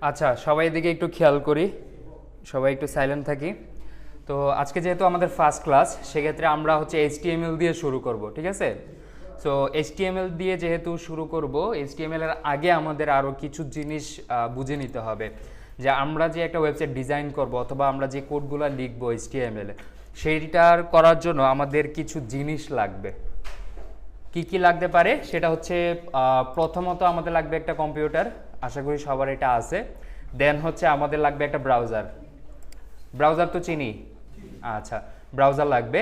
আচ্ছা, সবাই এদিকে একটু খেয়াল করি, সবাই একটু সাইলেন্ট থাকি। তো আজকে যেহেতু আমাদের ফার্স্ট ক্লাস, সেক্ষেত্রে আমরা হচ্ছে এইচটিএমএল দিয়ে শুরু করব, ঠিক আছে? সো এইচটিএমএল দিয়ে যেহেতু শুরু করব, এইচটিএমএল এর আগে আমাদের আরও কিছু জিনিস বুঝে নিতে হবে। যে আমরা যে একটা ওয়েবসাইট ডিজাইন করব অথবা আমরা যে কোডগুলো লিখবো এইচটিএমএল সেইটার করার জন্য আমাদের কিছু জিনিস লাগবে। কি কি লাগতে পারে সেটা হচ্ছে প্রথমত আমাদের লাগবে একটা কম্পিউটার, আশা করি সবার এটা আছে। দেন হচ্ছে আমাদের লাগবে একটা ব্রাউজার, ব্রাউজার তো চিনি, আচ্ছা ব্রাউজার লাগবে।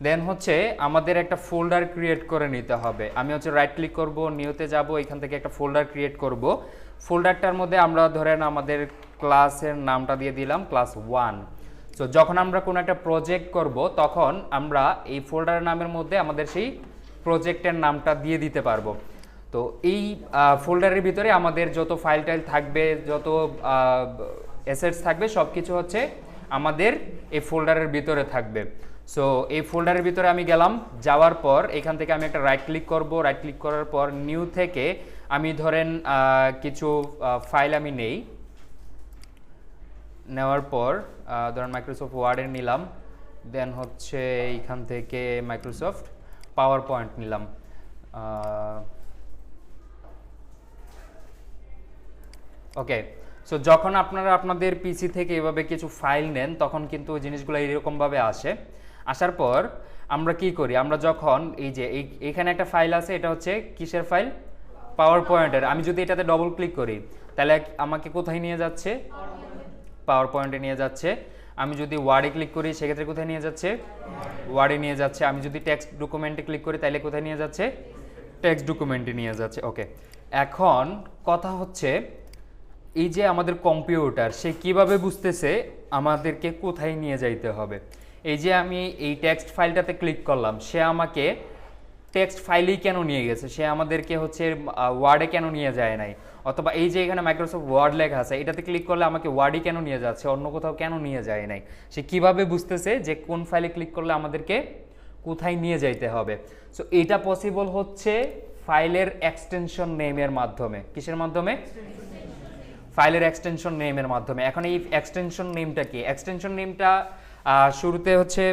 দেন হচ্ছে আমাদের একটা ফোল্ডার ক্রিয়েট করে নিতে হবে। আমি হচ্ছে রাইট ক্লিক করব, নিউতে যাব, এখান থেকে একটা ফোল্ডার ক্রিয়েট করব। ফোল্ডারটার মধ্যে আমরা ধরেন আমাদের ক্লাসের নামটা দিয়ে দিলাম ক্লাস 1। সো যখন আমরা কোনো একটা প্রজেক্ট করব তখন আমরা এই ফোল্ডারের নামের মধ্যে আমাদের সেই প্রজেক্টের নামটা দিয়ে দিতে পারবো। তো এই ফোল্ডারের ভিতরে আমাদের যত ফাইল টাইল থাকবে, যত অ্যাসেটস থাকবে, সব কিছু হচ্ছে আমাদের এই ফোল্ডারের ভিতরে থাকবে। সো এই ফোল্ডারের ভিতরে আমি গেলাম, যাওয়ার পর এখান থেকে আমি একটা রাইট ক্লিক করব। রাইট ক্লিক করার পর নিউ থেকে আমি ধরেন কিছু ফাইল আমি নেওয়ার পর ধরেন মাইক্রোসফট ওয়ার্ডের নিলাম। দেন হচ্ছে এইখান থেকে মাইক্রোসফট পাওয়ার পয়েন্ট নিলাম। ওকে, সো যখন আপনারা আপনাদের পিসি থেকে এভাবে কিছু ফাইল নেন তখন কিন্তু ওই জিনিসগুলো এরকমভাবে আসে। আসার পর আমরা কি করি, আমরা যখন এই যে এইখানে একটা ফাইল আছে, এটা হচ্ছে কিসের ফাইল? পাওয়ার পয়েন্টের। আমি যদি এটাতে ডবল ক্লিক করি তাহলে আমাকে কোথায় নিয়ে যাচ্ছে? পাওয়ার পয়েন্টে নিয়ে যাচ্ছে। আমি যদি ওয়ার্ডে ক্লিক করি সেক্ষেত্রে কোথায় নিয়ে যাচ্ছে? ওয়ার্ডে নিয়ে যাচ্ছে। আমি যদি টেক্সট ডকুমেন্টে ক্লিক করি তাহলে কোথায় নিয়ে যাচ্ছে? টেক্সট ডকুমেন্টে নিয়ে যাচ্ছে। ওকে, এখন কথা হচ্ছে এই যে আমাদের কম্পিউটার সে কিভাবে বুঝতেছে আমাদেরকে কোথায় নিয়ে যাইতে হবে। এই যে আমি এই টেক্সট ফাইলটাতে ক্লিক করলাম, সে আমাকে টেক্সট ফাইলেই কেন নিয়ে গেছে, সে আমাদেরকে হচ্ছে ওয়ার্ডে কেন নিয়ে যায় নাই? অথবা এই যে এখানে মাইক্রোসফট ওয়ার্ড লেখা আছে, এটাতে ক্লিক করলে আমাকে ওয়ার্ডই কেন নিয়ে যাচ্ছে, অন্য কোথাও কেন নিয়ে যায় নাই? সে কিভাবে বুঝতেছে যে কোন ফাইলে ক্লিক করলে আমাদেরকে কোথায় নিয়ে যাইতে হবে? সো এটা পসিবল হচ্ছে ফাইলের এক্সটেনশন নেমের মাধ্যমে। কিসের মাধ্যমে? ফাইলের এক্সটেনশন নেমের মাধ্যমে। এখন এই এক্সটেনশন নেমটা কি? এক্সটেনশন নেমটা শুরুতে হচ্ছে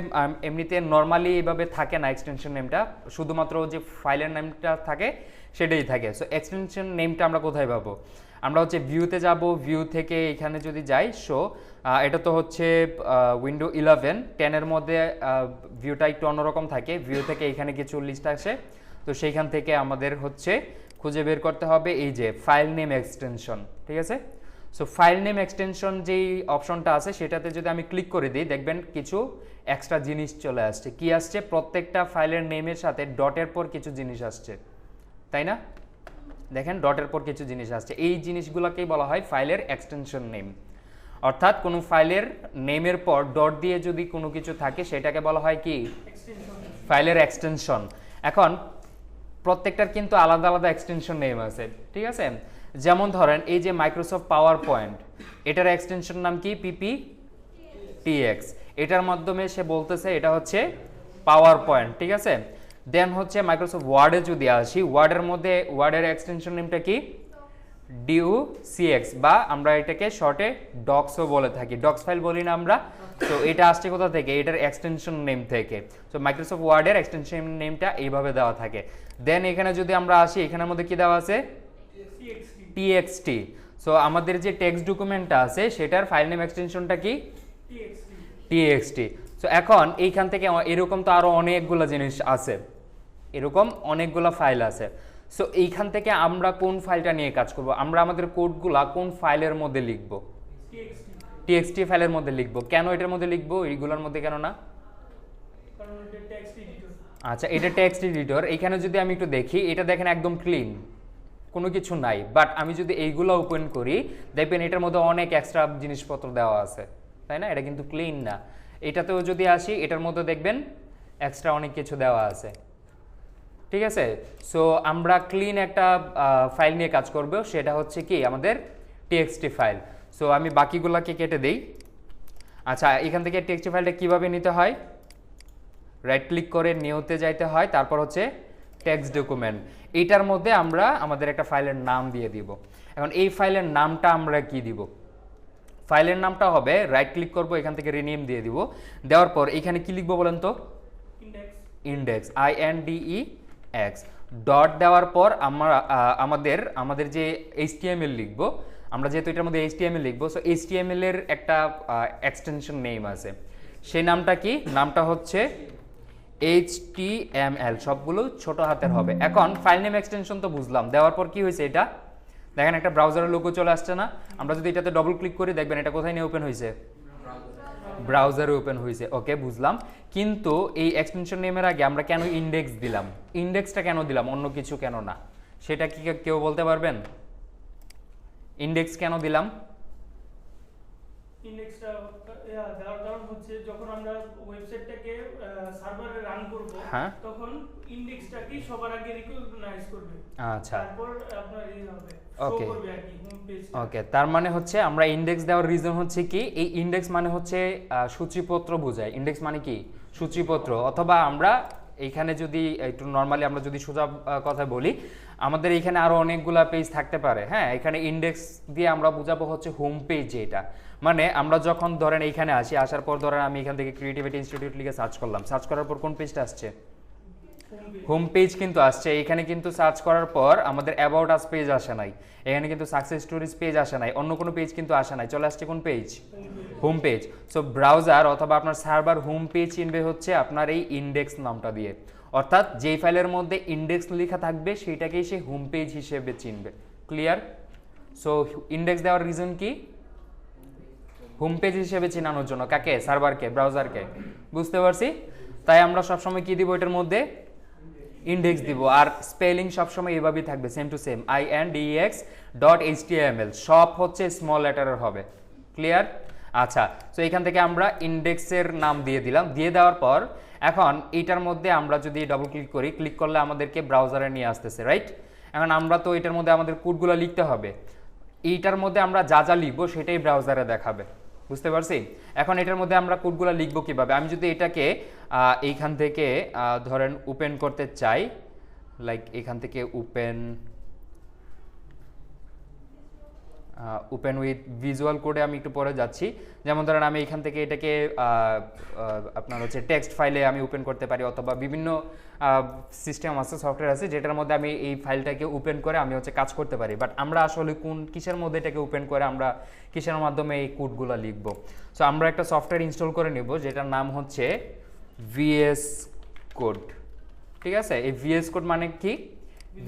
এমনিতে নর্মালি এইভাবে থাকে না। এক্সটেনশন নেমটা শুধুমাত্র যে ফাইলের নেমটা থাকে সেটাই থাকে। সো এক্সটেনশন নেমটা আমরা কোথায় পাবো? আমরা হচ্ছে ভিউতে যাব, ভিউ থেকে এখানে যদি যাই, সো এটা তো হচ্ছে উইন্ডো 11, 10-এর মধ্যে ভিউটা একটু অন্যরকম থাকে। ভিউ থেকে এখানে কিছু লিস্ট আসে, তো সেইখান থেকে আমাদের হচ্ছে খুঁজে বের করতে হবে এই যে ফাইল নেম এক্সটেনশন, ঠিক আছে? সো ফাইল নেম এক্সটেনশন যেই অপশনটা আছে সেটাতে যদি আমি ক্লিক করে দিই, দেখবেন কিছু এক্সট্রা জিনিস চলে আসছে। কি আসছে? প্রত্যেকটা ফাইলের নেমের সাথে ডটের পর কিছু জিনিস আসছে, তাই না? দেখেন ডটের পর কিছু জিনিস আসছে। এই জিনিসগুলোকেই বলা হয় ফাইলের এক্সটেনশন নেম। অর্থাৎ কোনো ফাইলের নেমের পর ডট দিয়ে যদি কোনো কিছু থাকে সেটাকে বলা হয় কি? ফাইলের এক্সটেনশন। এখন প্রত্যেকটার কিন্তু আলাদা আলাদা এক্সটেনশন নেম আছে, ঠিক আছে? যেমন ধরেন এই যে মাইক্রোসফট পাওয়ার পয়েন্ট, এটার এক্সটেনশন নাম কি? পিপিটিএক্স। এটার মাধ্যমে সে বলতেছে এটা হচ্ছে পাওয়ার পয়েন্ট, ঠিক আছে? দেন হচ্ছে মাইক্রোসফট ওয়ার্ডে যদি আসি, ওয়ার্ডের মধ্যে ওয়ার্ডের এক্সটেনশন নেমটা কি? DOCX, বা আমরা এটাকে শর্টে ডক্সও বলে থাকি, ডক্স ফাইল বলি না আমরা। তো এটা আসছে কোথা থেকে? এটার এক্সটেনশন নেম থেকে। তো মাইক্রোসফট ওয়ার্ডের এক্সটেনশন নেমটা এইভাবে দেওয়া থাকে। দেন এখানে যদি আমরা আসি, এখানের মধ্যে কি দেওয়া আছে? টিএক্সটি। সো আমাদের যে টেক্সট ডকুমেন্টটা আছে সেটার ফাইল নেম এক্সটেনশনটা কি? টিএক্সটি। সো এখন এইখান থেকে এরকম তো আরো অনেকগুলো জিনিস আছে, এরকম অনেকগুলো ফাইল আছে। সো এইখান থেকে আমরা কোন ফাইলটা নিয়ে কাজ করব? আমরা আমাদের কোডগুলা কোন ফাইলের মধ্যে লিখব? টিএক্সটি ফাইলের মধ্যে লিখব। কেন এটার মধ্যে লিখব, এইগুলোর মধ্যে কেন না? আচ্ছা, এটা টেক্সট এডিটর। এখানে যদি আমি একটু দেখি, এটা দেখেন একদম ক্লিন, কোনো কিছু নাই। বাট আমি যদি এইগুলো ওপেন করি দেখবেন এটার মধ্যে অনেক এক্সট্রা জিনিসপত্র দেওয়া আছে, তাই না? এটা কিন্তু ক্লিন না। এটাতেও যদি আসি, এটার মধ্যে দেখবেন এক্সট্রা অনেক কিছু দেওয়া আছে, ঠিক আছে? সো আমরা ক্লিন একটা ফাইল নিয়ে কাজ করব, সেটা হচ্ছে কি? আমাদের টিএক্সটি ফাইল। সো আমি বাকিগুলোকে কেটে দেই। আচ্ছা, এখান থেকে টিএক্সটি ফাইলটা কিভাবে নিতে হয়? রাইট ক্লিক করে নিউতে যাইতে হয়, তারপর হচ্ছে টেক্সট ডকুমেন্ট, এইটার মধ্যে আমরা আমাদের একটা ফাইলের নাম দিয়ে দিব। এখন এই ফাইলের নামটা আমরা কি দিব? ফাইলের নামটা হবে, রাইট ক্লিক করব, এখান থেকে রিনেম দিয়ে দিব। দেওয়ার পর এখানে কি লিখবো বলেন তো? Index, INDEX। ডট দেওয়ার পর আমরা আমাদের যে HTML লিখব, আমরা যেহেতু এটার মধ্যে HTML লিখবো, সো HTML এর একটা এক্সটেনশন নেম আছে, সেই নামটা কি? নামটা হচ্ছে HTML, সবগুলো ছোট হাতের হবে। এখন ফাইল নেম এক্সটেনশন তো বুঝলাম, দেওয়ার পর কি হয়েছে? এটা দেখেন একটা ব্রাউজারের লোগো চলে আসছে না? আমরা যদি এটাতে ডবল ক্লিক করি দেখবেন এটা কোথায় নিয়ে ওপেন হয়েছে? ব্রাউজারে ওপেন হয়েছে। ওকে, বুঝলাম। কিন্তু এই এক্সটেনশন নেমের আগে আমরা কেন ইন্ডেক্স দিলাম? ইন্ডেক্সটা কেন দিলাম, অন্য কিছু কেন না? সেটা কি কেউ বলতে পারবেন? ইন্ডেক্স কেন দিলাম? ইন্ডেক্সটা দেওয়ার কারণ হচ্ছে যখন আমরা ওয়েবসাইটটাকে সার্ভারে রান করব, তখন ইন্ডেক্সটাকে সবার আগে রিকগনাইজ করবে। আচ্ছা, তারপর আপনার এই হবে, ওকে শো করবে আর কি হোম পেজ। ওকে, তার মানে হচ্ছে আমরা ইন্ডেক্স দেওয়ার রিজন হচ্ছে কি, এই ইন্ডেক্স মানে হচ্ছে সূচিপত্র বোঝায়। ইন্ডেক্স মানে কি? সূচিপত্র। অথবা আমরা এইখানে যদি একটু নর্মালি আমরা যদি সোজা কথা বলি, আমাদের এখানে আরো অনেকগুলা পেজ থাকতে পারে। হ্যাঁ, এখানে ইন্ডেক্স দিয়ে আমরা বুঝাবো হচ্ছে হোম পেজ। এটা মানে আমরা যখন ধরেন এইখানে আসি, আসার পর ধরেন আমি এখান থেকে ক্রিয়েটিভিটি ইনস্টিটিউট লিখে সার্চ করলাম, সার্চ করার পর কোন পেজটা আসছে? হোম পেজ কিন্তু আসছে। এখানে কিন্তু সার্চ করার পর আমাদের অ্যাবাউট আস পেজ আসে নাই, এখানে কিন্তু সাকসেস স্টোরিজ পেজ আসে নাই, অন্য কোনো পেজ কিন্তু আসে নাই, চলে আসছে কোন page? Home page. So browser অথবা আপনার সার্ভার হোম পেজ চিনবে হচ্ছে আপনার এই ইন্ডেক্স নামটা দিয়ে। অর্থাৎ যেই ফাইলের মধ্যে ইন্ডেক্স লেখা থাকবে সেইটাকেই সে হোম পেজ হিসেবে চিনবে। ক্লিয়ার? সো ইন্ডেক্স দেওয়ার রিজন কি? হোম পেজ হিসেবে চিনানোর জন্য। কাকে? সার্ভারকে, ব্রাউজারকে। বুঝতে পারছি? তাই আমরা সবসময় কি দিব এটার মধ্যে? ইন্ডেক্স দিব। আর স্পেলিং সবসময় এভাবেই থাকবে, সেম টু সেম, INDEX.HTML, সব হচ্ছে স্মল লেটারের হবে। ক্লিয়ার? আচ্ছা, তো এখান থেকে আমরা ইন্ডেক্সের নাম দিয়ে দিলাম। দিয়ে দেওয়ার পর এখন এইটার মধ্যে আমরা যদি ডাবল ক্লিক করি, ক্লিক করলে আমাদেরকে ব্রাউজারে নিয়ে আসতেছে, রাইট? এখন আমরা তো এটার মধ্যে আমাদের কোডগুলো লিখতে হবে। এইটার মধ্যে আমরা যা যা লিখবো সেটাই ব্রাউজারে দেখাবে। বুঝতে পারছি? এখন এটার মধ্যে আমরা কোডগুলো লিখবো কিভাবে? আমি যদি এটাকে এইখান থেকে ধরেন ওপেন করতে চাই, লাইক এখান থেকে ওপেন উইথ ভিজুয়াল কোডে আমি একটু পরে যাচ্ছি। যেমন ধরেন আমি এখান থেকে এটাকে আপনার হচ্ছে টেক্সট ফাইলে আমি ওপেন করতে পারি, অথবা বিভিন্ন সিস্টেম আছে, সফটওয়্যার আছে, যেটার মধ্যে আমি এই ফাইলটাকে ওপেন করে আমি হচ্ছে কাজ করতে পারি। বাট আমরা আসলে কিসের মধ্যে এটাকে ওপেন করে আমরা কিসের মাধ্যমে এই কোডগুলো লিখবো? সো আমরা একটা সফটওয়্যার ইনস্টল করে নিব যেটার নাম হচ্ছে VS কোড। ঠিক আছে? এই VS কোড মানে কি?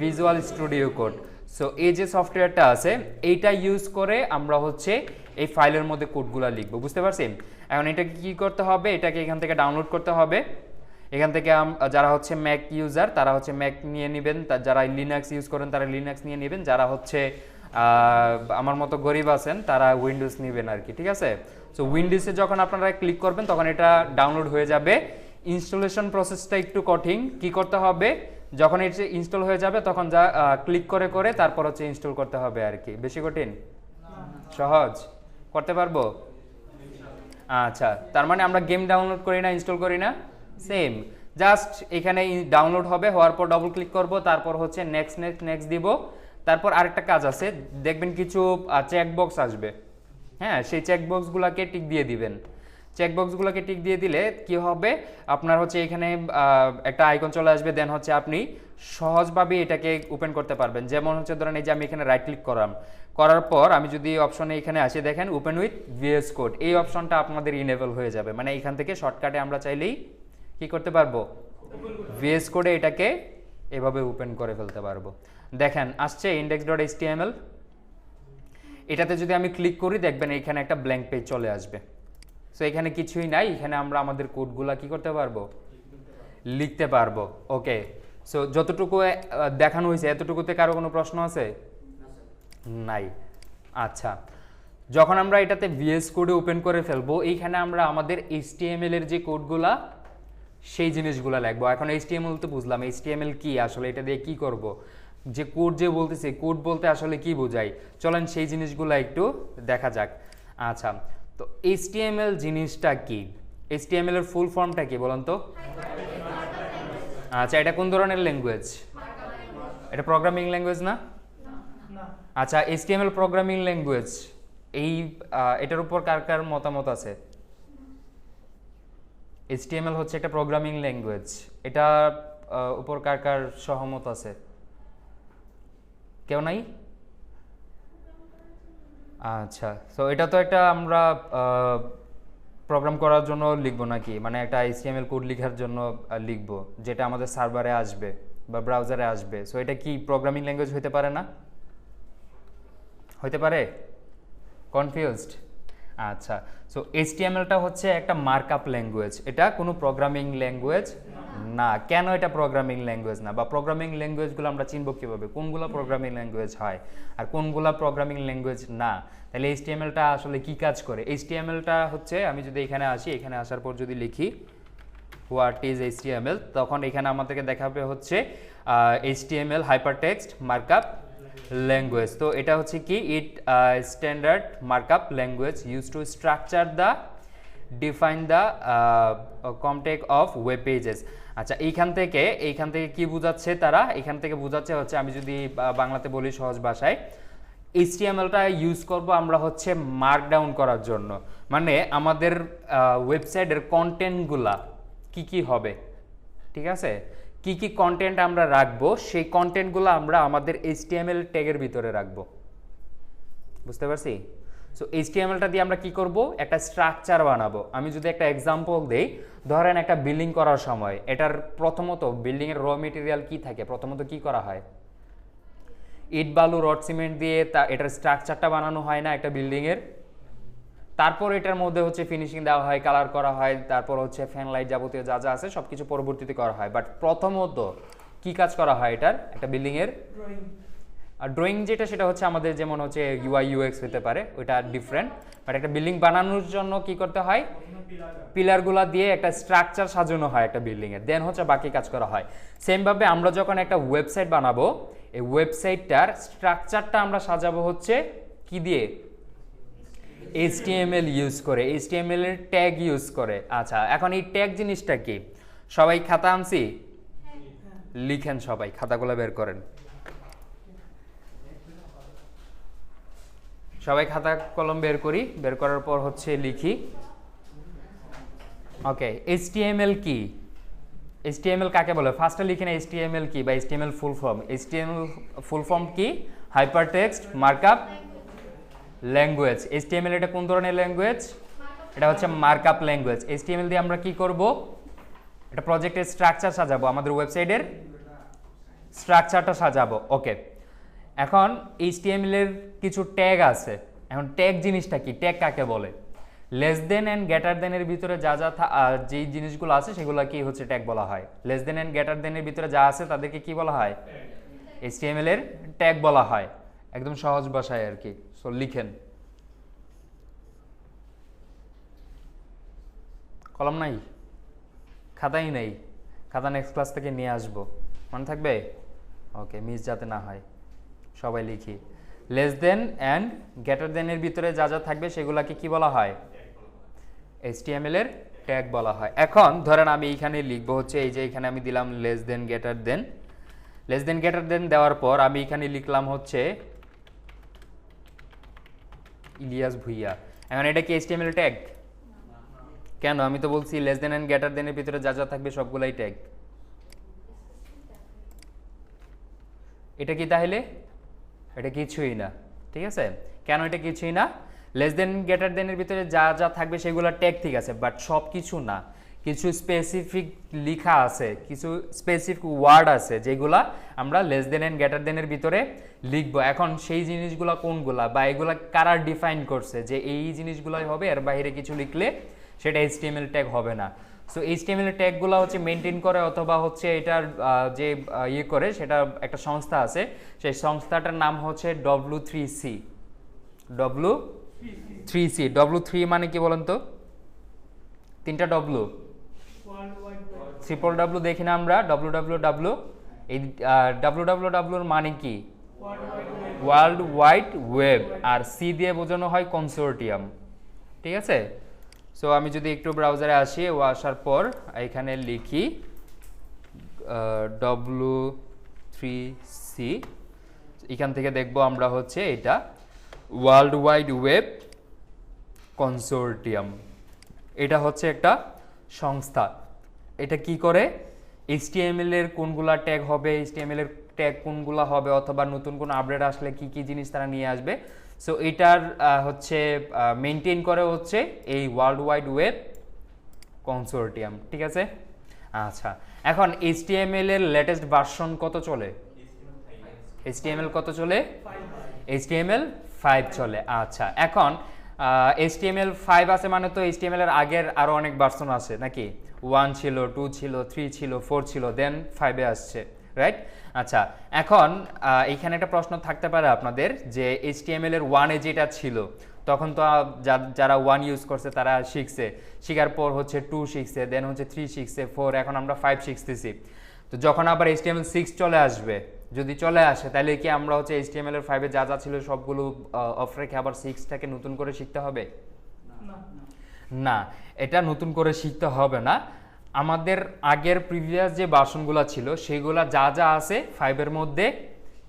Visual studio code. সো এই যে সফটওয়্যারটা আছে এইটা ইউজ করে আমরা হচ্ছে এই ফাইলের মধ্যে কোডগুলো লিখবো। বুঝতে পারছেন? এখন এটাকে কি করতে হবে? এটাকে এখান থেকে ডাউনলোড করতে হবে। এখান থেকে যারা হচ্ছে ম্যাক ইউজার তারা হচ্ছে ম্যাক নিয়ে নেবেন, যারা লিনাক্স ইউজ করেন তারা লিনাক্স নিয়ে নেবেন, যারা হচ্ছে আমার মতো গরিব আছেন তারা উইন্ডোজ নেবেন আর কি। ঠিক আছে? সো উইন্ডোজে যখন আপনারা ক্লিক করবেন তখন এটা ডাউনলোড হয়ে যাবে। ইনস্টলেশন প্রসেসটা একটু কঠিন। কি করতে হবে? যখন এটা ইনস্টল হয়ে যাবে তখন যা ক্লিক করে করে তারপর হচ্ছে ইনস্টল করতে হবে আর কি। বেশি কঠিন? সহজ? করতে পারবো? আচ্ছা, তার মানে আমরা গেম ডাউনলোড করি না, ইনস্টল করি না, সেম। জাস্ট এখানে ডাউনলোড হবে, হওয়ার পর ডবল ক্লিক করব, তারপর হচ্ছে নেক্সট নেক্সট নেক্সট দিব। তারপর আরেকটা কাজ আছে, দেখবেন কিছু চেকবক্স আসবে। হ্যাঁ, সেই চেকবক্সগুলোকে টিক দিয়ে দিবেন। চেকবক্সগুলোকে টিক দিয়ে দিলে কি হবে? আপনার হচ্ছে এখানে একটা আইকন চলে আসবে, দেন হচ্ছে আপনি সহজভাবে এটাকে ওপেন করতে পারবেন। যেমন হচ্ছে ধরেন এই যে আমি এখানে রাইট ক্লিক করলাম, করার পর আমি যদি অপশনে এখানে আসি, দেখেন ওপেন উইথ VS কোড, এই অপশনটা আপনাদের ইনেবল হয়ে যাবে। মানে এখান থেকে শর্টকাটে আমরা চাইলেই কি করতে পারবো? VS কোডে এটাকে এভাবে ওপেন করে ফেলতে পারবো। দেখেন আসছে index.html। এটাতে যদি আমি ক্লিক করি দেখবেন এখানে একটা ব্ল্যাঙ্ক পেজ চলে আসবে। সো এখানে কিছুই নাই, এখানে আমরা আমাদের কোডগুলা কি করতে পারবো? লিখতে পারবো। ওকে, সো যতটুকু দেখানো হয়েছে এতটুকুতে কারো কোনো প্রশ্ন আছে? নাই। আচ্ছা, যখন আমরা এটাতে VS কোডে ওপেন করে ফেলবো, এইখানে আমরা আমাদের HTML এর যে কোডগুলা সেই জিনিসগুলা লিখবো। এখন HTML তো বুঝলাম, HTML কি আসলে, এটা দিয়ে কি করব? যে কোড যে বলতেছে, কোড বলতে আসলে কি বোঝায়, চলেন সেই জিনিসগুলো একটু দেখা যাক। আচ্ছা, তো HTML জিনিসটা কি? HTML এর ফুল ফর্মটা কি বলেন তো? আচ্ছা, এটা কোন ধরনের ল্যাঙ্গুয়েজ? এটা প্রোগ্রামিং ল্যাঙ্গুয়েজ না? না। আচ্ছা, HTML প্রোগ্রামিং ল্যাঙ্গুয়েজ, এই এটার উপর কার কার মতামত আছে? HTML হচ্ছে একটা প্রোগ্রামিং ল্যাঙ্গুয়েজ, এটা উপর কার কার সহমত আছে? কেউ নাই? আচ্ছা, তো এটা তো একটা আমরা প্রোগ্রাম করার জন্য লিখবো নাকি, মানে একটা HTML কোড লেখার জন্য লিখবো, যেটা আমাদের সার্ভারে আসবে বা ব্রাউজারে আসবে। সো এটা কি প্রোগ্রামিং ল্যাঙ্গুয়েজ হতে পারে না? হতে পারে? কনফিউজড? আচ্ছা, সো HTMLটা হচ্ছে একটা মার্কআপ ল্যাঙ্গুয়েজ, এটা কোনো প্রোগ্রামিং ল্যাঙ্গুয়েজ না। কেন এটা প্রোগ্রামিং ল্যাঙ্গুয়েজ না, বা প্রোগ্রামিং ল্যাঙ্গুয়েজগুলো আমরা চিনব কীভাবে, কোনগুলো প্রোগ্রামিং ল্যাঙ্গুয়েজ হয় আর কোনগুলো প্রোগ্রামিং ল্যাঙ্গুয়েজ না? তাহলে HTMLটা আসলে কি কাজ করে? HTMLটা হচ্ছে, আমি যদি এখানে আসি, এখানে আসার পর যদি লিখি হোয়াট ইজ HTML, তখন এখানে আমাদেরকে দেখাবে হচ্ছে HTML হাইপারটেক্সট মার্কআপ ল্যাঙ্গুয়েজ। তো এটা হচ্ছে কি, it standard markup language use to structure the define the content of web pages. আচ্ছা, এইখান থেকে কি বোঝাচ্ছে তারা? এখান থেকে বোঝাচ্ছে হচ্ছে, আমি যদি বাংলাতে বলি সহজ ভাষায়, HTMLটা ইউজ করব আমরা হচ্ছে মার্কডাউন করার জন্য, মানে আমাদের ওয়েবসাইটের কন্টেন্টগুলা কি হবে, ঠিক আছে, কি কন্টেন্ট আমরা রাখবো, সেই কন্টেন্টগুলো আমরা আমাদের HTML ট্যাগের ভিতরে রাখবো। বুঝতে পারছি? সো HTMLটা দিয়ে আমরা কি করব, একটা স্ট্রাকচার বানাবো। আমি যদি একটা এক্সাম্পল দেই, ধরেন একটা বিল্ডিং করার সময় এটার প্রথমত বিল্ডিংয়ের র মেটেরিয়াল কি থাকে, প্রথমত কি করা হয়? ইট বালু রড সিমেন্ট দিয়ে এটার স্ট্রাকচারটা বানানো হয় না একটা বিল্ডিংয়ের? তারপর এটার মধ্যে হচ্ছে ফিনিশিং দেওয়া হয়, কালার করা হয়, তারপর হচ্ছে ফ্যান লাইট যাবতীয় যা যা আছে সব কিছু পরবর্তীতে করা হয়। বাট প্রথমত কি কাজ করা হয় এটার, একটা বিল্ডিংয়ের? ড্রয়িং। আর ড্রয়িং যেটা, সেটা হচ্ছে আমাদের যেমন হচ্ছে UI UX হতে পারে, ওইটা ডিফারেন্ট। বাট একটা বিল্ডিং বানানোর জন্য কি করতে হয়, পিলারগুলা দিয়ে একটা স্ট্রাকচার সাজানো হয় একটা বিল্ডিংয়ের, দেন হচ্ছে বাকি কাজ করা হয়। সেমভাবে আমরা যখন একটা ওয়েবসাইট বানাবো, এই ওয়েবসাইটটার স্ট্রাকচারটা আমরা সাজাবো হচ্ছে কি দিয়ে? HTML ইউজ করে, HTML এর ট্যাগ ইউজ করে। আচ্ছা, এখন এই ট্যাগ জিনিসটা কি? সবাই খাতা আনছি, লিখেন, সবাই খাতাগুলো বের করেন, সবাই খাতা কলম বের করি, বের করার পর হচ্ছে লিখি। ওকে, HTML কি? HTML কাকে বলে? ফার্স্টে লিখে না HTML কি, বা HTML full form. HTML full form কি? Hypertext markup language. HTML এটা কোন ধরনের ল্যাঙ্গুয়েজ? এটা হচ্ছে মার্কআপ ল্যাঙ্গুয়েজ। HTML দিয়ে আমরা কি করব, এটা প্রজেক্টের স্ট্রাকচার সাজাবো, আমাদের ওয়েবসাইটের স্ট্রাকচারটা সাজাবো। ওকে, এখন HTML এর কিছু ট্যাগ আছে। এখন ট্যাগ জিনিসটা কি, ট্যাগ কাকে বলে? Less than and greater than এর ভিতরে যা যা যেই জিনিসগুলো আছে সেগুলো কি হচ্ছে ট্যাগ বলা হয়। Less than and greater than এর ভিতরে যা আছে তাদেরকে কি বলা হয়? HTML এর ট্যাগ বলা হয়, একদম সহজ ভাষায় আর কি। সো লিখেন, কলম নাই, খাতাই নেই, খাতা নেক্সট ক্লাস থেকে নিয়ে আসবো, মনে থাকবে? ওকে, মিস যাতে না হয়, সবাই লিখি। Less than and greater than এর ভিতরে যা যা থাকবে সেগুলোকে কি বলা হয়? HTML এর ট্যাগ বলা হয়। এখন ধরেন আমি এইখানে লিখবো হচ্ছে, এই যে এখানে আমি দিলাম less than greater than, less than greater than দেওয়ার পর আমি এখানে লিখলাম হচ্ছে ইলিয়াস ভুইয়া। এখন এটা কি HTML ট্যাগ? কেন? আমি তো বলছি less than and greater than এর ভিতরে যা যা থাকবে সবগুলাই ট্যাগ। এটা কি তাহলে? এটা কিছুই না, ঠিক আছে। কেন এটা কিছুই না? লেস দেন গ্রেটার দেন এর ভিতরে যা যা থাকবে সেগুলো ট্যাগ, ঠিক আছে, বাট সব কিছু না, কিছু স্পেসিফিক লেখা আছে, কিছু স্পেসিফিক ওয়ার্ড আছে যেগুলা আমরা less than and greater than এর ভিতরে লিখবো। এখন সেই জিনিসগুলো কোনগুলা, বা এগুলা কারা ডিফাইন করছে যে এই জিনিসগুলাই হবে, এর বাইরে কিছু লিখলে সেটা HTML ট্যাগ হবে না। সো HTML ট্যাগগুলো হচ্ছে মেনটেন করে, অথবা হচ্ছে এটার যে ইয়ে করে, সেটা একটা সংস্থা আছে, সেই সংস্থাটার নাম হচ্ছে W3C। W3C, W3 মানে কি বলেন তো? তিনটা W, ট্রিপল W দেখি না আমরা, WWW। এই WWW এর মানে কি? ওয়ার্ল্ড ওয়াইড ওয়েব, আর সি দিয়ে বোঝানো হয় কনসোর্টিয়াম, ঠিক আছে। সো আমি যদি একটু ব্রাউজারে আসি, ও আসার পর এখানে লিখি W3C, এখান থেকে দেখব আমরা হচ্ছে এটা ওয়ার্ল্ড ওয়াইড ওয়েব কনসোর্টিয়াম। এটা হচ্ছে একটা সংস্থা। এটা কি করে, HTML এর কোনগুলা ট্যাগ হবে, HTML এর ট্যাগ কোনগুলা হবে, অথবা নতুন কোনো আপডেট আসলে কি কি জিনিস তারা নিয়ে আসবে, সো এটার হচ্ছে মেনটেন করে হচ্ছে এই ওয়ার্ল্ড ওয়াইড ওয়েব কনসোর্টিয়াম। ঠিক আছে, আচ্ছা এখন HTML এর লেটেস্ট ভার্সন কত চলে? HTML কত চলে? HTML 5 চলে। আচ্ছা এখন HTML 5 আছে মানে তো HTML এর আগের আরো অনেক ভার্সন আছে নাকি? 1 ছিল, 2 ছিল, 3 ছিল, 4 ছিল, দেন 5 এ আসছে, রাইট? আচ্ছা এখন এইখানে একটা প্রশ্ন থাকতে পারে আপনাদের যে HTML এর 1 এ যেটা ছিল তখন তো যারা 1 ইউজ করছে তারা শিখছে, শিখার পর হচ্ছে 2 শিখছে, দেন হচ্ছে 3 শিখছে, 4, এখন আমরা 5 শিখতেছি। তো যখন আবার HTML 6 চলে আসবে, যদি চলে আসে তাহলে কি আমরা হচ্ছে HTML এর 5 এ যা যা ছিল সবগুলো অফ রেখে আবার 6টাকে নতুন করে শিখতে হবে? না, এটা নতুন করে শিখতে হবে না। আমাদের আগের প্রিভিয়াস যে ভার্সনগুলো ছিল সেগুলা যা যা আছে 5 এর মধ্যে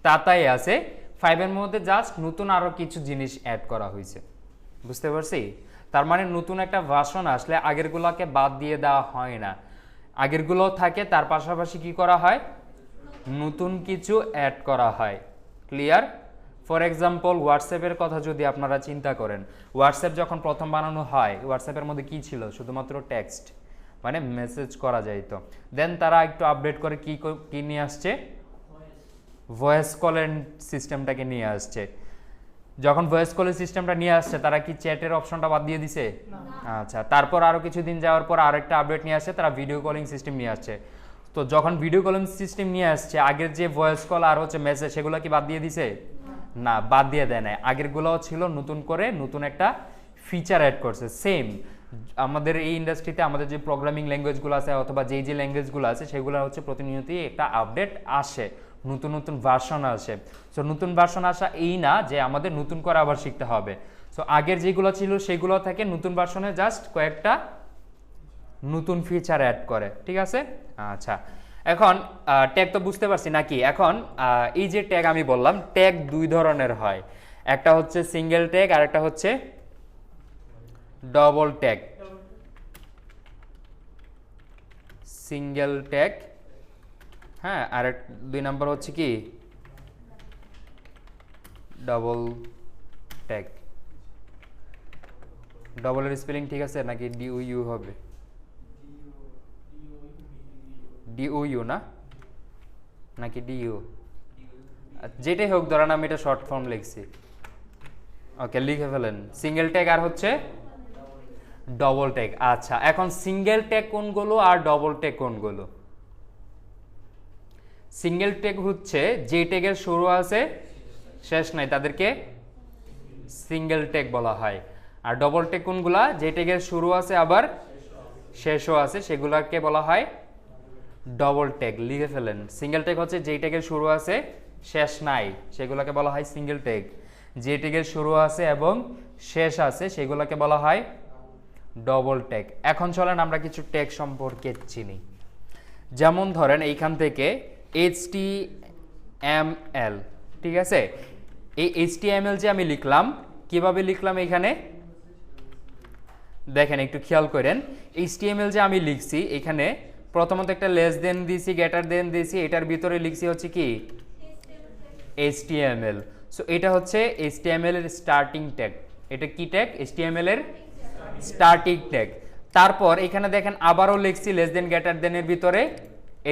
তাই আছে। 5 এর মধ্যে জাস্ট নতুন আরো কিছু জিনিস অ্যাড করা হয়েছে, বুঝতে পারছি? তার মানে নতুন একটা ভার্সন আসলে আগেরগুলোকে বাদ দিয়ে দেওয়া হয় না, আগেরগুলো থাকে, তার পাশাপাশি কি করা হয়, নতুন কিছু অ্যাড করা হয়। ক্লিয়ার? ফর এক্সাম্পল হোয়াটসঅ্যাপের কথা যদি আপনারা চিন্তা করেন, হোয়াটসঅ্যাপ যখন প্রথম বানানো হয় হোয়াটসঅ্যাপের মধ্যে কি ছিল? শুধুমাত্র টেক্সট, মানে মেসেজ করা যাইতো। দেন তারা একটু আপডেট করে কি নিয়ে আসছে, ভয়েস কলের সিস্টেমটাকে নিয়ে আসছে। যখন ভয়েস কলের সিস্টেমটা নিয়ে আসছে তারা কি চ্যাটের অপশনটা বাদ দিয়ে দিছে? আচ্ছা, তারপর আরো কিছুদিন যাওয়ার পর আরেকটা আপডেট নিয়ে আসছে, তারা ভিডিও কলিং সিস্টেম নিয়ে আসছে। তো যখন ভিডিও কলিং সিস্টেম নিয়ে আসছে আগের যে ভয়েস কল আর হচ্ছে মেসেজ সেগুলো কি বাদ দিয়ে দিছে? না, বাদ দিয়ে দেয় না, আগেরগুলোও ছিল, নতুন করে নতুন একটা ফিচার অ্যাড করছে। সেম আমাদের এই ইন্ডাস্ট্রিতে আমাদের যে প্রোগ্রামিং ল্যাঙ্গুয়েজগুলো আছে অথবা যে ল্যাঙ্গুয়েজগুলো আছে সেগুলো হচ্ছে প্রতিনিয়তই একটা আপডেট আসে, নতুন নতুন ভার্সন আসে। সো নতুন ভার্সন আসা এই না যে আমাদের নতুন করে আবার শিখতে হবে। সো আগের যেগুলো ছিল সেগুলো থেকে নতুন ভার্সনে জাস্ট কয়েকটা নতুন ফিচার অ্যাড করে। ঠিক আছে, আচ্ছা এখন ট্যাগ তো বুঝতে পারছি নাকি? এখন এই যে ট্যাগ আমি বললাম, ট্যাগ দুই ধরনের হয়, একটা হচ্ছে সিঙ্গেল ট্যাগ আর একটা হচ্ছে ডবল ট্যাগ। সিঙ্গেল ট্যাগ, হ্যাঁ, আর 2 নম্বর হচ্ছে কি ডবল ট্যাগ। ডবলের স্পেলিং ঠিক আছে নাকি DOU হবে? DOU না, নাকি DU? যেটাই হোক, ধরেন আমি এটা শর্ট ফর্ম লিখছি, ওকে, লিখে ফেলেন সিঙ্গেল ট্যাগ আর হচ্ছে ডবল ট্যাগ। আচ্ছা এখন সিঙ্গেল ট্যাগ কোনগুলো আর ডবল ট্যাগ কোনগুলো? সিঙ্গেল ট্যাগ হচ্ছে যে ট্যাগের শুরু আছে শেষ নাই তাদেরকে সিঙ্গেল ট্যাগ বলা হয়। আর ডবল ট্যাগ কোনগুলা? যে ট্যাগের শুরু আছে আবার শেষও আছে সেগুলাকে বলা হয় ডবল ট্যাগ। লিখে ফেলেন, সিঙ্গেল ট্যাগ হচ্ছে যে ট্যাগের শুরু আছে শেষ নাই সেগুলোকে বলা হয় সিঙ্গেল ট্যাগ, যে ট্যাগের শুরু আছে এবং শেষ আছে সেগুলোকে বলা হয় ডবল ট্যাগ। এখন চলেন আমরা কিছু ট্যাগ সম্পর্কে চিনি। যেমন ধরেন এইখান থেকে HTML, ঠিক আছে, এই HTML যে আমি লিখলাম, কিভাবে লিখলাম এখানে দেখেন, একটু খেয়াল করেন। HTML যে আমি লিখছি এখানে প্রথমত একটা লেস দেন দিয়েছি, গ্রেটার দেন দিয়েছি, এটার ভিতরে লিখছি হচ্ছে কি HTML। সো এটা হচ্ছে HTML এর স্টার্টিং ট্যাগ। এটা কি ট্যাগ? HTML এর স্টার্টিং ট্যাগ। তারপর এখানে দেখেন আবারও লিখছি লেস দেন গ্রেটার দেন এর ভিতরে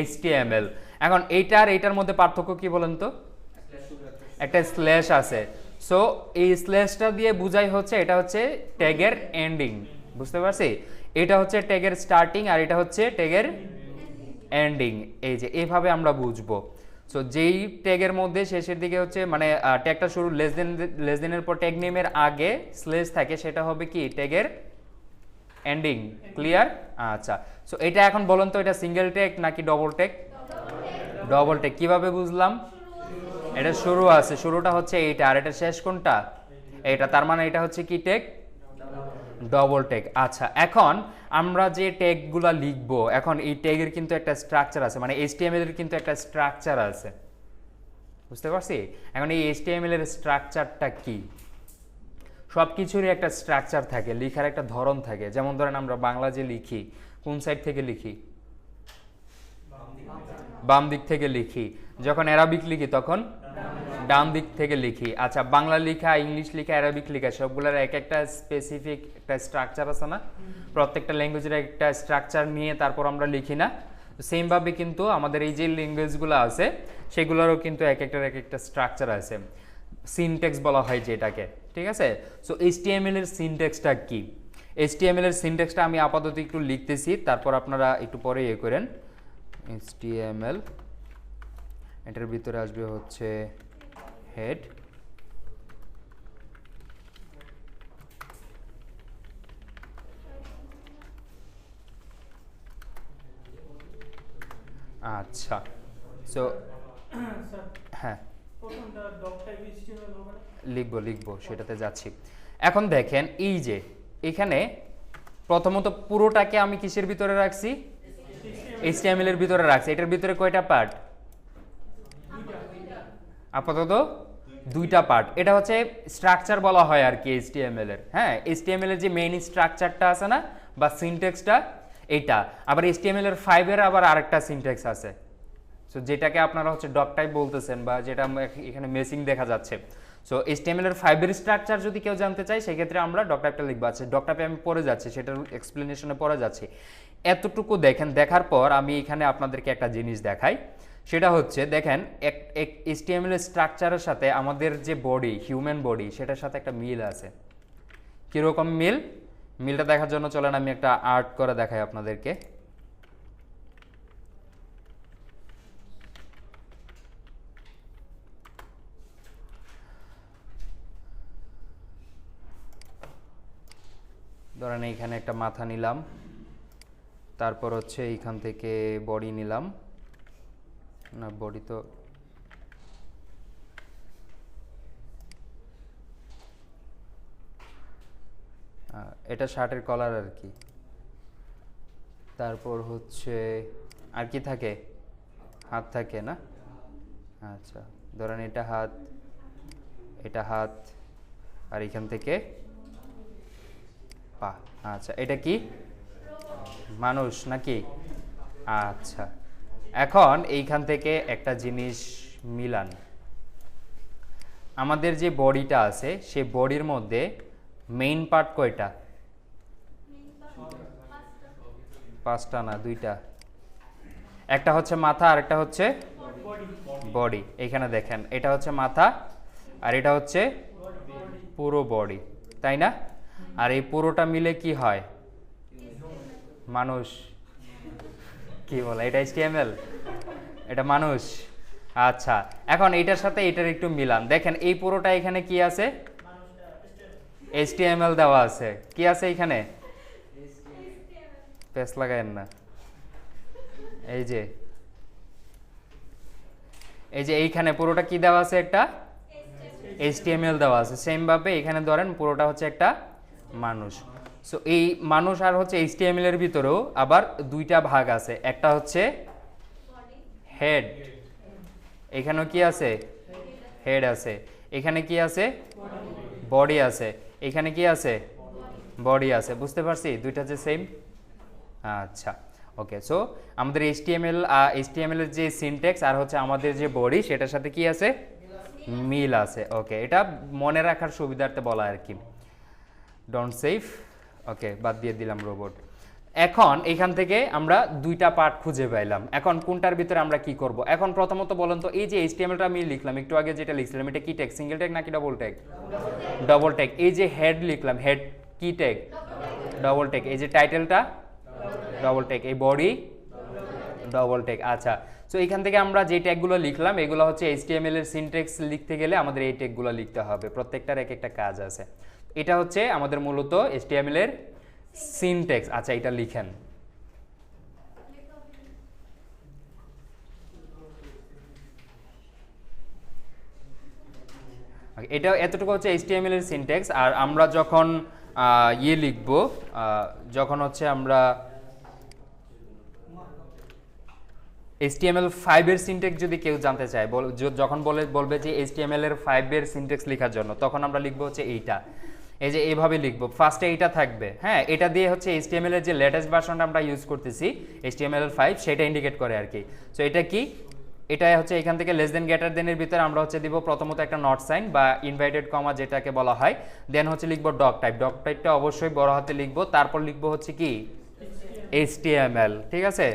HTML। এখন এইটার এইটার মধ্যে পার্থক্য কি বলেন তো? একটা স্ল্যাশ আছে, সো এই স্ল্যাশটা দিয়ে বুঝাই হচ্ছে এটা হচ্ছে ট্যাগের এন্ডিং, বুঝতে পারছি? এটা হচ্ছে ট্যাগের স্টার্টিং আর এটা হচ্ছে ট্যাগের এন্ডিং। এই যে এইভাবে আমরা বুঝবো। সো যেই ট্যাগের মধ্যে শেষের দিকে হচ্ছে মানে ট্যাগটা শুরু লেস দেনের পর ট্যাগ নেমের আগে স্ল্যাশ থাকে সেটা হবে কি ট্যাগের এন্ডিং। ক্লিয়ার? আচ্ছা, সো এটা এখন বলুন তো এটা সিঙ্গেল ট্যাগ নাকি ডবল ট্যাগ? Double tag. কিভাবে বুঝলাম? এটা শুরু আছে, শুরুটা হচ্ছে এইটা আর এটা শেষ কোনটা? এইটা, তার মানে এটা হচ্ছে কি ট্যাগ? Double tag. আচ্ছা, এখন আমরা যে ট্যাগগুলো লিখবো, এখন এই ট্যাগের কিন্তু একটা স্ট্রাকচার আছে, মানে HTML এর কিন্তু একটা স্ট্রাকচার আছে, বুঝতে পারছি? এখন এই HTML এর স্ট্রাকচারটা কি? সব কিছুরই একটা স্ট্রাকচার থাকে, লেখার একটা ধরন থাকে। যেমন ধরেন আমরা বাংলা যে লিখি, কোন সাইড থেকে লিখি? বাম দিক থেকে লিখি। যখন অ্যারাবিক লিখি তখন ডান দিক থেকে লিখি। আচ্ছা, বাংলা লেখা, ইংলিশ লেখা, অ্যারাবিক লেখা সবগুলোর এক একটা স্পেসিফিক একটা স্ট্রাকচার আছে না? প্রত্যেকটা ল্যাঙ্গুয়েজের একটা স্ট্রাকচার নিয়ে তারপর আমরা লিখি না? সেমভাবে কিন্তু আমাদের এই যে ল্যাঙ্গুয়েজগুলো আছে সেগুলোরও কিন্তু এক একটা স্ট্রাকচার আছে, সিনট্যাক্স বলা হয় যেটাকে, ঠিক আছে? সো HTML এর সিনট্যাক্সটা কি? HTML এর সিনট্যাক্সটা আমি আপাতত একটু লিখতেছি, তারপর আপনারা একটু পরে ইয়ে করেন। HTML, এটার ভিতরে আসবে হচ্ছে হেড, আচ্ছা। সো স্যার হ্যাঁ, প্রথমটা ডক টাইপ HTML হবে না? লিখবো, সেটাতে যাচ্ছি। এখন দেখেন এই যে এখানে প্রথমত পুরোটাকে আমি কিসের ভিতরে রাখছি? HTML এর ভিতরে রাখছি। এটার ভিতরে কয়টা পার্ট? আপাতত দুইটা পার্ট। এটা হচ্ছে স্ট্রাকচার বলা হয় আর কি HTML এর। হ্যাঁ, HTML এর যে মেইন স্ট্রাকচারটা আছে না, বা সিনট্যাক্সটা, এটা আবার HTML এর 5 এর আবার আরেকটা সিনট্যাক্স আছে, সো যেটাকে আপনারা হচ্ছে ডক টাইপ বলতেছেন, বা যেটা এখানে মেসিং দেখা যাচ্ছে। সো HTML এর 5 এর স্ট্রাকচার যদি কেউ জানতে চায় সেক্ষেত্রে আমরা ডক টাইপটা লিখবো। আছে ডক টাইপে আমি পড়ে যাচ্ছি, সেটার এক্সপ্লেনেশনে পড়ে যাচ্ছি। এতটুকু দেখেন, দেখার পর আমি এখানে আপনাদেরকে একটা জিনিস দেখাই। সেটা হচ্ছে দেখেন, এক HTML এর স্ট্রাকচারের সাথে আমাদের যে বডি, হিউম্যান বডি, সেটার সাথে একটা মিল আছে। কীরকম মিল? মিলটা দেখার জন্য চলেন আমি একটা আর্ট করে দেখাই আপনাদেরকে। ধরেন এইখানে একটা মাথা নিলাম, তারপর হচ্ছে এইখান থেকে বডি নিলাম, না বডি তো এটা শার্টের কলার আর কি। তারপর হচ্ছে আর কি থাকে? হাত থাকে না? আচ্ছা, ধরেন এটা হাত, এটা হাত, আর এখান থেকে পা। আচ্ছা, এটা কি মানুষ নাকি? আচ্ছা, এখন এইখান থেকে একটা জিনিস মিলান। আমাদের যে বডিটা আছে সেই বডির মধ্যে মেইন পার্ট কয়টা? 5টা না, 2টা। একটা হচ্ছে মাথা আর একটা হচ্ছে বডি। এখানে দেখেন, এটা হচ্ছে মাথা আর এটা হচ্ছে পুরো বডি, তাই না? আর এই পুরোটা মিলে কি হয়? মানুষ। কি বলে এটা? HTML, এটা মানুষ। আচ্ছা, এখন এইটার সাথে এটার একটু মিলান। দেখেন এই পুরোটা এখানে কি আছে? HTML দেওয়া আছে। কি আছে এখানে? পেস লাগায়েন না। এই যে এইখানে পুরোটা কি দেওয়া আছে? একটা HTML দেওয়া আছে। সেম ভাবে এখানে ধরেন পুরোটা হচ্ছে একটা মানুষ। সো এই মানুষ আর হচ্ছে HTML এর ভিতরেও আবার দুইটা ভাগ আছে। একটা হচ্ছে হেড, এখানেও কি আছে? হেড আছে। এখানে কি আছে? বডি আছে। এখানে কি আছে? বডি আছে। বুঝতে পারছি দুইটা যে সেম? আচ্ছা, ওকে। সো আমাদের HTML এর যে সিনট্যাক্স আর হচ্ছে আমাদের যে বডি, সেটার সাথে কি আছে? মিল আছে। ওকে, এটা মনে রাখার সুবিধার্থে বলা আর কি। ডোন্ট সেভ, ওকে, বাদ দিয়ে দিলাম রোবট। এখন এখান থেকে আমরা দুইটা পার্ট খুঁজে পাইলাম। এখন কোনটার ভিতরে আমরা কি করব? এখন প্রথমত বলেন তো, এই যে HTMLটা আমি লিখলাম, একটু আগে যেটা লিখছিলাম, এটা কি ট্যাগ? সিঙ্গেল ট্যাগ নাকি ডবল ট্যাগ? Double tag. এই যে হেড লিখলাম, হেড কি ট্যাগ? Double tag. এই যে টাইটেলটা ডবল ট্যাগ। এই বডি ডবল ট্যাগ। আচ্ছা, সো এখান থেকে আমরা যে ট্যাগগুলো লিখলাম এগুলো হচ্ছে HTML এর সিনট্যাক্স লিখতে গেলে আমাদের এই ট্যাগগুলো লিখতে হবে। প্রত্যেকটার এক একটা কাজ আছে। এটা হচ্ছে আমাদের মূলত HTML এর সিনট্যাক্স। আচ্ছা, এটা লিখেন। এটা এতটুকু হচ্ছে HTML এর সিনট্যাক্স। আর আমরা যখন ইয়ে লিখব, যখন হচ্ছে আমরা HTML5 এর সিনট্যাক্স যদি কেউ জানতে চায়, যখন বলবে যে HTML এর 5 এর সিনট্যাক্স লেখার জন্য, তখন আমরা লিখব হচ্ছে এইটা, এই যে এইভাবে লিখব, ফার্স্টে এইটা থাকবে, হ্যাঁ, এটা দিয়ে হচ্ছে HTML এর যে লেটেস্ট ভার্সনটা আমরা ইউজ করতেছি HTML5 সেটা ইন্ডিকেট করে আর কি। সো এটা কি, এটা হচ্ছে এখান থেকে লেস দেন গ্রেটার দেন এর ভিতরে আমরা হচ্ছে দিব প্রথমত একটা নট সাইন বা ইনভার্টেড কমা যেটাকে বলা হয়, দেন হচ্ছে লিখব ডক টাইপটা অবশ্যই বড় হাতে লিখব, তারপর লিখব হচ্ছে কি HTML, ঠিক আছে।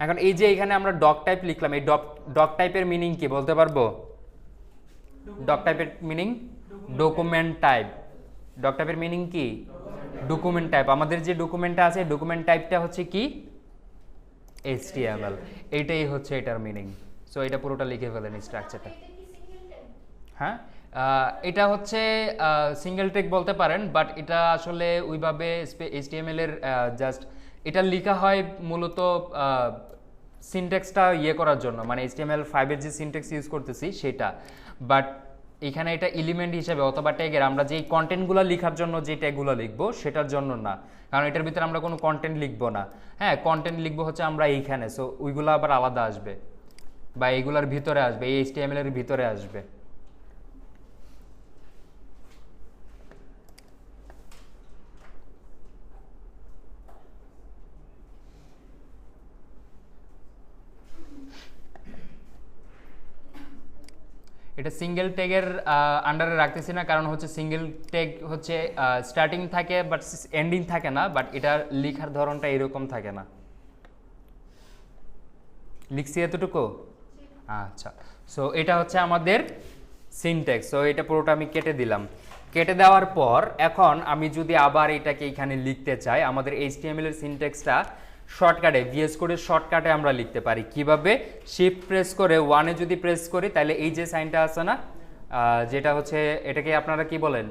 এখন এই যে এখানে আমরা ডক টাইপ লিখলাম, এই ডক টাইপের মিনিং কি বলতে পারবো? ডক টাইপের মিনিং ডকুমেন্ট টাইপ। ডক টাইপের মিনিং কি? Document type. আমাদের যে ডকুমেন্টটা আছে ডকুমেন্ট টাইপটা হচ্ছে কি HTML, এইটাই হচ্ছে এটার মিনিং। সো এটা পুরোটা লিখে ফেলেন স্ট্রাকচারটা। হ্যাঁ, এটা হচ্ছে সিঙ্গেল ট্যাগ বলতে পারেন, বাট এটা আসলে ওইভাবে HTML এর জাস্ট এটা লেখা হয় মূলত সিনট্যাক্সটা ইয়ে করার জন্য, মানে HTML5 এর যে সিনট্যাক্স ইউজ করতেছি সেটা, বাট এখানে এটা এলিমেন্ট হিসেবে অথবা ট্যাগের আমরা যেই কন্টেন্টগুলো লেখার জন্য যে ট্যাগগুলো লিখবো সেটার জন্য না, কারণ এটার ভিতরে আমরা কোনো কন্টেন্ট লিখবো না। হ্যাঁ, কন্টেন্ট লিখবো হচ্ছে আমরা এইখানে, সো ওইগুলো আবার আলাদা আসবে বা এইগুলোর ভিতরে আসবে, এই HTML এর ভিতরে আসবে। এটা সিঙ্গেল ট্যাগের আন্ডারে রাখতেছি না, কারণ হচ্ছে সিঙ্গেল ট্যাগ হচ্ছে স্টার্টিং থাকে বাট এন্ডিং থাকে না, বাট এটা লেখার ধরনটা এরকম থাকে না। লিখছি এতটুকু? আচ্ছা, সো এটা হচ্ছে আমাদের সিনট্যাক্স। সো এটা পুরোটা আমি কেটে দিলাম। কেটে দেওয়ার পর এখন আমি যদি আবার এটাকে এখানে লিখতে চাই, আমাদের HTML এর সিনট্যাক্সটা শর্টকাটে VS কোডের শর্টকাটে আমরা লিখতে পারি কিভাবে? শিফট প্রেস করে 1 এ যদি প্রেস করি তাহলে এই যে সাইনটা আছে না, যেটা হচ্ছে এটাকে আপনারা কি বলেন?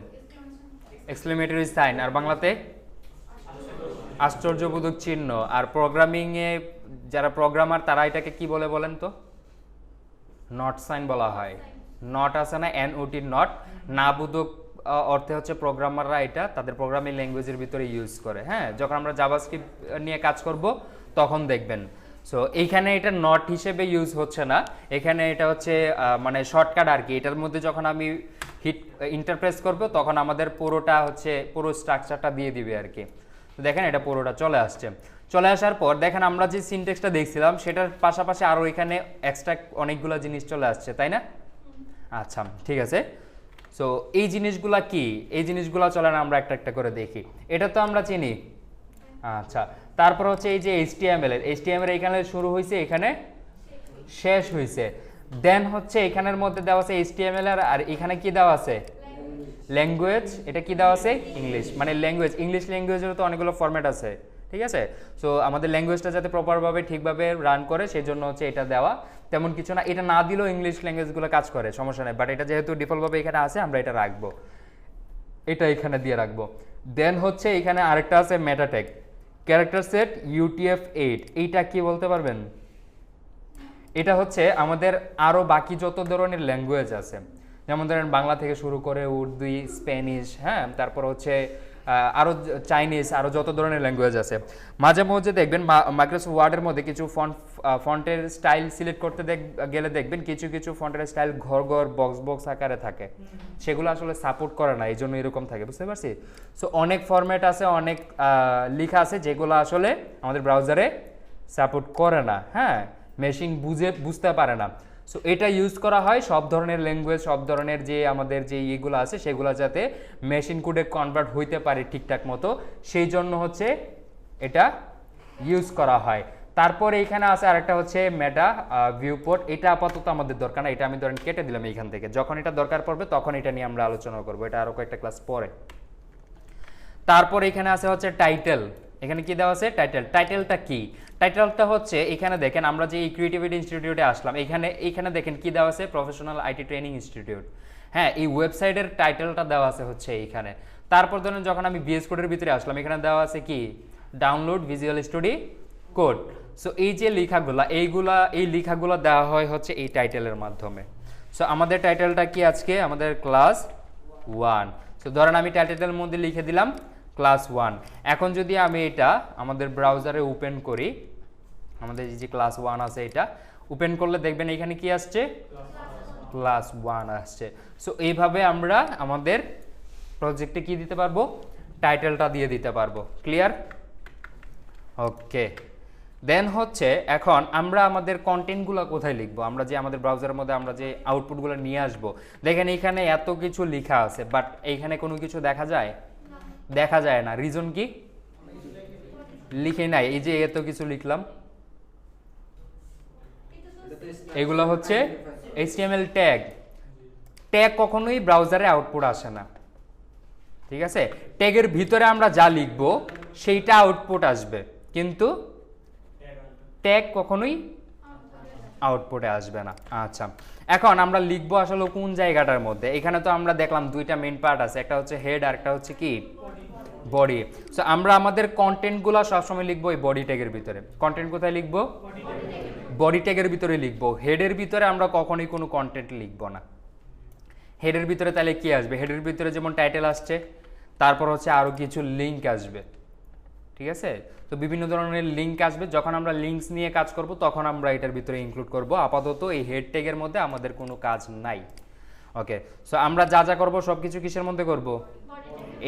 এক্সক্লেমেটরি সাইন, আর বাংলাতে আশ্চর্যবোধক চিহ্ন। আর প্রোগ্রামিং এ যারা প্রোগ্রামার তারা এটাকে কি বলে বলেন তো? নট সাইন বলা হয়। নট আছে না, NOT নট, না বোধক অর্থে হচ্ছে প্রোগ্রামাররা এটা তাদের প্রোগ্রামিং ল্যাঙ্গুয়েজের ভিতরে ইউজ করে। হ্যাঁ, যখন আমরা জাভাস্ক্রিপ্ট নিয়ে কাজ করব তখন দেখবেন। সো এইখানে এটা নট হিসেবে ইউজ হচ্ছে না, এখানে এটা হচ্ছে মানে শর্টকাট আর কি। এটার মধ্যে যখন আমি হিট ইন্টারপ্রেস করব তখন আমাদের পুরোটা হচ্ছে পুরো স্ট্রাকচারটা দিয়ে দিবে আর কি। তো দেখেন এটা পুরোটা চলে আসছে। চলে আসার পর দেখেন আমরা যে সিনট্যাক্সটা দেখছিলাম সেটার পাশাপাশি আরও এখানে এক্সট্রা অনেকগুলো জিনিস চলে আসছে, তাই না? আচ্ছা, ঠিক আছে। সো এই জিনিসগুলা কি? এই জিনিসগুলা চলেন আমরা একটা একটা করে দেখি। এটা তো আমরা চিনি। আচ্ছা, তারপর হচ্ছে এই যে HTML এখানে শুরু হয়েছে, এখানে শেষ হয়েছে। দেন হচ্ছে এখানের মধ্যে দেওয়া আছে HTML আর এখানে কি দেওয়া আছে? ল্যাঙ্গুয়েজ। এটা কি দেওয়া আছে? ইংলিশ। মানে ল্যাঙ্গুয়েজ, ইংলিশ ল্যাঙ্গুয়েজেরও তো অনেকগুলো ফরম্যাট আছে, ঠিক আছে। সো আমাদের ল্যাঙ্গুয়েজটা যাতে প্রপারভাবে ঠিকভাবে রান করে সেই জন্য হচ্ছে এটা দেওয়া, তেমন কিছু না। এটা না দিলেও ইংলিশ ল্যাঙ্গুয়েজগুলো কাজ করে, সমস্যা নেই, বাট এটা যেহেতু ডিফল্টভাবে এখানে আছে আমরা এটা রাখবো, এটা এখানে দিয়ে রাখবো। দেন হচ্ছে এখানে আরেকটা আছে মেটা ট্যাগ, ক্যারেক্টার সেট UTF-8। এইটা কি বলতে পারবেন? এটা হচ্ছে আমাদের আরও বাকি যত ধরনের ল্যাঙ্গুয়েজ আছে, যেমন ধরেন বাংলা থেকে শুরু করে উর্দু, স্প্যানিশ, হ্যাঁ, তারপর হচ্ছে আরও চাইনিজ, আরও যত ধরনের ল্যাঙ্গুয়েজ আছে। মাঝে মধ্যে দেখবেন মাইক্রোসফট ওয়ার্ডের মধ্যে কিছু ফন্টের স্টাইল সিলেক্ট করতে গেলে দেখবেন কিছু কিছু ফন্টের স্টাইল ঘর ঘর বক্স আকারে থাকে, সেগুলো আসলে সাপোর্ট করে না, এই জন্য এরকম থাকে, বুঝতে পারছি। সো অনেক ফরম্যাট আছে, অনেক লেখা আছে যেগুলো আসলে আমাদের ব্রাউজারে সাপোর্ট করে না, হ্যাঁ, মেশিন বুঝতে পারে না। সো এটা ইউজ করা হয় সব ধরনের ল্যাঙ্গুয়েজ, সব ধরনের যে আমাদের যে ইয়েগুলো আছে সেগুলো যাতে মেশিন কোডে কনভার্ট হইতে পারে ঠিকঠাক মতো, সেই জন্য হচ্ছে এটা ইউজ করা হয়। তারপরে এখানে আছে আরেকটা হচ্ছে মেটা ভিউপোর্ট। এটা আপাতত আমাদের দরকার না, এটা আমি ধরেন কেটে দিলাম এইখান থেকে, যখন এটা দরকার পড়বে তখন এটা নিয়ে আমরা আলোচনা করবো, এটা আরও কয়েকটা ক্লাস পরে। তারপর এখানে আছে হচ্ছে টাইটেল। এখানে কি দেওয়া আছে? টাইটেলটা কি? টাইটেলটা হচ্ছে এখানে দেখেন আমরা যে ক্রিয়েটিভিটি ইনস্টিটিউটে আসলাম, এখানে দেখেন কি দেওয়া আছে? Professional IT training institute. হ্যাঁ, এই ওয়েবসাইটের টাইটেলটা দেওয়া আছে হচ্ছে এইখানে। তারপর ধরেন যখন আমি VS কোডের ভিতরে আসলাম, এখানে দেওয়া আছে কি? Download visual studio code. So এই যে লেখাগুলা, এই লেখাগুলো দেওয়া হয় হচ্ছে এই টাইটেলের মাধ্যমে। সো আমাদের টাইটেলটা কি আজকে? আমাদের ক্লাস 1। সো ধরেন আমি টাইটেলের মধ্যে লিখে দিলাম ক্লাস 1। এখন যদি আমি এটা আমাদের ব্রাউজারে ওপেন করি, আমাদের যে ক্লাস 1 আছে এটা ওপেন করলে দেখবেন এখানে কি আসছে, ক্লাস 1 আসছে। সো এইভাবে আমরা আমাদের প্রজেক্টে কি দিতে পারবো, টাইটেলটা দিয়ে দিতে পারবো। ক্লিয়ার? ওকে, দেন হচ্ছে এখন আমরা আমাদের কন্টেন্টগুলো কোথায় লিখবো, আমরা যে আমাদের ব্রাউজারের মধ্যে আমরা যে আউটপুটগুলো নিয়ে আসবো, দেখেন এখানে এত কিছু লেখা আছে বাট এইখানে কোনো কিছু দেখা যায়, দেখা যায় না। রিজন কি? লিখে নাই। এই যে এত কিছু লিখলাম, এগুলো হচ্ছে HTML ট্যাগ। ট্যাগ কখনোই ব্রাউজারে আউটপুট আসে না, ঠিক আছে? ট্যাগের ভিতরে আমরা যা লিখবো সেইটা আউটপুট আসবে, কিন্তু ট্যাগ কখনোই আউটপুটে আসবে না। আচ্ছা, এখন আমরা লিখবো আসলে কোন জায়গাটার মধ্যে। এখানে তো আমরা দেখলাম দুইটা মেইন পার্ট আছে, একটা হচ্ছে হেড আর একটা হচ্ছে কি বডি। সো আমরা আমাদের কন্টেন্টগুলো সবসময় লিখবো এই বডি ট্যাগের ভিতরে। কন্টেন্ট কোথায় লিখবো? বডি ট্যাগের ভিতরে লিখবো। হেডের ভিতরে আমরা কখনোই কোনো কন্টেন্ট লিখবো না। হেডের ভিতরে তাহলে কি আসবে? হেডের ভিতরে যেমন টাইটেল আসছে, তারপর হচ্ছে আরও কিছু লিঙ্ক আসবে, ঠিক আছে? তো বিভিন্ন ধরনের লিঙ্ক আসবে। যখন আমরা লিঙ্কস নিয়ে কাজ করব তখন আমরা এটার ভিতরে ইনক্লুড করব। আপাতত এই হেড ট্যাগের মধ্যে আমাদের কোনো কাজ নাই। ওকে, সো আমরা যা যা করব সব কিছু কিসের মধ্যে করব?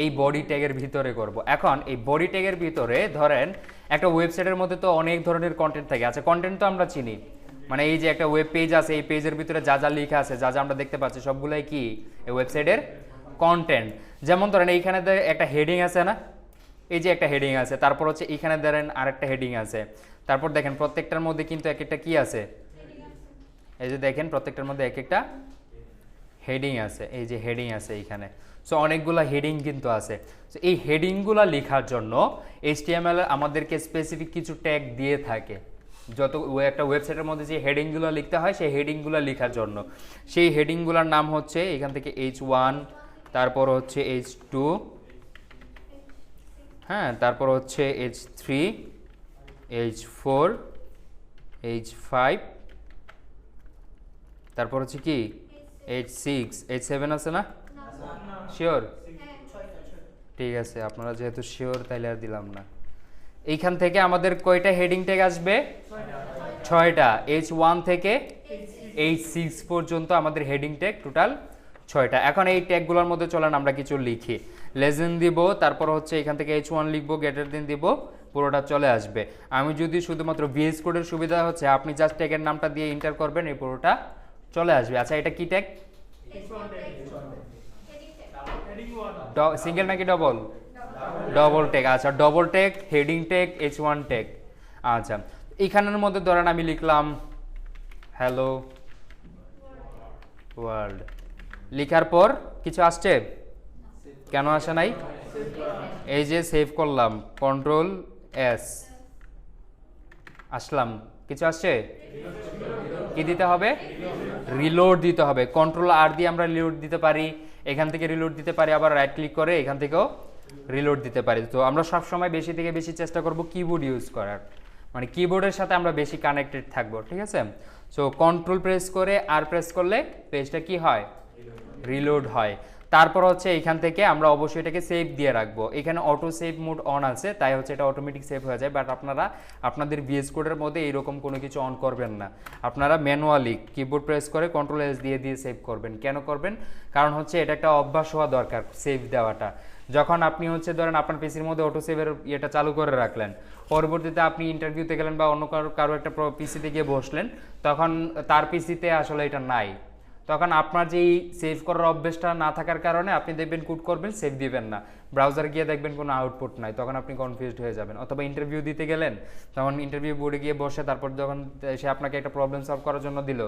এই বডি ট্যাগের ভিতরে করব। এখন এই বডি ট্যাগের ভিতরে ধরেন একটা ওয়েবসাইটের মধ্যে তো অনেক ধরনের কন্টেন্ট থাকে। আচ্ছা, কন্টেন্ট তো আমরা চিনি, মানে এই যে একটা ওয়েব পেজ আছে, এই পেজের ভিতরে যা যা লেখা আছে, যা যা আমরা দেখতে পাচ্ছি সবগুলাই কি এই ওয়েবসাইটের কন্টেন্ট। যেমন ধরেন এইখানে একটা হেডিং আছে না, এই যে একটা হেডিং আছে, তারপর হচ্ছে এখানে ধরেন আরেকটা হেডিং আছে, তারপর দেখেন প্রত্যেকটার মধ্যে কিন্তু এক একটা কি আছে, এই যে দেখেন প্রত্যেকটার মধ্যে এক একটা হেডিং আছে, এই যে হেডিং আছে এইখানে। সো অনেকগুলো হেডিং কিন্তু আছে। সো এই হেডিংগুলো লেখার জন্য HTML আমাদেরকে স্পেসিফিক কিছু ট্যাগ দিয়ে থাকে। যত একটা ওয়েবসাইটের মধ্যে যে হেডিংগুলো লিখতে হয় সেই হেডিংগুলো লেখার জন্য, সেই হেডিংগুলোর নাম হচ্ছে এখান থেকে H1, তারপর হচ্ছে H2, হ্যাঁ, তারপর হচ্ছে H3, H4, H5, তারপর হচ্ছে কি H6, H7 আছে না? শিওর? ঠিক আছে, আপনারা যেহেতু শিওর তাইলে আর দিলাম না। এইখান থেকে আমাদের কয়টা হেডিং ট্যাগ আসবে? 6টা। H1 থেকে H6 পর্যন্ত আমাদের হেডিং ট্যাগ টোটাল 6টা। এখন এই ট্যাগগুলোর মধ্যে চলেন আমরা কিছু লিখি। লেজেন্ড দিব, তারপর হচ্ছে এখান থেকে H1 লিখবো, গ্রেটার দেন দিব, পুরোটা চলে আসবে। আমি যদি শুধুমাত্র VS কোডের সুবিধা হচ্ছে আপনি জাস্ট ট্যাগের নামটা দিয়ে এন্টার করবেন, এই পুরোটা চলে আসবে। আচ্ছা, এটা কি ট্যাগ? সিঙ্গেল নাকি ডবল? Double tag. আচ্ছা, double tag, heading tag, H1 tag. আচ্ছা, এখানের মধ্যে ধরেন আমি লিখলাম হ্যালো ওয়ার্ল্ড। লিখার পর কিছু আসছে? কেন আসে নাই? এই যে সেভ করলাম, Ctrl+S, আসলাম, কিছু আসছে? কি দিতে হবে? রিলোড দিতে হবে। Ctrl+R দিয়ে আমরা রিলোড দিতে পারি, এখান থেকে রিলোড দিতে পারি, আবার রাইট ক্লিক করে এখান থেকেও রিলোড দিতে পারি। তো আমরা সব সময় বেশি থেকে বেশি চেষ্টা করব কিবোর্ড ইউজ করার, মানে কিবোর্ডের সাথে আমরা বেশি কানেক্টেড থাকবো, ঠিক আছে? সো কন্ট্রোল প্রেস করে আর প্রেস করলে পেজটা কি হয়? রিলোড হয়। তারপর হচ্ছে এখান থেকে আমরা অবশ্যই এটাকে সেভ দিয়ে রাখবো। এখানে অটো সেভ মোড অন আছে, তাই হচ্ছে এটা অটোমেটিক সেভ হয়ে যায়। বাট আপনারা আপনাদের VS কোডের মধ্যে এইরকম কোনো কিছু অন করবেন না, আপনারা ম্যানুয়ালি কিবোর্ড প্রেস করে Ctrl+S দিয়ে সেভ করবেন। কেন করবেন? কারণ হচ্ছে এটা একটা অভ্যাস হওয়া দরকার সেভ দেওয়াটা। যখন আপনি হচ্ছে ধরেন আপনার পিসির মধ্যে অটো সেভের এটা চালু করে রাখলেন, পরবর্তীতে আপনি ইন্টারভিউতে গেলেন বা অন্য কারো একটা পিসিতে গিয়ে বসলেন, তখন তার পিসিতে আসলে এটা নাই, তখন আপনার যেই সেভ করার অভ্যেসটা না থাকার কারণে আপনি দেখবেন কোড করবেন, সেভ দিবেন না, ব্রাউজার গিয়ে দেখবেন কোনো আউটপুট নাই, তখন আপনি কনফিউজড হয়ে যাবেন। অথবা ইন্টারভিউ দিতে গেলেন, তখন ইন্টারভিউ বোর্ডে গিয়ে বসে তারপর যখন সে আপনাকে একটা প্রবলেম সলভ করার জন্য দিল,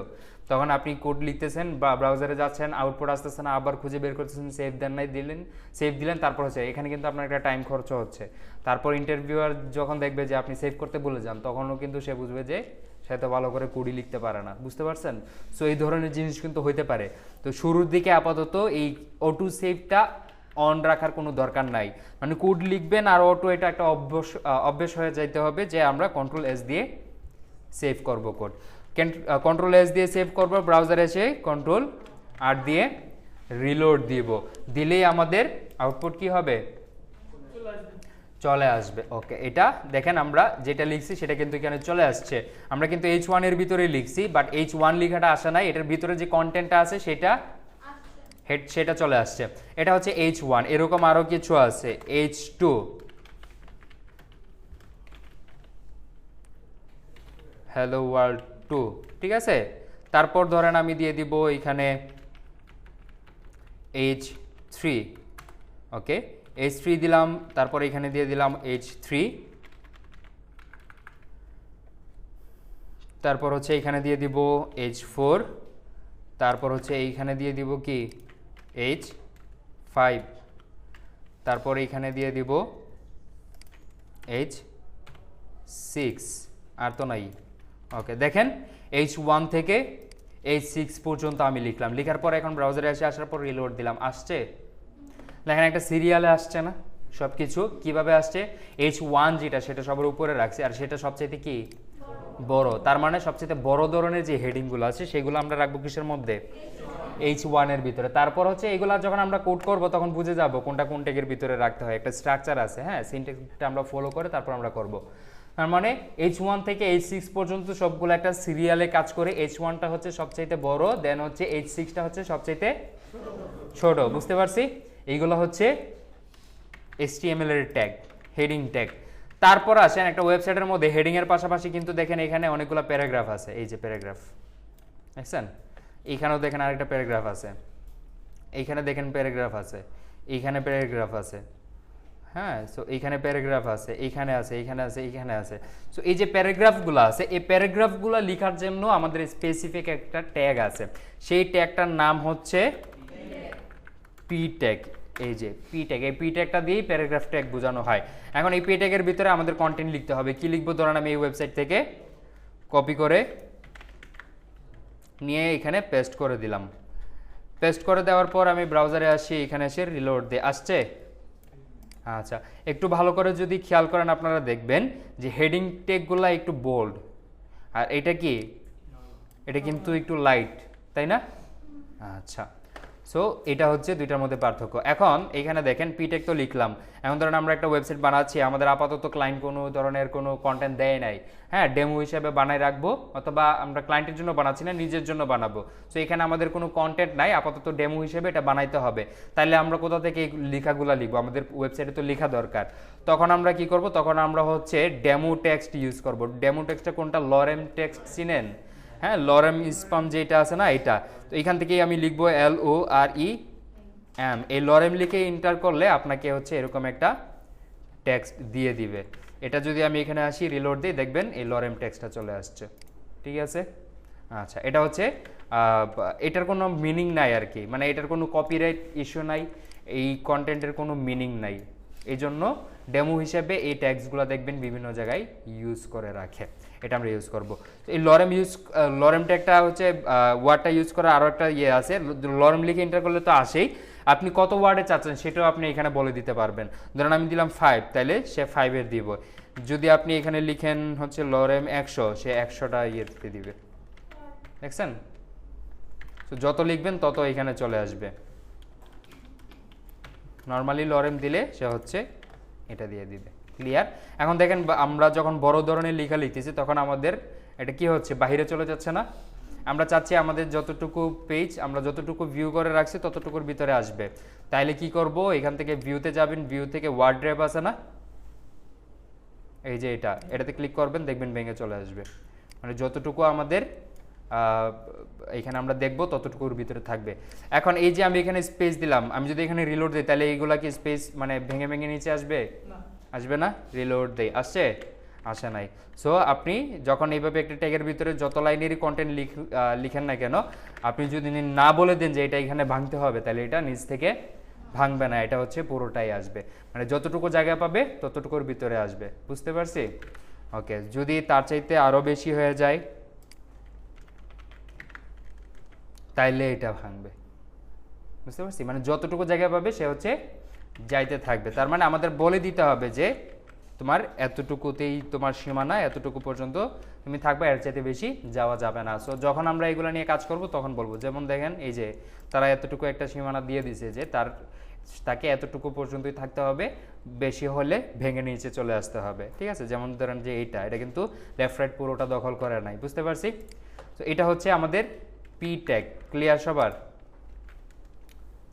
তখন আপনি কোড লিখতেছেন বা ব্রাউজারে যাচ্ছেন, আউটপুট আসতেছে না, আবার খুঁজে বের করতেছেন, সেভ দেন নাই, সেভ দিলেন, তারপর হচ্ছে এখানে কিন্তু আপনার একটা টাইম খরচ হচ্ছে। তারপর ইন্টারভিউয়ার যখন দেখবে যে আপনি সেভ করতে ভুলে যান, তখনও কিন্তু সে বুঝবে যে সে তো ভালো করে কোডই লিখতে পারে না, বুঝতে পারছেন? সো এই ধরনের জিনিস কিন্তু হইতে পারে। তো শুরুর দিকে আপাতত এই অটো সেভটা অন রাখার কোনো দরকার নাই, মানে কোড লিখবেন আর অটো, এটা একটা অভ্যাস হয়ে যাইতে হবে যে আমরা Ctrl+S দিয়ে সেভ করব কোড। Ctrl+S দিয়ে সেভ করব, ব্রাউজারে এসে Ctrl+R দিয়ে রিলোড দিব, দিলেই আমাদের আউটপুট কি হবে? চলে আসবে। ওকে, এটা দেখেন আমরা যেটা লিখছি সেটা কিন্তু এখানে চলে আসছে। আমরা কিন্তু H1 এর ভিতরে লিখছি, বাট H1 লেখাটা আসে নাই, এটার ভিতরে যে কন্টেন্টটা আছে সেটা চলে আসছে। এটা হচ্ছে H1। এরকম আরো কিছু আছে, H2, হ্যালো ওয়ার্ল্ড 2, ঠিক আছে। তারপর ধরেন আমি দিয়ে দিব এখানে H3, ওকে, H3 দিলাম, তারপর এখানে দিয়ে দিলাম H3, তারপর হচ্ছে এখানে দিয়ে দিব H4, তারপর হচ্ছে এইখানে দিয়ে দিব কি H5, তারপর এইখানে দিয়ে দিব H6, আর তো নাই। ওকে, দেখেন H1 থেকে H6 পর্যন্ত আমি লিখলাম, লিখার পর এখন ব্রাউজারে আসার পর রিলোড দিলাম, আসছে। দেখেন একটা সিরিয়ালে আসছে না সব কিছু? কীভাবে আসছে? H1 যেটা সেটা সবার উপরে রাখছে, আর সেটা সবচাইতে কি বড়, তার মানে সবচেয়ে বড় ধরনের যে হেডিংগুলো আছে সেগুলো আমরা রাখবো কিসের মধ্যে? H1 এর ভিতরে। তারপর হচ্ছে এগুলা যখন আমরা কোড করব তখন বুঝে যাব কোনটা কোন ট্যাগের ভিতরে রাখতে হয়, একটা স্ট্রাকচার আছে, হ্যাঁ, সিনট্যাক্সটা আমরা ফলো করে তারপর আমরা করব। তার মানে H1 থেকে H6 পর্যন্ত সবগুলো একটা সিরিয়ালে কাজ করে। H1টা হচ্ছে সবচাইতে বড়, দেন হচ্ছে H6টা হচ্ছে সবচাইতে ছোট, বুঝতে পারছি? এইগুলো হচ্ছে HTML এর ট্যাগ, হেডিং ট্যাগ। তারপর আসেন একটা ওয়েবসাইটের মধ্যে হেডিং এর পাশাপাশি কিন্তু দেখেন এখানে অনেকগুলো প্যারাগ্রাফ আছে, এই যে প্যারাগ্রাফ দেখছেন, এইখানেও দেখেন আরেকটা প্যারাগ্রাফ আছে, এইখানে দেখেন প্যারাগ্রাফ আছে, এইখানে প্যারাগ্রাফ আছে, হ্যাঁ। সো এইখানে প্যারাগ্রাফ আছে, এইখানে আছে, এইখানে আছে, এইখানে আছে। সো এই যে প্যারাগ্রাফগুলো আছে, এই প্যারাগ্রাফগুলো লেখার জন্য আমাদের স্পেসিফিক একটা ট্যাগ আছে, সেই ট্যাগটার নাম হচ্ছে পি ট্যাগ। এই যে পি ট্যাগ, এই পি ট্যাগটা দিয়েই প্যারাগ্রাফ ট্যাগ বোঝানো হয়। এখন এই পি ট্যাগের ভিতরে আমাদের কন্টেন্ট লিখতে হবে। কি লিখবো? ধরেন আমি এই ওয়েবসাইট থেকে কপি করে নিয়ে এখানে পেস্ট করে দিলাম। পেস্ট করে দেওয়ার পর আমি ব্রাউজারে আসি, এখানে এসে রিলোড দিয়ে আসছে। আচ্ছা, একটু ভালো করে যদি খেয়াল করেন আপনারা দেখবেন যে হেডিং ট্যাগগুলো একটু বোল্ড, আর এটা কি, এটা কিন্তু একটু লাইট, তাই না? আচ্ছা, সো এটা হচ্ছে দুইটার মধ্যে পার্থক্য। এখন এইখানে দেখেন পি ট্যাগ তো লিখলাম। এখন ধরেন আমরা একটা ওয়েবসাইট বানাচ্ছি, আমাদের আপাতত ক্লায়েন্ট কোনো ধরনের কোনো কন্টেন্ট দেয় নাই, হ্যাঁ, ডেমো হিসেবে বানায় রাখবো, অথবা আমরা ক্লায়েন্টের জন্য বানাচ্ছি না, নিজের জন্য বানাবো। সো এখানে আমাদের কোনো কন্টেন্ট নাই, আপাতত ডেমো হিসেবে এটা বানাইতে হবে। তাইলে আমরা কোথা থেকে এই লেখাগুলো লিখবো? আমাদের ওয়েবসাইটে তো লেখা দরকার। তখন আমরা কি করব? তখন আমরা হচ্ছে ডেমো টেক্সট ইউজ করব। ডেমো টেক্সটটা কোনটা? লরেম টেক্সট, চিনেন? হ্যাঁ, লরেম স্পাম যেটা আছে না, এটা। তো এখান থেকেই আমি লিখবো LOREM। এই লরেম লিখে এন্টার করলে আপনাকে হচ্ছে এরকম একটা টেক্সট দিয়ে দিবে। এটা যদি আমি এখানে আসি, রিলোড দিই, দেখবেন এই লরেম টেক্সটটা চলে আসছে, ঠিক আছে। আচ্ছা, এটা হচ্ছে এটার কোনো মিনিং নাই আর কি, মানে এটার কোনো কপিরাইট ইস্যু নাই, এই কন্টেন্টের কোনো মিনিং নাই। এই জন্য ডেমো হিসেবে এই ট্যাগসগুলো দেখবেন বিভিন্ন জায়গায় ইউজ করে রাখে, এটা আমরা ইউজ করব। এই লরেম ট্যাগটা হচ্ছে ওয়ার্ডটা ইউজ করার আরও একটা ইয়ে আছে। লরেম লিখে এন্টার করলে তো আসেই, আপনি কত ওয়ার্ডে চাচ্ছেন সেটাও আপনি এখানে বলে দিতে পারবেন। ধরেন আমি দিলাম 5, তাইলে সে 5-এর দিব। যদি আপনি এখানে লিখেন হচ্ছে লরেম 100, সে 100টা ইয়েতে দিবে, দেখছেন? তো যত লিখবেন তত এখানে চলে আসবে। নর্মালি লরেম দিলে সে হচ্ছে এটা দিয়ে দিবে, ক্লিয়ার? এখন দেখেন আমরা যখন বড় ধরনের লেখা লিখতেছি তখন আমাদের এটা কি হচ্ছে? বাইরে চলে যাচ্ছে না? আমরা চাচ্ছি আমাদের যতটুকু পেজ আমরা যতটুকু ভিউ করে রাখছি ততটুকুর ভিতরে আসবে। তাইলে কি করব? এখান থেকে ভিউতে যাবেন, ভিউ থেকে ওয়ার্ড ড্রাইভ আছে না, এই যে এটাতে ক্লিক করবেন, দেখবেন ভেঙে চলে আসবে। মানে যতটুকু আমাদের এখানে আমরা দেখব ততটুকুর ভিতরে থাকবে। এখন এই যে আমি এখানে স্পেস দিলাম, আমি যদি এখানে রিলোড দিই তাহলে এইগুলা কি স্পেস মানে ভেঙে ভেঙে নিচে আসবে? আসবে না। রিলোড দেই, আসছে? আসে নাই। সো আপনি যখন এইভাবে একটা ট্যাগের ভিতরে যত লাইনেরই কন্টেন্ট লিখেন না কেন, আপনি যদি না বলে দেন যে এটা এখানে ভাঙতে হবে, তাহলে এটা নিচ থেকে ভাঙবে না, এটা হচ্ছে পুরোটাই আসবে, মানে যতটুকু জায়গা পাবে ততটুকুর ভিতরে আসবে। বুঝতে পারছি? ওকে, যদি তার চাইতে আরও বেশি হয়ে যায় তাইলে এটা ভাঙবে। বুঝতে পারছি? মানে যতটুকু জায়গা পাবে সে হচ্ছে যাইতে থাকবে। তার মানে আমাদের বলে দিতে হবে যে তোমার এতটুকুতেই তোমার সীমানা, এতটুকু পর্যন্ত তুমি থাকবে, এর চাইতে বেশি যাওয়া যাবে না। সো যখন আমরা এগুলো নিয়ে কাজ করব তখন বলবো। যেমন দেখেন এই যে তারা এতটুকু একটা সীমানা দিয়ে দিছে যে তাকে এতটুকু পর্যন্তই থাকতে হবে, বেশি হলে ভেঙে নিচে চলে আসতে হবে, ঠিক আছে। যেমন ধরেন যে এটা কিন্তু লেফট রাইট পুরোটা দখল করে নাই, বুঝতে পারছি। তো এটা হচ্ছে আমাদের পি ট্যাগ। ক্লিয়ার সবার?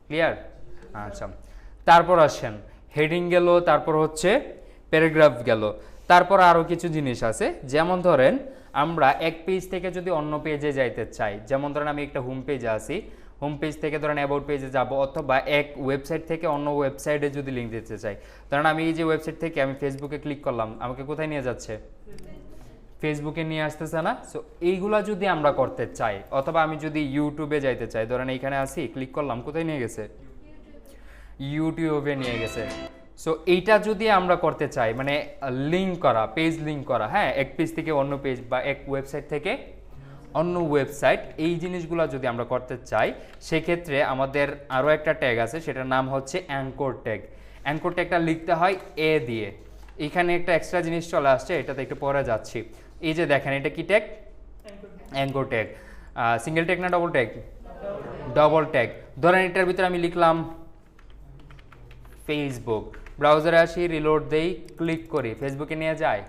ক্লিয়ার? আচ্ছা, তারপর আসেন হেডিং গেল, তারপর হচ্ছে প্যারাগ্রাফ গেল, তারপর আরও কিছু জিনিস আছে। যেমন ধরেন আমরা এক পেজ থেকে যদি অন্য পেজে যাইতে চাই, যেমন ধরেন আমি একটা হোম পেজে আসি, হোম পেজ থেকে ধরেন অ্যাবাউট পেজে যাব, অথবা এক ওয়েবসাইট থেকে অন্য ওয়েবসাইটে যদি লিঙ্ক দিতে চাই, ধরেন আমি এই যে ওয়েবসাইট থেকে আমি ফেসবুকে ক্লিক করলাম, আমাকে কোথায় নিয়ে যাচ্ছে? ফেসবুকে নিয়ে আসতেছে না? সো এইগুলা যদি আমরা করতে চাই, অথবা আমি যদি ইউটিউবে যাইতে চাই, ধরেন এইখানে আসি, ক্লিক করলাম, কোথায় নিয়ে গেছে? ইউটিউবে নিয়ে গেছে। সো এইটা যদি আমরা করতে চাই, মানে লিঙ্ক করা, পেজ লিঙ্ক করা, হ্যাঁ, এক পেজ থেকে অন্য পেজ বা এক ওয়েবসাইট থেকে অন্য ওয়েবসাইট, এই জিনিসগুলো যদি আমরা করতে চাই, সেক্ষেত্রে আমাদের আরও একটা ট্যাগ আছে, সেটার নাম হচ্ছে অ্যাঙ্কর ট্যাগ। অ্যাঙ্কর ট্যাগটা লিখতে হয় এ দিয়ে। এখানে একটা এক্সট্রা জিনিস চলে আসছে, এটাতে একটু পরে যাচ্ছি। এই যে দেখেন, এটা কি tag? Anchor tag. Single tag না ডবল ট্যাগ? Double tag. ধরেন এটার ভিতরে আমি লিখলাম ফেসবুক, ব্রাউজারে আসি, রিলোড দেই, ক্লিক করি, ফেসবুকে নিয়ে যায়?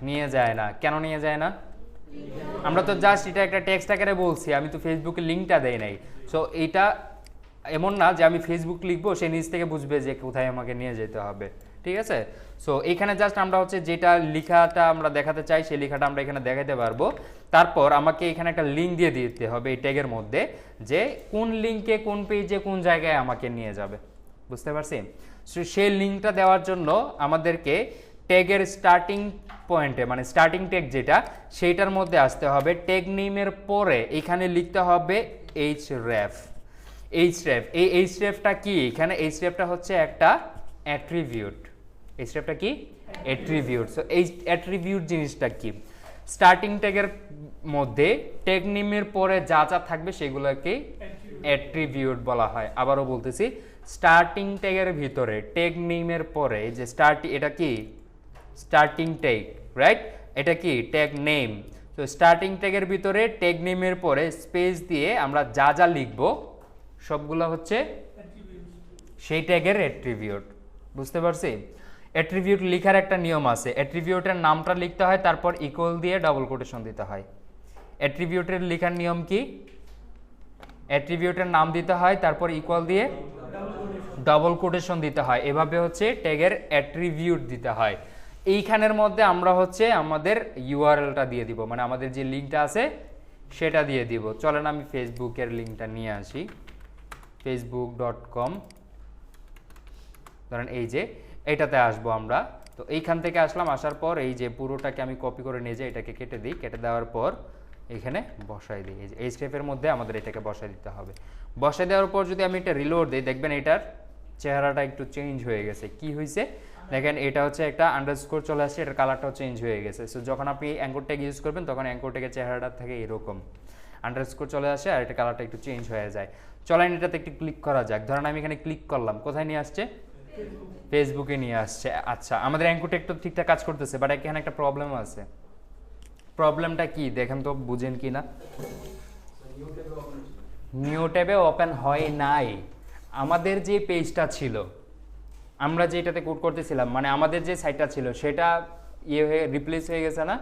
নিয়ে যায় না। কেন নিয়ে যায় না? আমরা তো জাস্ট এটা একটা টেক্সট আকারে বলছি, আমি তো ফেসবুকের লিঙ্কটা দেই নাই। সো এইটা এমন না যে আমি ফেসবুক লিখবো, সে নিজ থেকে বুঝবে যে কোথায় আমাকে নিয়ে যেতে হবে, ঠিক আছে। সো এইখানে জাস্ট আমরা হচ্ছে যেটা লেখাটা আমরা দেখাতে চাই, সেই লেখাটা আমরা এখানে দেখাতে পারবো। তারপর আমাকে এখানে একটা লিঙ্ক দিয়ে দিতে হবে এই ট্যাগের মধ্যে, যে কোন লিঙ্কে, কোন পেজে, কোন জায়গায় আমাকে নিয়ে যাবে, বুঝতে পারছি। সো সেই লিঙ্কটা দেওয়ার জন্য আমাদেরকে ট্যাগের স্টার্টিং পয়েন্টে, মানে স্টার্টিং ট্যাগ যেটা, সেইটার মধ্যে আসতে হবে। ট্যাগ নেমের পরে এখানে লিখতে হবে href। href, এই hrefটা কি? এখানে hrefটা হচ্ছে একটা অ্যাট্রিবিউট। hrefটা কি? অ্যাট্রিবিউট। সো এই অ্যাট্রিবিউট জিনিসটা কি? স্টার্টিং ট্যাগের মধ্যে ট্যাগ নেমের পরে যা যা থাকবে সেগুলোকে অ্যাট্রিবিউট বলা হয়। আবারও বলতেছি, স্টার্টিং ট্যাগের ভিতরে ট্যাগ নেমের পরে যে এটা কি? Starting tag, right? এটা কি? Tag name. তো স্টার্টিং ট্যাগের ভিতরে ট্যাগ নেমের পরে স্পেস দিয়ে আমরা যা যা লিখবো সবগুলো হচ্ছে সেই ট্যাগের অ্যাট্রিবিউট, বুঝতে পারছি। অ্যাট্রিবিউট লেখার একটা নিয়ম আছে। অ্যাট্রিবিউটের নামটা লিখতে হয়, তারপর ইকুয়াল দিয়ে ডাবল কোটেশন দিতে হয়। অ্যাট্রিবিউটের লেখার নিয়ম কি? অ্যাট্রিবিউটের নাম দিতে হয়, তারপর ইকুয়াল দিয়ে ডাবল কোটেশন দিতে হয়। এভাবে হচ্ছে ট্যাগের অ্যাট্রিবিউট দিতে হয়। এইখানের মধ্যে আমরা হচ্ছে আমাদের ইউআরএলটা দিয়ে দিব, মানে আমাদের যে লিঙ্কটা আছে সেটা দিয়ে দিব। চলেন আমি ফেসবুকের লিঙ্কটা নিয়ে আসি, facebook.com। ধরেন এই যে এটাতে আসবো আমরা। তো এইখান থেকে আসলাম, আসার পর এই যে পুরোটাকে আমি কপি করে নিয়ে যাই, এটাকে কেটে দিই, কেটে দেওয়ার পর এখানে বসাই দিই। এই স্টেপের মধ্যে আমাদের এটাকে বসাই দিতে হবে। বসাই দেওয়ার পর যদি আমি এটা রিলোড দিই, দেখবেন এটার চেহারাটা একটু চেঞ্জ হয়ে গেছে। কি হয়েছে দেখেন, এটা হচ্ছে একটা আন্ডারস্কোর চলে আসছে, এটার কালারটাও চেঞ্জ হয়ে গেছে। সো যখন আপনি অ্যাঙ্কর ট্যাগ ইউজ করবেন, তখন অ্যাঙ্কর ট্যাগের চেহারাটা থাকে এরকম, আন্ডারস্কোর চলে আসে আর এটা কালারটা একটু চেঞ্জ হয়ে যায়। চলেন এটাতে একটু ক্লিক করা যাক। ধরেন আমি এখানে ক্লিক করলাম, কোথায় নিয়ে আসছে? ফেসবুকে নিয়ে আসছে। আচ্ছা, আমাদের অ্যাঙ্কর ট্যাগ তো ঠিকঠাক কাজ করতেছে, বাট এখানে একটা প্রবলেম আছে। প্রবলেমটা কি দেখেন তো, বুঝেন কি না? নিউ ট্যাবে ওপেন হয় নাই। আমাদের যে পেজটা ছিল, আমরা যেটাতে কোড করতেছিলাম, মানে আমাদের যে সাইটটা ছিল সেটা হয়ে রিপ্লেস হয়ে গেছে না?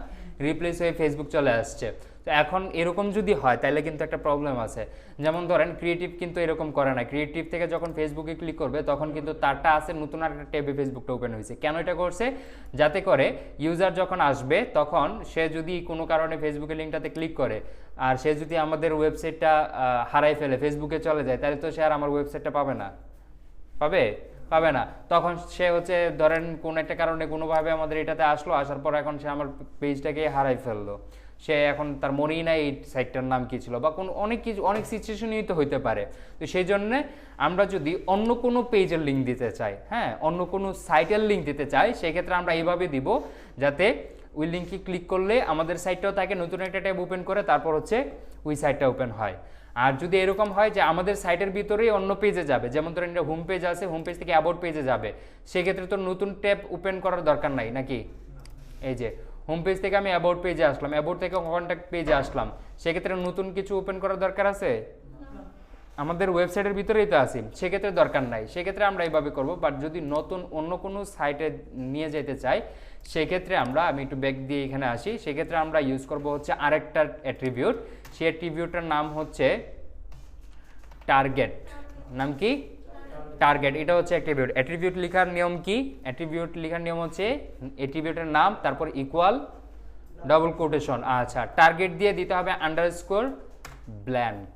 রিপ্লেস হয়ে ফেসবুক চলে আসছে। তো এখন এরকম যদি হয় তাহলে কিন্তু একটা প্রবলেম আছে। যেমন ধরেন ক্রিয়েটিভ কিন্তু এরকম করে না। ক্রিয়েটিভ থেকে যখন ফেসবুকে ক্লিক করবে তখন কিন্তু তারটা আছে নতুন একটা ট্যাবে ফেসবুকটা ওপেন হয়েছে। কেন এটা করছে? যাতে করে ইউজার যখন আসবে তখন সে যদি কোনো কারণে ফেসবুকের লিঙ্কটাতে ক্লিক করে আর সে যদি আমাদের ওয়েবসাইটটা হারাই ফেলে, ফেসবুকে চলে যায়, তাহলে তো সে আর আমার ওয়েবসাইটটা পাবে না। পাবে না। তখন সে হচ্ছে ধরেন কোন একটা কারণে কোনোভাবে আমাদের এটাতে আসলো, আসার পর এখন সে আমার পেজটাকে হারাই ফেললো। সে এখন তার মনেই নাই এই সাইটটার নাম কি ছিল, বা কোনো অনেক সিচুয়েশনই তো হইতে পারে। তো সেই জন্যে আমরা যদি অন্য কোনো পেজের লিঙ্ক দিতে চাই, হ্যাঁ, অন্য কোনো সাইটের লিঙ্ক দিতে চাই, সেক্ষেত্রে আমরা এইভাবে দিব যাতে ওই লিঙ্কে ক্লিক করলে আমাদের সাইটটাও তাকে নতুন একটা ট্যাব ওপেন করে, তারপর হচ্ছে ওই সাইটটা ওপেন হয়। আর যদি এরকম হয় যে আমাদের সাইটের ভিতরেই অন্য পেজে যাবে, যেমন ধরেন এটা হোম পেজ আছে, হোম পেজ থেকে অ্যাবাউট পেজে যাবে, সেক্ষেত্রে তো নতুন ট্যাব ওপেন করার দরকার নাই নাকি? এই যে হোম পেজ থেকে আমি অ্যাবাউট পেজে আসলাম, অ্যাবাউট থেকে কন্ট্যাক্ট পেজে আসলাম, সেক্ষেত্রে নতুন কিছু ওপেন করার দরকার আছে? আমাদের ওয়েবসাইটের ভিতরেই তো আছি, সেক্ষেত্রে দরকার নাই। সেক্ষেত্রে আমরা এইভাবে করব। বাট যদি নতুন অন্য কোনো সাইটে নিয়ে যেতে চাই, সেক্ষেত্রে আমি একটু ব্যাক দিয়ে এখানে আসি, সেক্ষেত্রে আমরা ইউজ করব হচ্ছে আরেকটা অ্যাট্রিবিউট। সেই অ্যাট্রিবিউটটার নাম হচ্ছে টার্গেট। নাম কি? টার্গেট। এটা হচ্ছে অ্যাট্রিবিউট। অ্যাট্রিবিউট লেখার নিয়ম কি? অ্যাট্রিবিউট লেখার নিয়ম হচ্ছে অ্যাট্রিবিউটের নাম, তারপর ইকুয়াল, ডাবল কোটেশন। আচ্ছা, টার্গেট দিয়ে দিতে হবে আন্ডারস্কোর ব্ল্যাঙ্ক।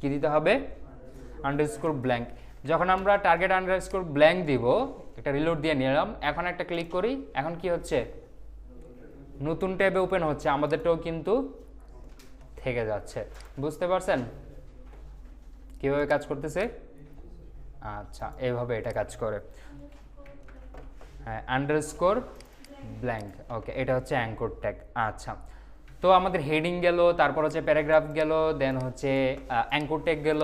কি দিতে হবে? Underscore blank. যখন আমরা টার্গেট আন্ডারস্কোর ব্ল্যাঙ্ক দিব, এটা রিলোড দিয়ে নিলাম, এখন একটা ক্লিক করি, এখন কি হচ্ছে? নতুন ট্যাবে ওপেন হচ্ছে, আমাদেরটাও কিন্তু থেকে যাচ্ছে। বুঝতে পারছেন কিভাবে কাজ করতেছে? আচ্ছা, এইভাবে এটা কাজ করে। হ্যাঁ, আন্ডারস্কোর ব্ল্যাঙ্ক। ওকে, এটা হচ্ছে অ্যাঙ্কর ট্যাগ। আচ্ছা, তো আমাদের হেডিং গেল, তারপর হচ্ছে প্যারাগ্রাফ গেল, দেন হচ্ছে অ্যাঙ্কর ট্যাগ গেল।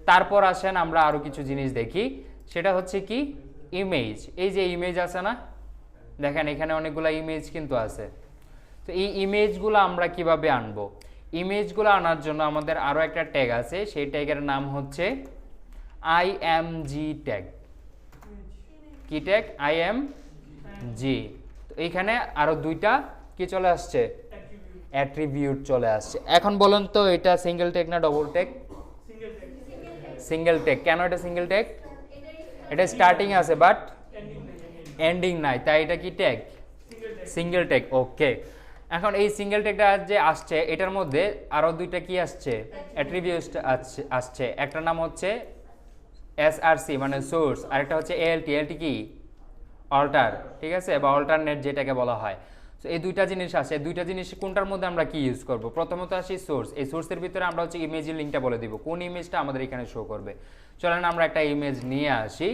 তারপর আসেন আমরা আরও কিছু জিনিস দেখি, সেটা হচ্ছে কি? ইমেজ। এই যে ইমেজ আছে না, দেখেন এখানে অনেকগুলো ইমেজ কিন্তু আছে। তো এই ইমেজগুলো আমরা কিভাবে আনবো? ইমেজগুলো আনার জন্য আমাদের আরও একটা ট্যাগ আছে, সেই ট্যাগের নাম হচ্ছে IMG ট্যাগ। কি ট্যাগ? IMG। তো এইখানে আরও দুইটা কি চলে আসছে? অ্যাট্রিবিউট চলে আসছে। এখন বলুন তো, এটা সিঙ্গেল ট্যাগ না ডবল ট্যাগ? Single tag. কেন এটা সিঙ্গেল ট্যাগ? এটা স্টার্টিং আছে বাট এন্ডিং নাই, তাই এটা কি ট্যাগ? Single tag. ওকে, এখন এই সিঙ্গেল ট্যাগটা যে আসছে, এটার মধ্যে আরও দুইটা কি আসছে? অ্যাট্রিবিউট আসছে। একটা নাম হচ্ছে SRC মানে সোর্স, আর একটা হচ্ছে ALT। ALT কি? অল্টার, ঠিক আছে, বা অল্টারনেট যেটাকে বলা হয়। তো এই দুইটা জিনিস আছে। দুইটা জিনিস কোনটার মধ্যে আমরা কি ইউজ করব? প্রথমত আসি সোর্স। এই সোর্সের ভিতরে আমরা হচ্ছে ইমেজের লিঙ্কটা বলে দিব, কোন ইমেজটা আমাদের এখানে শো করবে। চলেন আমরা একটা ইমেজ নিয়ে আসি।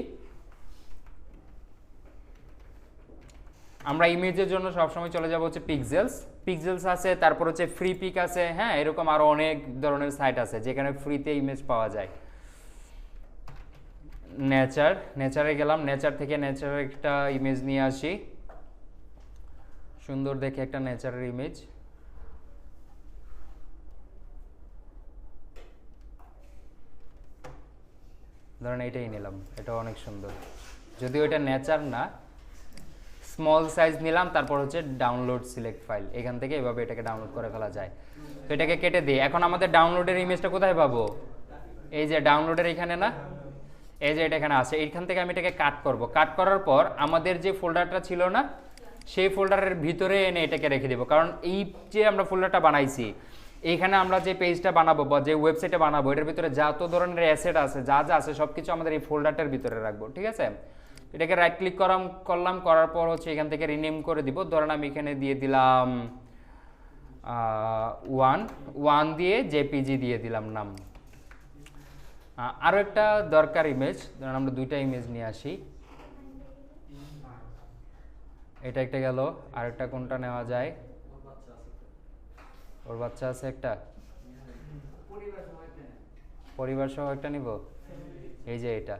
আমরা ইমেজের জন্য সবসময় চলে যাব হচ্ছে পিক্সেলস। পিক্সেলস আছে, তারপর হচ্ছে ফ্রি পিক আছে। হ্যাঁ, এরকম আরও অনেক ধরনের সাইট আছে যেখানে ফ্রিতে ইমেজ পাওয়া যায়। নেচারে গেলাম, নেচার থেকে নেচারের একটা ইমেজ নিয়ে আসি, সুন্দর দেখে একটা নেচারের ইমেজ। ধরেন এইটাই নিলাম, এটা অনেক সুন্দর, যদিও এটা নেচার না, স্মল সাইজ নিলাম। তারপর হচ্ছে ডাউনলোড সিলেক্ট ফাইল, এখান থেকে এভাবে এটাকে ডাউনলোড করে ফেলা যায়। তো এটাকে কেটে দিই। এখন আমাদের ডাউনলোডের ইমেজটা কোথায় পাবো? এই যে ডাউনলোডের এখানে না, এই যে এটা এখানে আছে, এইখান থেকে আমি এটাকে কাট করব। কাট করার পর আমাদের যে ফোল্ডারটা ছিল না, সেই ফোল্ডারের ভিতরে এনে এটাকে রেখে দেবো। কারণ এই যে আমরা ফোল্ডারটা বানাইছি, এইখানে আমরা যে পেজটা বানাবো বা যে ওয়েবসাইটে বানাবো, এটার ভিতরে যত ধরনের অ্যাসেট আছে, যা যা আছে সব কিছু আমাদের এই ফোল্ডারটার ভিতরে রাখবো, ঠিক আছে? এটাকে রাইট ক্লিক করলাম, করার পর হচ্ছে এখান থেকে রিনেম করে দিব। ধরেন আমি এখানে দিয়ে দিলাম 1 দিয়ে জেপিজি দিয়ে দিলাম নাম। আরও একটা দরকার ইমেজ, ধরেন আমরা দুইটা ইমেজ নিয়ে আসি। এটা একটা গেল, আর একটা কোনটা নেওয়া যায়? ওর বাচ্চা আছে একটা, পরিবার সহ একটা নিব। এই যে এটা,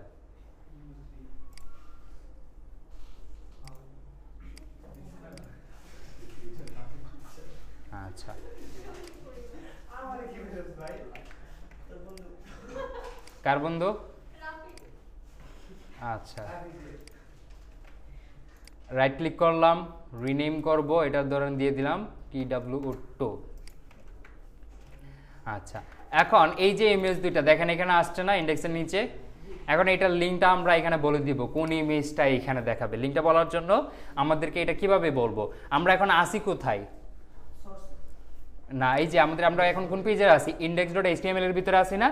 আচ্ছা, কার বন্ধু? আচ্ছা, রাইট ক্লিক করলাম, রিনেম করব, এটা ধরেন দিয়ে দিলাম TW2। আচ্ছা, এখন এই যে ইমেজ দুইটা দেখেন এখানে আসছে না ইন্ডেক্সের নিচে, এখন এটার লিঙ্কটা আমরা এখানে বলে দিব কোন ইমেজটা এখানে দেখাবে। লিঙ্কটা বলার জন্য আমাদেরকে এটা কিভাবে বলবো? আমরা এখন আসি কোথায়? না, এই যে আমরা এখন কোন পেজে আছি? index.html এর ভিতরে আছি না?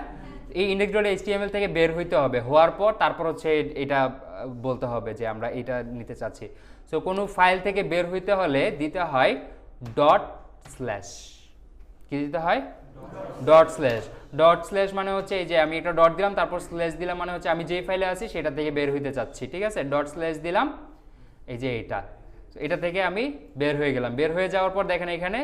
এই index.html থেকে বের হইতে হবে, হওয়ার পর তারপর হচ্ছে এটা বলতে হবে যে আমরা এটা নিতে চাচ্ছি। সো কোনো ফাইল থেকে বের হইতে হলে দিতে হয় ./ কি দিতে হয়? ./ মানে হচ্ছে এই যে আমি একটা ডট দিলাম, তারপর স্ল্যাশ দিলাম, মানে হচ্ছে আমি যেই ফাইলে আছি সেটা থেকে বের হইতে চাচ্ছি, ঠিক আছে? ./ দিলাম, এই যে এটা থেকে আমি বের হয়ে গেলাম। বের হয়ে যাওয়ার পর দেখেন এখানে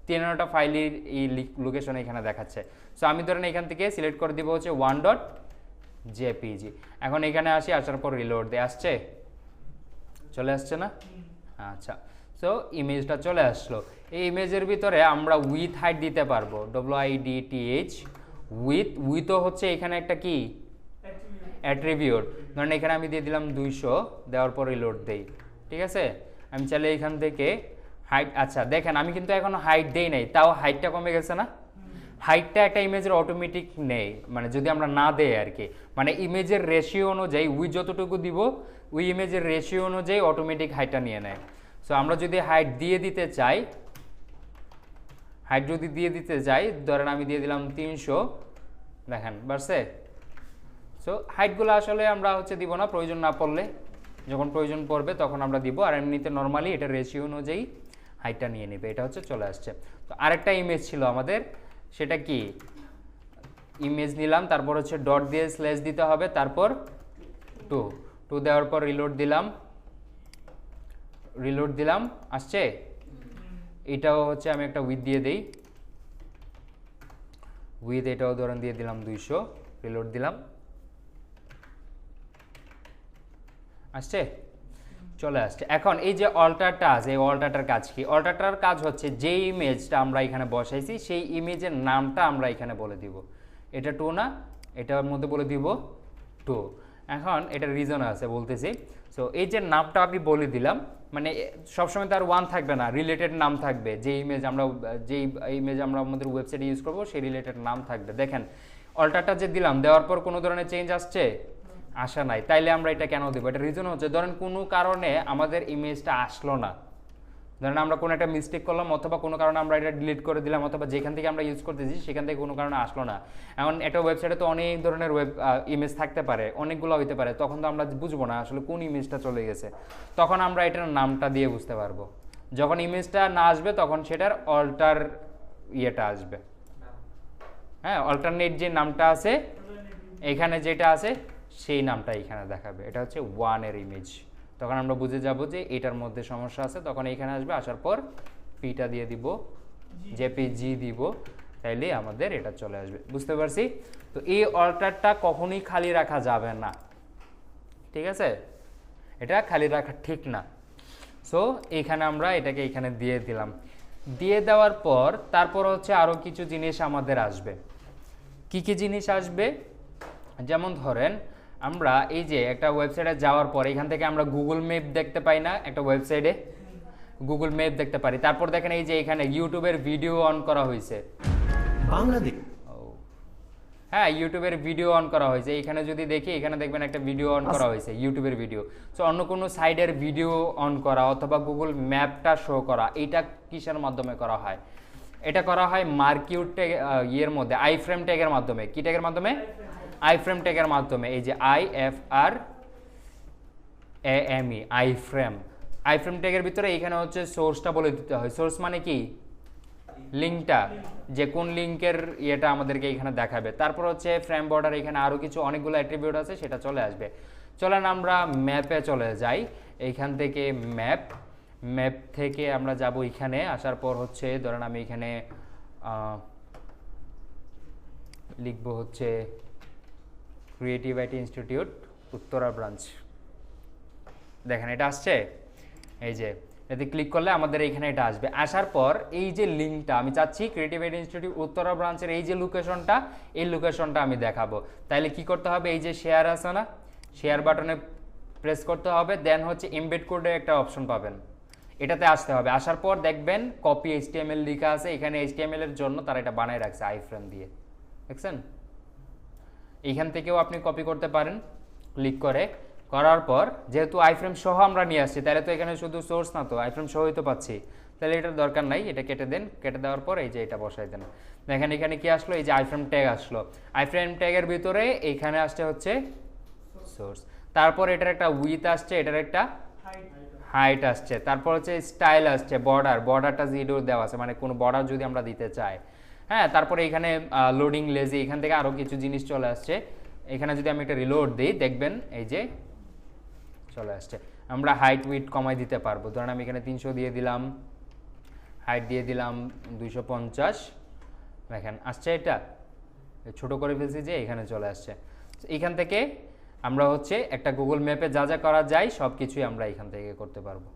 13টা ফাইলের এই লোকেশন এখানে দেখাচ্ছে। সো আমি ধরেন এখান থেকে সিলেক্ট করে দিব হচ্ছে 1.jpg। এখন এখানে আসি, আসার পর রিলোড দিয়ে আসছে, চলে আসছে না? আচ্ছা, সো ইমেজটা চলে আসলো। এই ইমেজের ভিতরে আমরা উইথ হাইট দিতে পারবো, WIDTH উইথও হচ্ছে এখানে একটা কি অ্যাট্রিবিউট। ধরেন এখানে আমি দিয়ে দিলাম 200, দেওয়ার পর রিলোড দেই, ঠিক আছে? আমি চাইলে এখান থেকে হাইট, আচ্ছা দেখেন আমি কিন্তু এখনো হাইট দেই নাই, তাও হাইটটা কমে গেছে না? হাইটটা একটা ইমেজের অটোমেটিক নেই, মানে যদি আমরা না দেই আর কি, মানে ইমেজের রেশিও অনুযায়ী উই যতটুকু দিব ওই ইমেজের রেশিও অনুযায়ী অটোমেটিক হাইটটা নিয়ে নেয়। সো আমরা যদি হাইট দিয়ে দিতে চাই, ধরেন আমি দিয়ে দিলাম 300, দেখেন বাড়ছে। সো হাইটগুলো আসলে আমরা হচ্ছে দিব না, প্রয়োজন না পড়লে, যখন প্রয়োজন পড়বে তখন আমরা দিব। আর এমনিতে নর্মালি এটা রেশিও অনুযায়ী হাইটটা নিয়ে নেবে। এটা হচ্ছে চলে আসছে। তো আরেকটা ইমেজ ছিল আমাদের, সেটা কি ইমেজ নিলাম, তারপর হচ্ছে ডট দিয়ে স্ল্যাশ দিতে হবে, তারপর 2 দেওয়ার পর রিলোড দিলাম, আসছে। এটাও হচ্ছে আমি একটা উইথ দিয়ে দেই, উইথ এটাও ধরেন দিয়ে দিলাম 200, রিলোড দিলাম, আসছে, চলে আসছে। এখন এই যে অল্টারটা আছে, এই অল্টারটার কাজ কি? অল্টারটার কাজ হচ্ছে যে ইমেজটা আমরা এখানে বসাইছি সেই ইমেজের নামটা আমরা এখানে বলে দিব। এটা 2 না, এটার মধ্যে বলে দিব 2। এখন এটা রিজন আছে বলতেছি। সো এই যে নামটা আমি বলে দিলাম, মানে সবসময় তার 1 থাকবে না, রিলেটেড নাম থাকবে। যে ইমেজ আমরা আমাদের ওয়েবসাইটে ইউজ করবো সেই রিলেটেড নাম থাকবে। দেখেন অল্টারটা যে দিলাম, দেওয়ার পর কোনো ধরনের চেঞ্জ আসছে? আসা নাই। তাইলে আমরা এটা কেন দেবো? এটা রিজন হচ্ছে ধরেন কোনো কারণে আমাদের ইমেজটা আসলো না, ধরেন আমরা কোনো একটা মিস্টেক করলাম, অথবা কোনো কারণে আমরা এটা ডিলিট করে দিলাম, অথবা যেখান থেকে আমরা ইউজ করতেছি সেখান থেকে কোনো কারণে আসলো না। এখন একটা ওয়েবসাইটে তো অনেক ধরনের ইমেজ থাকতে পারে, অনেকগুলো হইতে পারে, তখন তো আমরা বুঝবো না আসলে কোন ইমেজটা চলে গেছে। তখন আমরা এটার নামটা দিয়ে বুঝতে পারবো। যখন ইমেজটা না আসবে তখন সেটার অল্টার ইয়েটা আসবে, হ্যাঁ, অল্টারনেট যে নামটা আছে এখানে যেটা আছে সেই নামটা এখানে দেখাবে। এটা হচ্ছে 1 এর ইমেজ। তখন আমরা বুঝে যাব যে এটার মধ্যে সমস্যা আছে, তখন এখানে আসবে, আসার পর পিটা দিয়ে দিব, জেপিজি দিব, তাইলে আমাদের এটা চলে আসবে। বুঝতে পারছি? তো এই অল্টারটা কখনোই খালি রাখা যাবে না, ঠিক আছে? এটা খালি রাখা ঠিক না। সো এখানে আমরা এটাকে এখানে দিয়ে দিলাম। দিয়ে দেওয়ার পর তারপর হচ্ছে আরও কিছু জিনিস আমাদের আসবে। কি কি জিনিস আসবে? যেমন ধরেন আমরা এই যে একটা ওয়েবসাইটে যাওয়ার পর এখান থেকে আমরা গুগল ম্যাপ দেখতে পাই না? একটা ওয়েবসাইটে গুগল ম্যাপ দেখতে পারি। তারপর দেখেন এই যে এখানে ইউটিউবের ভিডিও অন করা হয়েছে, বাংলাদেশ, হ্যাঁ ইউটিউবের ভিডিও অন করা হয়েছে। এখানে যদি দেখি, এখানে দেখবেন একটা ভিডিও অন করা হয়েছে, ইউটিউবের ভিডিও। সো অন্য কোনো সাইডের ভিডিও অন করা অথবা গুগল ম্যাপটা শো করা, এটা কিসের মাধ্যমে করা হয়? এটা করা হয় মার্কিউট ট্যাগ ইয়ের মধ্যে, আইফ্রেম ট্যাগের মাধ্যমে। কি ট্যাগের মাধ্যমে? আইফ্রেম ট্যাগের মাধ্যমে। এই যে IFRAME, আইফ্রেম ট্যাগের ভিতরে এখানে হচ্ছে সোর্সটা বলে দিতে হয়। সোর্স মানে কি? লিঙ্কটা, যে কোন লিঙ্কের ইয়েটা আমাদেরকে এখানে দেখাবে। তারপর হচ্ছে ফ্রেম বর্ডার, এখানে আরও কিছু অনেকগুলো অ্যাট্রিবিউট আছে, সেটা চলে আসবে। চলেন আমরা ম্যাপে চলে যাই। এইখান থেকে ম্যাপ থেকে আমরা যাব এখানে। আসার পর হচ্ছে ধরেন আমি এখানে লিখবো হচ্ছে creative IT institute Uttara branch. দেখেন এটা আসছে, এই যে এতে ক্লিক করলে আমাদের এইখানে এটা আসবে। আসার পর এই যে লিঙ্কটা আমি চাচ্ছি ক্রিয়েটিভ আইটি ইনস্টিটিউট উত্তরা ব্রাঞ্চের এই যে লোকেশনটা, এই লোকেশনটা আমি দেখাবো। তাইলে কি করতে হবে? এই যে শেয়ার আছে না, শেয়ার বাটনে প্রেস করতে হবে, দেন হচ্ছে এমবেড কোডের একটা অপশন পাবেন, এটাতে আসতে হবে। আসার পর দেখবেন কপি HTML লেখা আছে, এখানে HTML এর জন্য তারা এটা বানায় রাখছে আইফ্রেম দিয়ে, দেখছেন? এইখান থেকেও আপনি কপি করতে পারেন ক্লিক করে। করার পর যেহেতু আইফ্রেম সহ আমরা নিয়ে আসছি, তাহলে তো এখানে শুধু সোর্স না, তো আইফ্রেম সহই তো পাচ্ছি, তাহলে এটার দরকার নাই, এটা কেটে দেন। কেটে দেওয়ার পর এই যে এটা বসাই দেন। দেখেন এখানে কি আসলো? এই যে আইফ্রেম ট্যাগ আসলো। আইফ্রেম ট্যাগের ভিতরে এইখানে আসছে হচ্ছে সোর্স, তারপর এটার একটা উইথ আসছে, এটার একটা হাইট আসছে, তারপর হচ্ছে স্টাইল আসছে, বর্ডারটা জিরো দেওয়া আছে, মানে কোনো বর্ডার যদি আমরা দিতে চাই, হ্যাঁ। তারপরে এখানে লোডিং লেজি, এখান থেকে আরও কিছু জিনিস চলে আসছে। এখানে যদি আমি একটা রিলোড দিই দেখবেন এই যে চলে আসছে। আমরা হাইট উইথ কমাই দিতে পারবো। ধরেন আমি এখানে 300 দিয়ে দিলাম, হাইট দিয়ে দিলাম 250, দেখেন আসছে, এটা ছোট করে ফেলছি যে এখানে চলে আসছে। এখান থেকে আমরা হচ্ছে একটা গুগল ম্যাপে যা যা করা যায় সব কিছুই আমরা এখান থেকে করতে পারবো,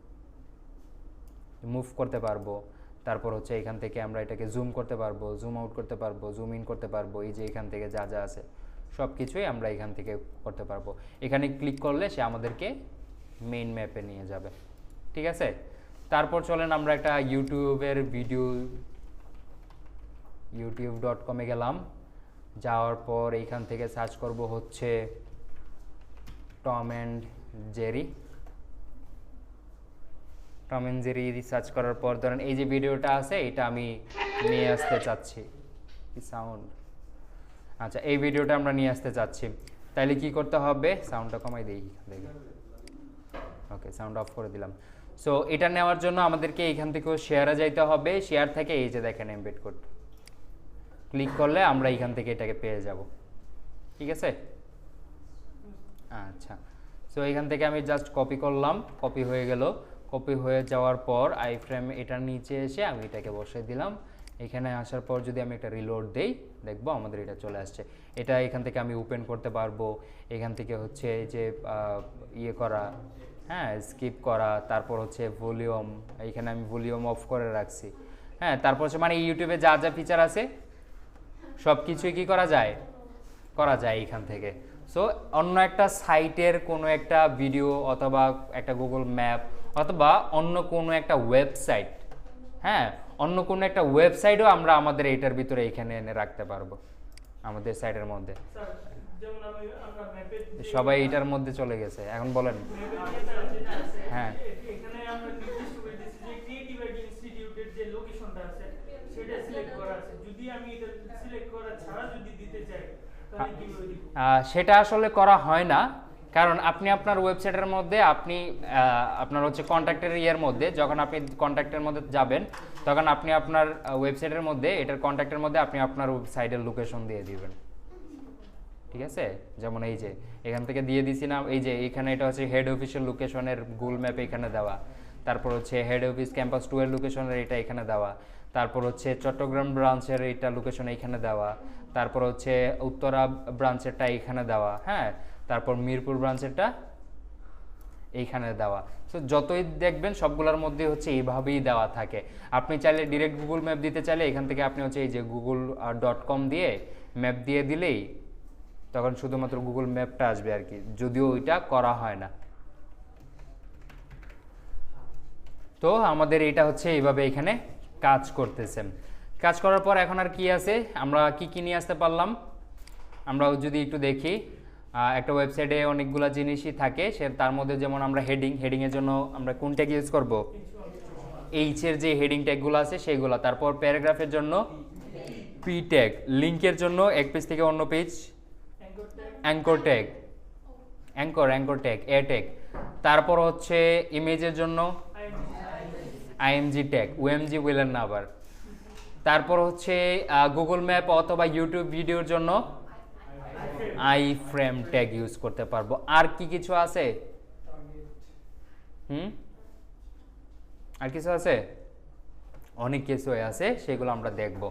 মুভ করতে পারবো। তারপর হচ্ছে এখান থেকে আমরা এটাকে জুম করতে পারবো, জুম আউট করতে পারবো, জুম ইন করতে পারবো। এই যে এখান থেকে যা যা আছে সব কিছুই আমরা এখান থেকে করতে পারবো। এখানে ক্লিক করলে সে আমাদেরকে মেইন ম্যাপে নিয়ে যাবে, ঠিক আছে। তারপর চলেন আমরা একটা ইউটিউবের ভিডিও, youtube.com-এ গেলাম, যাওয়ার পর এইখান থেকে সার্চ করব হচ্ছে Tom and Jerry. Tom and Jerry search করার পর ধরেন এই যে ভিডিওটা আছে এটা আমি নিয়ে আসতে চাচ্ছি, সাউন্ড, আচ্ছা এই ভিডিওটা আমরা নিয়ে আসতে চাচ্ছি, তাহলে কি করতে হবে, সাউন্ডটা কমাই দিই, ওকে সাউন্ড অফ করে দিলাম। সো এটা নেওয়ার জন্য আমাদেরকে এইখান থেকেও শেয়ারে যাইতে হবে, শেয়ার থেকে এই যে দেখেন এমবেড কোড ক্লিক করলে আমরা এইখান থেকে এটাকে পেয়ে যাব, ঠিক আছে। আচ্ছা, সো এখান থেকে আমি জাস্ট কপি করলাম, কপি হয়ে গেল। কপি হয়ে যাওয়ার পর আই ফ্রেম এটার নিচে এসে আমি এটাকে বসিয়ে দিলাম। এখানে আসার পর যদি আমি একটা রিলোড দেই দেখবো আমাদের এটা চলে আসছে। এটা এখান থেকে আমি ওপেন করতে পারবো, এখান থেকে হচ্ছে এই যে ইয়ে করা, হ্যাঁ স্কিপ করা, তারপর হচ্ছে ভলিউম, এইখানে আমি ভলিউম অফ করে রাখছি, হ্যাঁ। তারপর হচ্ছে মানে ইউটিউবে যা যা ফিচার আছে সব কিছুই কি করা যায়, করা যায় এইখান থেকে। সো অন্য একটা সাইটের কোনো একটা ভিডিও অথবা একটা গুগল ম্যাপ অথবা অন্য কোনো একটা ওয়েবসাইট, হ্যাঁ অন্য কোনো একটা ওয়েবসাইটও আমরা আমাদের এইটার ভিতরে এখানে এনে রাখতে পারবো আমাদের সাইটের মধ্যে। সবাই এটার মধ্যে চলে গেছে, এখন বলেন। হ্যাঁ এখানে আমরা নির্দিষ্ট করে দিয়েছি যে ক্রিয়েটিভ আইডি ইনস্টিটিউটের যে লোকেশনটা আছে সেটা সিলেক্ট করা আছে। যদি আমি এটা সিলেক্ট করা ছাড়া যদি দিতে চাই তাহলে কিভাবে দিব? সেটা আসলে করা হয় না, কারণ আপনি আপনার ওয়েবসাইটের মধ্যে আপনি আপনার হচ্ছে কন্ট্যাক্টের ইয়ের মধ্যে যখন আপনি কন্ট্যাক্টের মধ্যে যাবেন তখন আপনি আপনার ওয়েবসাইটের মধ্যে এটার কন্ট্যাক্টের মধ্যে আপনি আপনার সাইটের লোকেশন দিয়ে দিবেন, ঠিক আছে। যেমন এই যে এখান থেকে দিয়ে দিছি না, এই যে এখানে এটা হচ্ছে হেড অফিসের লোকেশনের গুগল ম্যাপে এখানে দেওয়া, তারপর হচ্ছে হেড অফিস ক্যাম্পাস 2 এর লোকেশনের এটা এখানে দেওয়া, তারপর হচ্ছে চট্টগ্রাম ব্রাঞ্চের এইটা লোকেশন এইখানে দেওয়া, তারপর হচ্ছে উত্তরা ব্রাঞ্চেরটা এইখানে দেওয়া, হ্যাঁ তারপর মিরপুর ব্রাঞ্চেরটা এইখানে দেওয়া। সো যতই দেখবেন সবগুলোর মধ্যে হচ্ছে এইভাবেই দেওয়া থাকে। আপনি চাইলে ডিরেক্ট গুগল ম্যাপ দিতে চাইলে এখান থেকে আপনি হচ্ছে এই যে google.com দিয়ে ম্যাপ দিয়ে দিলেই তখন শুধুমাত্র গুগল ম্যাপটা আসবে আর কি, যদিও ওইটা করা হয় না। তো আমাদের এটা হচ্ছে এইভাবে এখানে কাজ করতেছে। কাজ করার পর এখন আর কি আছে, আমরা কি কি নিয়ে আসতে পারলাম আমরা যদি একটু দেখি। একটা ওয়েবসাইটে অনেকগুলো জিনিসই থাকে, সে তার মধ্যে যেমন আমরা হেডিংয়ের জন্য আমরা কোন ট্যাগ ইউজ করব, এইচের যে হেডিং ট্যাগগুলো আছে সেইগুলো। তারপর প্যারাগ্রাফের জন্য পি ট্যাগ, লিঙ্কের জন্য এক পেজ থেকে অন্য page anchor tag, anchor tag, A tag. তারপর হচ্ছে ইমেজের জন্য আইএমজি ট্যাগ, ওএমজি উইলেন না আবার। তারপর হচ্ছে গুগল ম্যাপ অথবা ইউটিউব ভিডিওর জন্য আই ফ্রেম ট্যাগ ইউজ করতে পারবো। আর কি কিছু আছে, আর কিছু আছে, অনেক কিছু আছে, সেগুলো আমরা দেখব।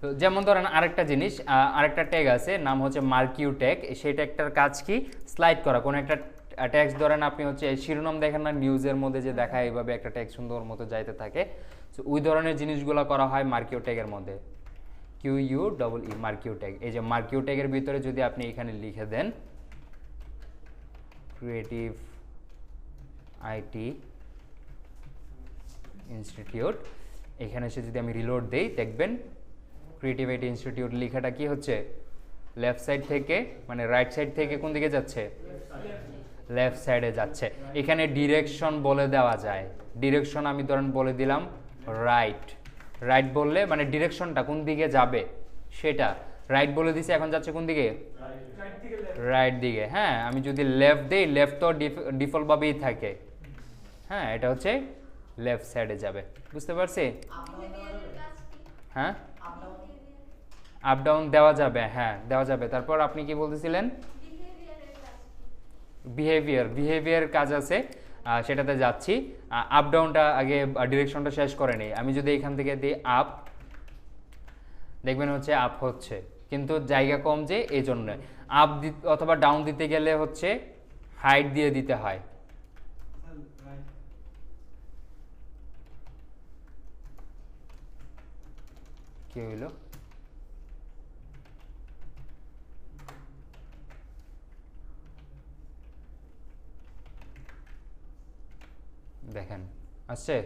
তো যেমন ধরেন আরেকটা জিনিস, আরেকটা ট্যাগ আছে নাম হচ্ছে মার্কিউ ট্যাগ। সেই ট্যাগটার কাজ কি, স্লাইড করা। কোনো একটা ট্যাক্স ধরেন আপনি হচ্ছে শিরোনাম দেখেন না নিউজের মধ্যে যে দেখায় এইভাবে একটা ট্যাগ সুন্দর মতো যাইতে থাকে, তো ওই ধরনের জিনিসগুলো করা হয় মার্কিউ ট্যাগের মধ্যে, QUEE মার্কিউ ট্যাগ। এই যে মার্কিউ ট্যাগের ভিতরে যদি আপনি এখানে লিখে দেন ক্রিয়েটিভ আইটি ইনস্টিটিউট, এখানে এসে যদি আমি রিলোড দেই দেখবেন ক্রিয়েটিভ আইটি ইনস্টিটিউট লেখাটা কি হচ্ছে, লেফট সাইড থেকে মানে রাইট সাইড থেকে কোন দিকে যাচ্ছে, লেফট সাইডে যাচ্ছে। এখানে ডিরেকশন বলে দেওয়া যায়, ডিরেকশন আমি ধরেন বলে দিলাম রাইট বললে মানে ডিরেকশনটা কোন দিকে যাবে সেটা, রাইট বলে দিছি এখন যাচ্ছে কোন দিকে, রাইট দিকে। হ্যাঁ আমি যদি লেফট দেই, লেফট তো ডিফল্ট ভাবেই থাকে, হ্যাঁ এটা হচ্ছে লেফট সাইডে যাবে, বুঝতে পারছি। হ্যাঁ আপ ডাউন দেওয়া যাবে, হ্যাঁ দেওয়া যাবে। তারপর আপনি কি বলতেছিলেন, বিহেভিয়ার কাজ আছে। সেটাতে যাচ্ছি। আপ ডাউনটা আগে ডিরেকশনটা শেষ করে নিই। আমি যদি এখান থেকে দিই আপ, দেখবেন হচ্ছে আপ হচ্ছে, কিন্তু জায়গা কম যে এই জন্য। আপ অথবা ডাউন দিতে গেলে হচ্ছে হাইট দিয়ে দিতে হয়। কি হইলো? দেখেন আসছে,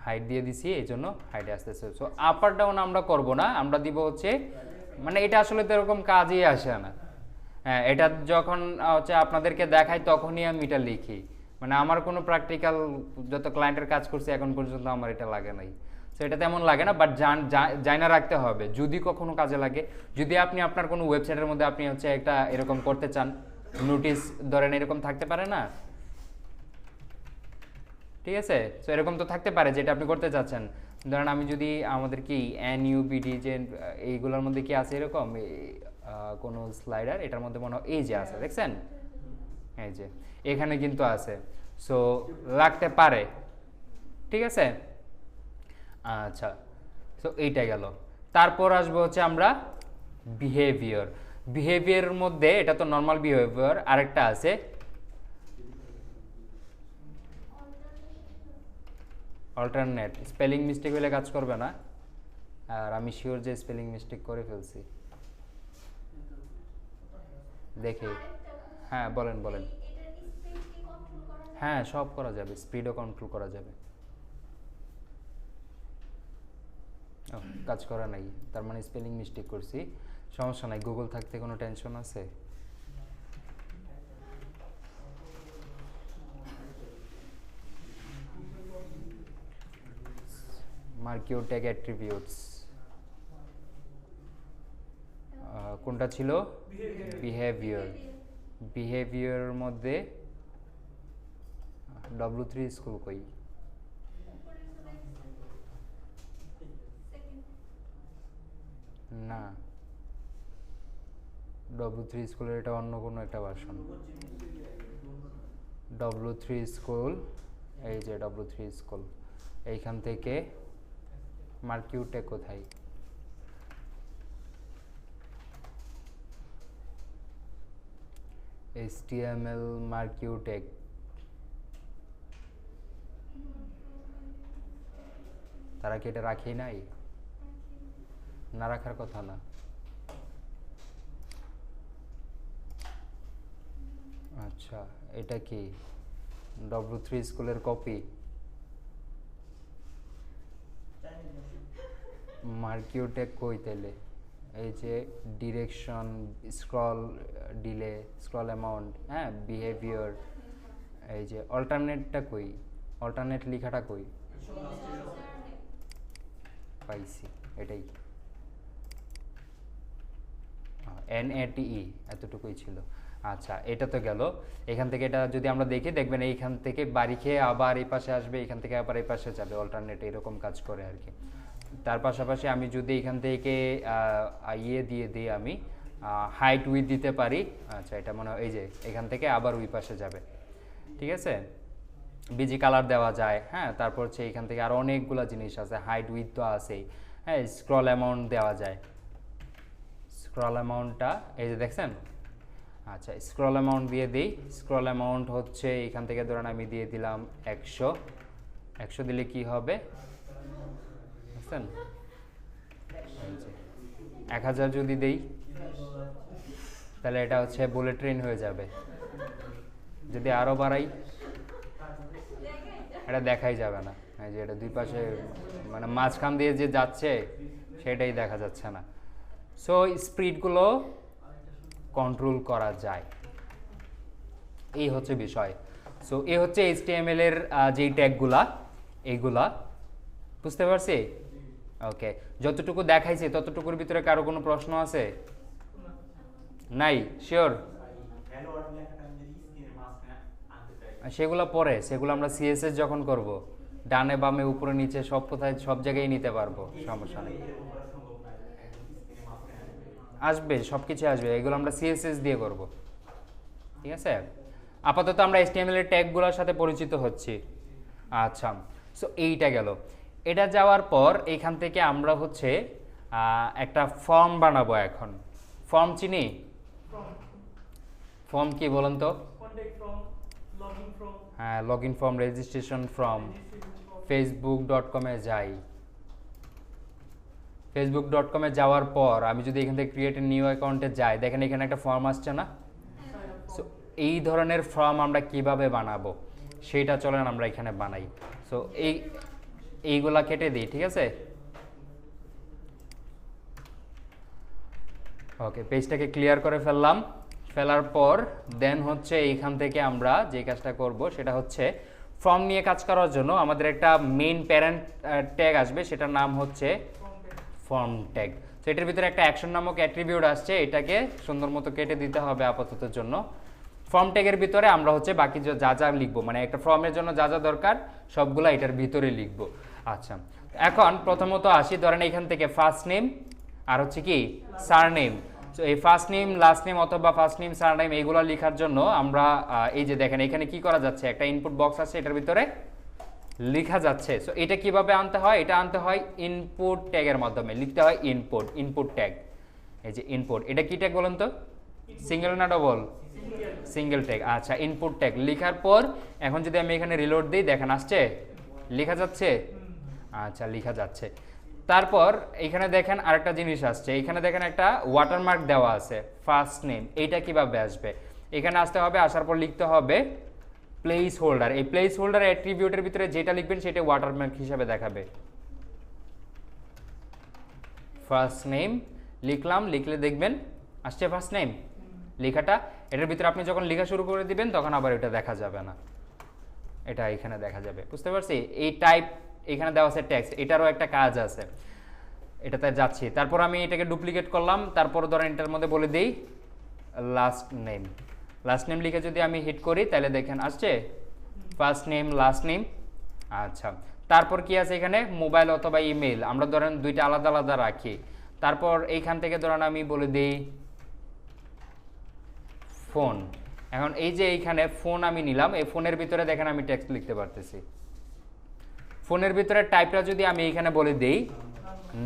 হাইট দিয়ে দিছি এই জন্য হাইটে আসতেছে। সো আপ আর ডাউন আমরা করব না, আমরা দিব হচ্ছে, মানে এটা আসলে তো এরকম কাজই আসে না। হ্যাঁ, এটা যখন হচ্ছে আপনাদেরকে দেখাই তখনই আমি এটা লিখি, মানে আমার কোনো প্র্যাকটিক্যাল যত ক্লায়েন্টের কাজ করছি এখন পর্যন্ত আমার এটা লাগে নাই। সো এটা তেমন লাগে না, বাট জানা রাখতে হবে যদি কখনো কাজে লাগে। যদি আপনি আপনার কোনো ওয়েবসাইটের মধ্যে আপনি হচ্ছে একটা এরকম করতে চান, নোটিশ ধরেন এরকম থাকতে পারে না, ঠিক আছে? সো এরকম তো থাকতে পারে যেটা আপনি করতে চাচ্ছেন। ধরেন আমি যদি আমাদের কি এনইউবিডি যে এইগুলোর মধ্যে কি আছে এরকম কোনো স্লাইডার, এটার মধ্যে মনে হয় এই যে আছে, দেখছেন এই যে এখানে কিন্তু আছে। সো লাগতে পারে, ঠিক আছে? আচ্ছা, সো এইটা গেল। তারপর আসবো হচ্ছে আমরা বিহেভিয়ার। বিহেভিয়ারের মধ্যে এটা তো নর্মাল বিহেভিয়ার, আরেকটা আছে অল্টারনেট। স্পেলিং মিস্টেক হলে কাজ করবে না, আর আমি শিওর যে স্পেলিং মিস্টেক করে ফেলছি। দেখি, হ্যাঁ বলেন বলেন। হ্যাঁ সব করা যাবে, স্পিডও কন্ট্রোল করা যাবে। কাজ করা নাই, তার মানে স্পেলিং মিস্টেক করছি, সমস্যা নাই। গুগল থাকতে কোনো টেনশন আছে? মার্কিও ট্যাগ অ্যাট্রিবিউটস কোনটা ছিল? বিহেভিয়ার। বিহেভিয়ারের মধ্যে W3 স্কুল কই? না, W3 স্কুলের এটা অন্য কোনো একটা ভার্সন। W3 স্কুল, এই যে W3 স্কুল, এইখান থেকে মার্কিউটে কোথায়? HTML মার্কিউটেক, তারা কি এটা রাখি নাই? না রাখার কথা না। আচ্ছা, এটা কি W3 স্কুলের কপি? মার্কিউটেক কই তাইলে? এই যে direction, scroll delay, scroll amount, হ্যাঁ বিহেভিয়ার। এই যে অল্টারনেটটা কই? অল্টারনেট লেখাটা কই? পাইছি, এটাই NATE, এতটুকুই ছিল। আচ্ছা, এটা তো গেল। এখান থেকে এটা যদি আমরা দেখি, দেখবেন এইখান থেকে বাড়ি খেয়ে আবার এই পাশে আসবে, এখান থেকে আবার এই পাশে যাবে, অল্টারনেট এরকম কাজ করে আর কি। তার পাশাপাশি আমি যদি এখান থেকে ইয়ে দিয়ে দিই, আমি হাইট উইথ দিতে পারি। আচ্ছা, এটা মনে হয় এই যে এখান থেকে আবার ওই পাশে যাবে, ঠিক আছে? বিজি কালার দেওয়া যায়, হ্যাঁ। তারপর হচ্ছে এখান থেকে আরও অনেকগুলো জিনিস আছে, হাইট উইথ তো আছেই, হ্যাঁ। স্ক্রল অ্যামাউন্ট দেওয়া যায়, স্ক্রল অ্যামাউন্টটা এই যে দেখছেন। আচ্ছা, স্ক্রল অ্যামাউন্ট দিয়ে দিই। স্ক্রল অ্যামাউন্ট হচ্ছে এখান থেকে ধরেন আমি দিয়ে দিলাম 100। 100 দিলে কি হবে বুঝছেন? 1000 যদি দেই তাহলে এটা হচ্ছে বুলেট ট্রেন হয়ে যাবে। যদি আরও বাড়াই এটা দেখাই যাবে না, এই যে এটা দুই পাশে মানে মাঝখান দিয়ে যে যাচ্ছে সেটাই দেখা যাচ্ছে না। সো স্পিডগুলো কন্ট্রোল করা যায়, এই হচ্ছে বিষয়। সো এই হচ্ছে HTML এর যেই ট্যাগগুলা, এইগুলা বুঝতে পারছি? ওকে, যতটুকু দেখাইছি ততটুকুর ভিতরে কারো কোনো প্রশ্ন আছে? নাই? শিওর? সেগুলো পরে, সেগুলো আমরা CSS যখন করব, ডানে বামে উপরে নিচে সব কোথায় সব জায়গায় নিতে পারবো, সমস্যা নেই। আসবে, সব কিছু আসবে, এগুলো আমরা CSS দিয়ে করব, ঠিক আছে? আপাতত আমরা HTML এর ট্যাগগুলোর সাথে পরিচিত হচ্ছি। আচ্ছা, সো এইটা গেল। এটা যাওয়ার পর এখান থেকে আমরা হচ্ছে একটা ফর্ম বানাবো। এখন ফর্ম চিনি? ফর্ম কি বলেন তো? হ্যাঁ, log in form, registration form. facebook.com এ যাই। facebook.com এ যাওয়ার পর আমি যদি এখান থেকে ক্রিয়েট এ নিউ অ্যাকাউন্টে যাই, দেখেন এখানে একটা ফর্ম আসছে না? সো এই ধরনের ফর্ম আমরা কিভাবে বানাবো সেটা চলেন আমরা এখানে বানাই। সো এইগুলা কেটে দিই, ঠিক আছে? ওকে, পেজটাকে ক্লিয়ার করে ফেলার পর দেন হচ্ছে এইখান থেকে আমরা যে কাজটা করব সেটা হচ্ছে ফর্ম নিয়ে কাজ করার জন্য আমাদের একটা মেইন প্যারেন্ট ট্যাগ আসবে, সেটার নাম হচ্ছে ফর্ম ট্যাগ। তো এটার ভিতরে একটা অ্যাকশন নামক অ্যাট্রিবিউট আসছে, এটাকে সুন্দর মতো কেটে দিতে হবে আপাততের জন্য। ফর্ম ট্যাগের ভিতরে আমরা হচ্ছে বাকি যা যা লিখবো, মানে একটা ফর্মের জন্য যা যা দরকার সবগুলা এটার ভিতরে লিখবো। আচ্ছা, এখন প্রথমত আসি, ধরেন এখান থেকে ফার্স্ট নেম আর হচ্ছে কি সারনেম। তো এই ফার্স্ট নেম, লাস্ট নেম অথবা ফার্স্ট নেম সারনেম এইগুলো লেখার জন্য আমরা এই যে দেখেন এখানে কি করা যাচ্ছে, একটা ইনপুট বক্স আছে, এটার ভিতরে লেখা যাচ্ছে। সো এটা কিভাবে আনতে হয়? এটা আনতে হয় ইনপুট ট্যাগের মাধ্যমে, লিখতে হয় ইনপুট ট্যাগ। এই যে ইনপুট, এটা কি ট্যাগ বলেন তো? সিঙ্গেল না ডবল? Single tag. আচ্ছা, ইনপুট ট্যাগ লেখার পর এখন যদি আমি এখানে রিলোড দিই, দেখেন আসছে, লেখা যাচ্ছে। আচ্ছা, লেখা যাচ্ছে। তারপর এখানে দেখেন আরেকটা জিনিস আসছে, এখানে দেখেন একটা ওয়াটারমার্ক দেওয়া আছে, ফার্স্ট নেম। এইটা কিভাবে আসবে? এখানে আসতে হবে, আসার পর লিখতে হবে প্লেস হোল্ডার। এই প্লেস হোল্ডার অ্যাট্রিবিউটের ভিতরে যেটা লিখবেন সেটা ওয়াটারমার্ক হিসেবে দেখাবে। ফার্স্ট নেম লিখলাম, লিখলে দেখবেন আসছে ফার্স্ট নেম লেখাটা। এটার ভিতরে আপনি যখন লেখা শুরু করে দিবেন তখন আবার এটা দেখা যাবে না, এটা এখানে দেখা যাবে। বুঝতে পারছি? এই টাইপ এখানে দেওয়া আছে টেক্সট, এটারও একটা কাজ আছে, এটাতে যাচ্ছি। তারপর আমি এটাকে ডুপ্লিকেট করলাম, তারপর ধরেন এটার মধ্যে বলে দিই লাস্ট নেম। লাস্ট নেম লিখে যদি আমি হিট করি তাহলে দেখেন আসছে ফার্স্ট নেম, লাস্ট নেম। আচ্ছা, তারপর কি আছে এখানে? মোবাইল অথবা ইমেল, আমরা ধরেন দুইটা আলাদা আলাদা রাখি। তারপর এইখান থেকে ধরেন আমি বলে দিই ফোন। এখন এই যে এইখানে ফোন আমি নিলাম, এই ফোনের ভিতরে দেখেন আমি টেক্সট লিখতে পারতেছি। ফোনের ভিতরে টাইপটা যদি আমি এখানে বলে দেই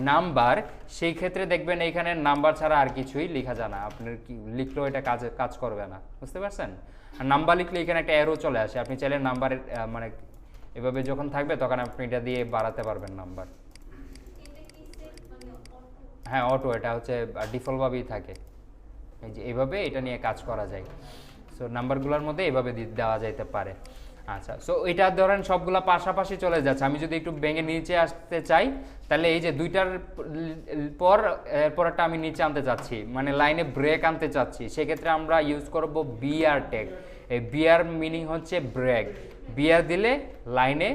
নাম্বার, সেই ক্ষেত্রে দেখবেন এইখানে নাম্বার ছাড়া আর কিছুই লেখা যায় না, আপনার কি লিখলেও এটা কাজ করবে না। বুঝতে পারছেন? আর নাম্বার লিখলে এখানে একটা অ্যারো চলে আসে, আপনি চাইলে নাম্বারের মানে এভাবে যখন থাকবে তখন আপনি এটা দিয়ে বাড়াতে পারবেন নাম্বার। হ্যাঁ, অটো, এটা হচ্ছে ডিফল্টভাবেই থাকে। এই যে এইভাবে এটা নিয়ে কাজ করা যায়। সো নাম্বারগুলোর মধ্যে এইভাবে দেওয়া যাইতে পারে। আচ্ছা, সো এটা ধরেন সবগুলা পাশাপাশি চলে যাচ্ছে, আমি যদি একটু ভেঙে নিচে আসতে চাই তাহলে এই যে দুইটার পর এরপরটা আমি নিচে আনতে চাচ্ছি, মানে লাইনে ব্রেক আনতে চাচ্ছি, সেক্ষেত্রে আমরা ইউজ করব বিআর ট্যাগ। এই বিআর মিনিং হচ্ছে ব্রেক, বিআর দিলে লাইনে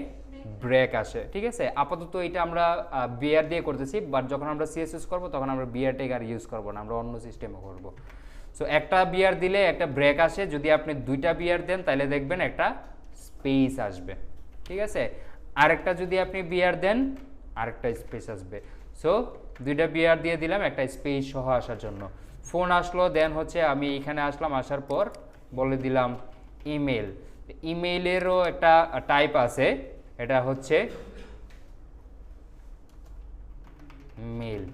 ব্রেক আসে। ঠিক আছে, আপাতত এটা আমরা বিআর দিয়ে করতেছি, বাট যখন আমরা সিএসএস করব তখন আমরা বিআর ট্যাগ আর ইউজ করব না, আমরা অন্য সিস্টেমে করব। সো একটা বিআর দিলে একটা ব্রেক আসে, যদি আপনি দুইটা বিআর দেন তাহলে দেখবেন একটা স্পেস আসবে। ঠিক আছে, আরেকটা যদি আপনি বিআর দেন আরেকটা স্পেস আসবে। সো দুইটা বিআর দিয়ে দিলাম একটা স্পেস সহ আসার জন্য। ফোন আসলো, দেন হচ্ছে আমি এখানে আসলাম, আসার পর বলে দিলাম ইমেল। ইমেইলেরও একটা টাইপ আছে, এটা হচ্ছে মেল।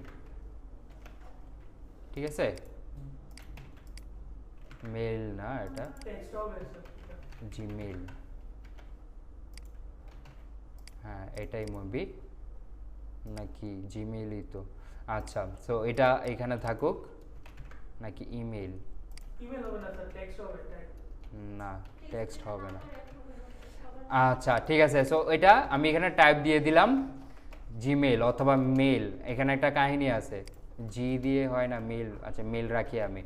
ঠিক আছে, মেল না, এটা জিমেল। হ্যাঁ, এটাই মুভি নাকি জিমেইলই তো। আচ্ছা, সো এটা এখানে থাকুক নাকি ইমেল? ইমেল হবে না স্যার, টেক্সট হবে। না, টেক্সট হবে না। আচ্ছা, ঠিক আছে, সো এটা আমি এখানে টাইপ দিয়ে দিলাম জিমেল অথবা মেল। এখানে একটা কাহিনী আছে, জি দিয়ে হয় না মেল। আচ্ছা, মেল রাখি আমি।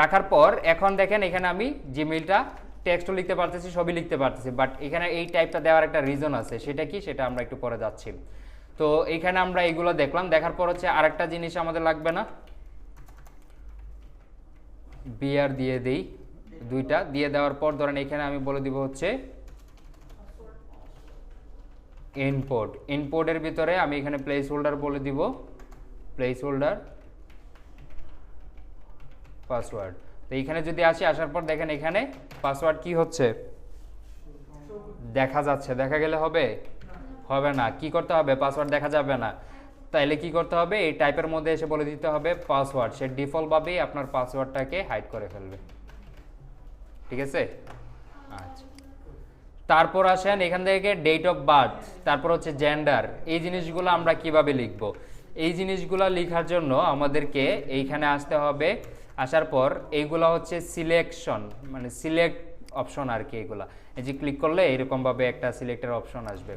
রাখার পর এখন দেখেন এখানে আমি জিমেইলটা টেক্সটও লিখতে পারতেছি, সবই লিখতে পারতেছি, বাট এখানে এই টাইপটা দেওয়ার একটা রিজন আছে, সেটা কি সেটা আমরা একটু পরে যাচ্ছি। তো এখানে আমরা এইগুলো দেখলাম, দেখার পর হচ্ছে আরেকটা জিনিস আমাদের লাগবে না, বিআর দিয়ে দেই। দুইটা দিয়ে দেওয়ার পর ধরেন এখানে আমি বলে দিব হচ্ছে ইনপুট। ইনপুটের ভিতরে আমি এখানে প্লেস হোল্ডার বলে দিব, প্লেস হোল্ডার পাসওয়ার্ড। তো এইখানে যদি আসি, আসার পর দেখেন এখানে পাসওয়ার্ড কি হচ্ছে দেখা যাচ্ছে, দেখা গেলে হবে হবে না, কি করতে হবে পাসওয়ার্ড দেখা যাবে না, তাইলে কি করতে হবে এই টাইপের মধ্যে এসে বলে দিতে হবে পাসওয়ার্ড, সে ডিফল্ট ভাবেই আপনার পাসওয়ার্ডটাকে হাইড করে ফেলবে, ঠিক আছে। আচ্ছা, তারপর আসেন এখান থেকে ডেট অফ বার্থ, তারপর হচ্ছে জেন্ডার, এই জিনিসগুলো আমরা কিভাবে লিখব, এই জিনিসগুলো লেখার জন্য আমাদেরকে এইখানে আসতে হবে, আসার পর এইগুলা হচ্ছে সিলেকশন, মানে সিলেক্ট অপশন আর কি, এগুলা এই যে ক্লিক করলে এরকমভাবে একটা সিলেক্টের অপশন আসবে।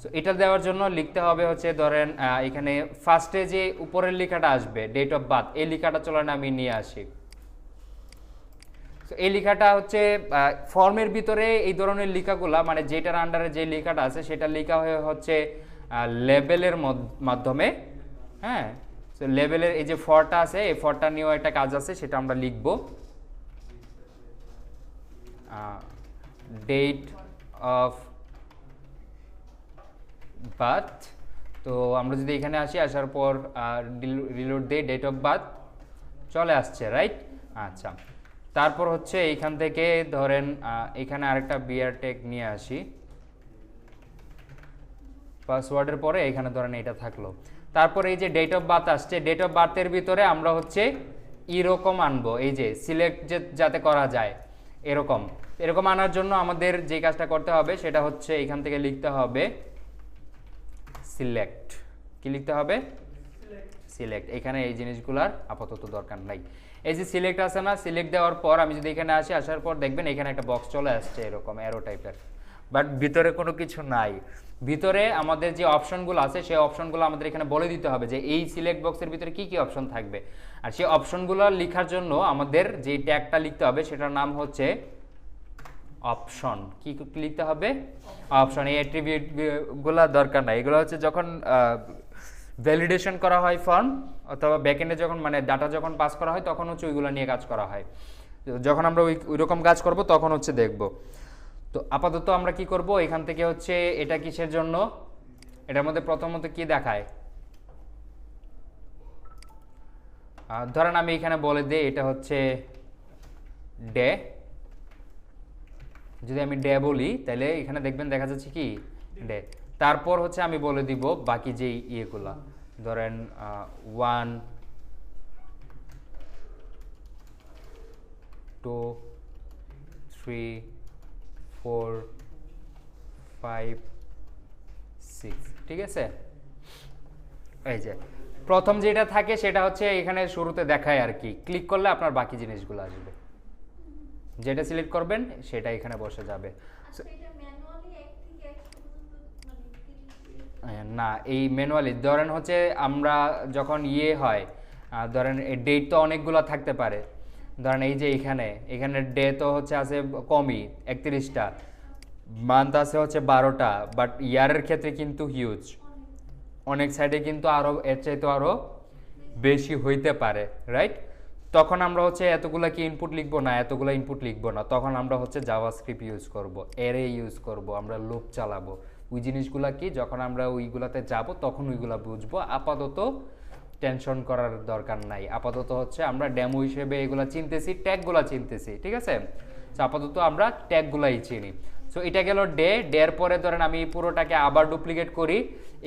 সো এটা দেওয়ার জন্য লিখতে হবে হচ্ছে ধরেন এখানে ফার্স্টে যে উপরের লেখাটা আসবে ডেট অফ বার্থ, এই লেখাটা চলেন আমি নিয়ে আসি। সো এই লেখাটা হচ্ছে ফর্মের ভিতরে এই ধরনের লেখাগুলা, মানে যেটার আন্ডারে যে লেখাটা আছে সেটা লেখা হয়ে হচ্ছে লেবেলের মাধ্যমে, হ্যাঁ। সো লেবেলের এই যে ফরটা আছে, এই ফরটা নিয়েও একটা কাজ আছে, সেটা আমরা লিখব ডেট অফ বার্থ। তো আমরা যদি এখানে আসি, আসার পর রিলোড দিই, ডেট অফ বার্থ চলে আসছে, রাইট। আচ্ছা, তারপর হচ্ছে এইখান থেকে ধরেন এখানে আরেকটা বিআর ট্যাগ নিয়ে আসি, পাসওয়ার্ডের পরে এখানে ধরেন এটা থাকলো, তারপর এই যে ডেট অফ বার্থ আসছে, ডেট অফ বার্থের ভিতরে আমরা হচ্ছে এরকম আনবো, এই যে সিলেক্ট যাতে করা যায় এরকম, এরকম আনার জন্য আমাদের যে কাজটা করতে হবে সেটা হচ্ছে এখান থেকে লিখতে হবে সিলেক্ট, কি লিখতে হবে সিলেক্ট। এখানে এই জিনিসগুলার আপাতত দরকার নাই, এই যে সিলেক্ট আছে না, সিলেক্ট দেওয়ার পর আমি যদি এখানে আসি, আসার পর দেখবেন এখানে একটা বক্স চলে আসছে এরকম অ্যারো টাইপের, বাট ভিতরে কোনো কিছু নাই। ভিতরে আমাদের যে অপশনগুলো আছে সেই অপশনগুলো আমাদের এখানে বলে দিতে হবে যে এই সিলেক্ট বক্সের ভিতরে কি কি অপশন থাকবে, আর সেই অপশনগুলো লেখার জন্য আমাদের যে ট্যাগটা লিখতে হবে সেটার নাম হচ্ছে অপশন। কি লিখতে হবে অপশন। এই অ্যাট্রিবিউটগুলো দরকার নাই, এগুলো হচ্ছে যখন ভ্যালিডেশন করা হয় ফর্ম অথবা ব্যাকএন্ডে যখন মানে ডাটা যখন পাস করা হয় তখন হচ্ছে ওইগুলো নিয়ে কাজ করা হয়, যখন আমরা ওই রকম কাজ করব তখন হচ্ছে দেখব। তো আপাতত আমরা কি করব, এখান থেকে হচ্ছে এটা কিসের জন্য, এটার মধ্যে প্রথমত কি দেখায়, ধরেন আমি এখানে বলে দিই এটা হচ্ছে ডে, যদি আমি ডে বলি তাহলে এখানে দেখবেন দেখা যাচ্ছে কি ডে, তারপর হচ্ছে আমি বলে দিব বাকি যে ইয়েগুলা, ধরেন 1 2 3 4 5 6, ঠিক আছে। এই যে প্রথম যেটা থাকে সেটা হচ্ছে এখানে শুরুতে দেখায় আর কি, ক্লিক করলে আপনার বাকি জিনিসগুলো আসবে, যেটা সিলেক্ট করবেন সেটা এখানে বসে যাবে। না, এই ম্যানুয়ালি ধরেন হচ্ছে আমরা যখন ইয়ে হয়, ধরেন ডেট তো অনেকগুলো থাকতে পারে, ধরেন এই যে এখানে ডে তো হচ্ছে আছে কমই 31টা, মান্থ আছে হচ্ছে 12টা, বাট ইয়ারের ক্ষেত্রে কিন্তু হিউজ, অনেক সাইডে কিন্তু আরও এর চাইতে আরও বেশি হইতে পারে, রাইট। তখন আমরা হচ্ছে এতগুলা কি ইনপুট লিখবো না, এতগুলা ইনপুট লিখবো না, তখন আমরা হচ্ছে জাভাস্ক্রিপ্ট ইউজ করব, অ্যারে ইউজ করব, আমরা লুপ চালাবো, ওই জিনিসগুলা কি যখন আমরা ওইগুলাতে যাব তখন ওইগুলা বুঝবো। আপাতত টেনশন করার দরকার নাই, আপাতত হচ্ছে আমরা ডেমো হিসেবে এগুলা চিনতেছি, ট্যাগগুলা চিনতেছি, ঠিক আছে। তো আপাতত আমরা ট্যাগগুলাই চিনি। সো এটা গেল ডে, ডের পরে ধরেন আমি পুরোটাকে আবার ডুপ্লিকেট করি,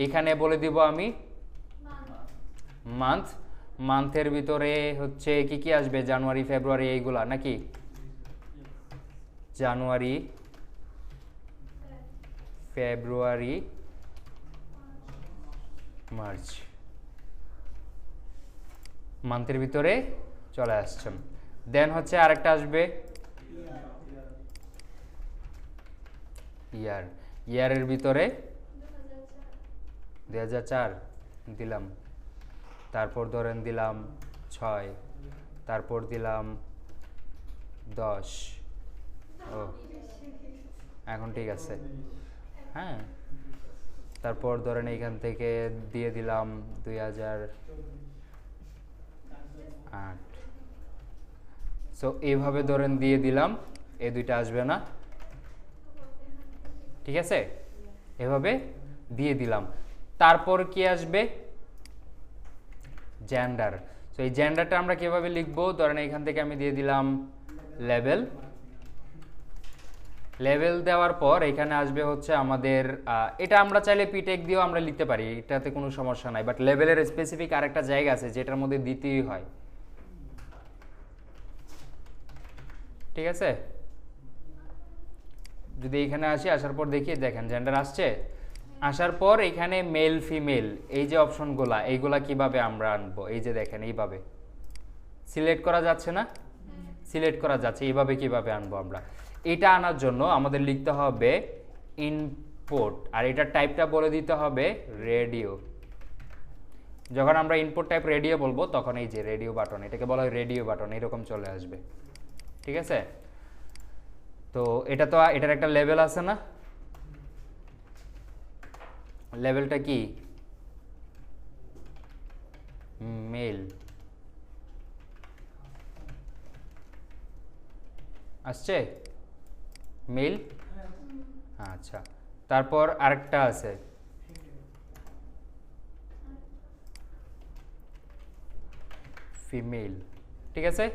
এখানে বলে দিব আমি মান্থ, মান্থের ভিতরে হচ্ছে কি কি আসবে, জানুয়ারি ফেব্রুয়ারি এইগুলা নাকি, জানুয়ারি ফেব্রুয়ারি মার্চ, মান্থের ভিতরে চলে আসছে। দেন হচ্ছে আরেকটা আসবে ইয়ার, ইয়ারের ভিতরে 2004 দিলাম, তারপর ধরেন দিলাম 6, তারপর দিলাম 10, ও এখন ঠিক আছে, হ্যাঁ। তারপর ধরেন এইখান থেকে দিয়ে দিলাম 2008। সো এইভাবে ধরেন দিয়ে দিলাম, এই দুইটা আসবে না, ঠিক আছে, এভাবে দিয়ে দিলাম। তারপর কি আসবে জেন্ডার। সো তো এই জেন্ডারটা আমরা কিভাবে লিখবো, ধরেন এখান থেকে আমি দিয়ে দিলাম লেভেল। লেভেল দেওয়ার পর এখানে আসবে হচ্ছে আমাদের এটা আমরা চাইলে পিটেক দিয়েও আমরা লিখতে পারি, এটাতে কোনো সমস্যা নাই, বাট লেভেলের স্পেসিফিক আরেকটা জায়গা আছে যেটার মধ্যে দিতেই হয়, ঠিক আছে। যদি এখানে আসি, আসার পর দেখি, দেখেন জেন্ডার আসছে, আসার পর এখানে মেল ফিমেল এই যে অপশনগুলা, এইগুলা কিভাবে আমরা আনবো, এই যে দেখেন এইভাবে সিলেক্ট করা যাচ্ছে না, সিলেক্ট করা যাচ্ছে, এইভাবে কিভাবে আনবো আমরা, এটা আনার জন্য আমাদের লিখতে হবে ইনপুট, আর এটার টাইপটা বলে দিতে হবে রেডিও। যখন আমরা ইনপুট টাইপ রেডিও বলবো তখন এই যে রেডিও বাটন, এটাকে বলা হয় রেডিও বাটন, এরকম চলে আসবে, ঠিক আছে। তো এটা তো এটার একটা লেভেল আছে না, লেভেলটা কি মেল, আসছে মেল, আচ্ছা। তারপর আরেকটা আছে ফিমেল, ঠিক আছে।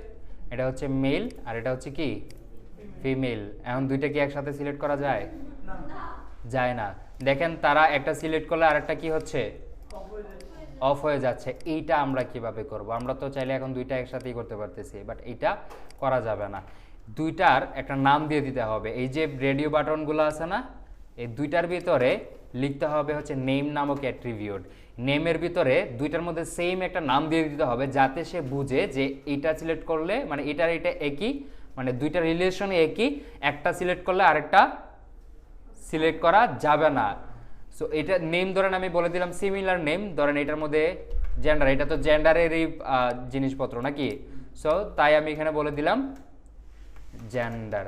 এটা হচ্ছে মেল আর এটা হচ্ছে কি ফিমেল। এখন দুইটা কি একসাথে সিলেক্ট করা যায়? যায় না। দেখেন তারা একটা সিলেক্ট করলে আরেকটা কি হচ্ছে, অফ হয়ে যাচ্ছে। এইটা আমরা কিভাবে করব? আমরা তো চাইলে এখন দুইটা একসাথেই করতে পারতেছি, বাট এইটা করা যাবে না। দুইটার একটা নাম দিয়ে দিতে হবে। এই যে রেডিও বাটনগুলো আছে না, এই দুইটার ভিতরে লিখতে হবে হচ্ছে নেম নামক অ্যাট্রিবিউট। নেমের ভিতরে দুইটার মধ্যে সেম একটা নাম দিয়ে দিতে হবে, যাতে সে বুঝে যে এইটা সিলেক্ট করলে মানে এটার এটা একই, মানে দুইটা রিলেশন একই, একটা সিলেক্ট করলে আরেকটা সিলেক্ট করা যাবে না। সো এটা নেম ধরেন আমি বলে দিলাম সিমিলার নেম, ধরেন এটার মধ্যে জেন্ডার, এটা তো জেন্ডারেরই জিনিসপত্র নাকি, সো তাই আমি এখানে বলে দিলাম জেন্ডার।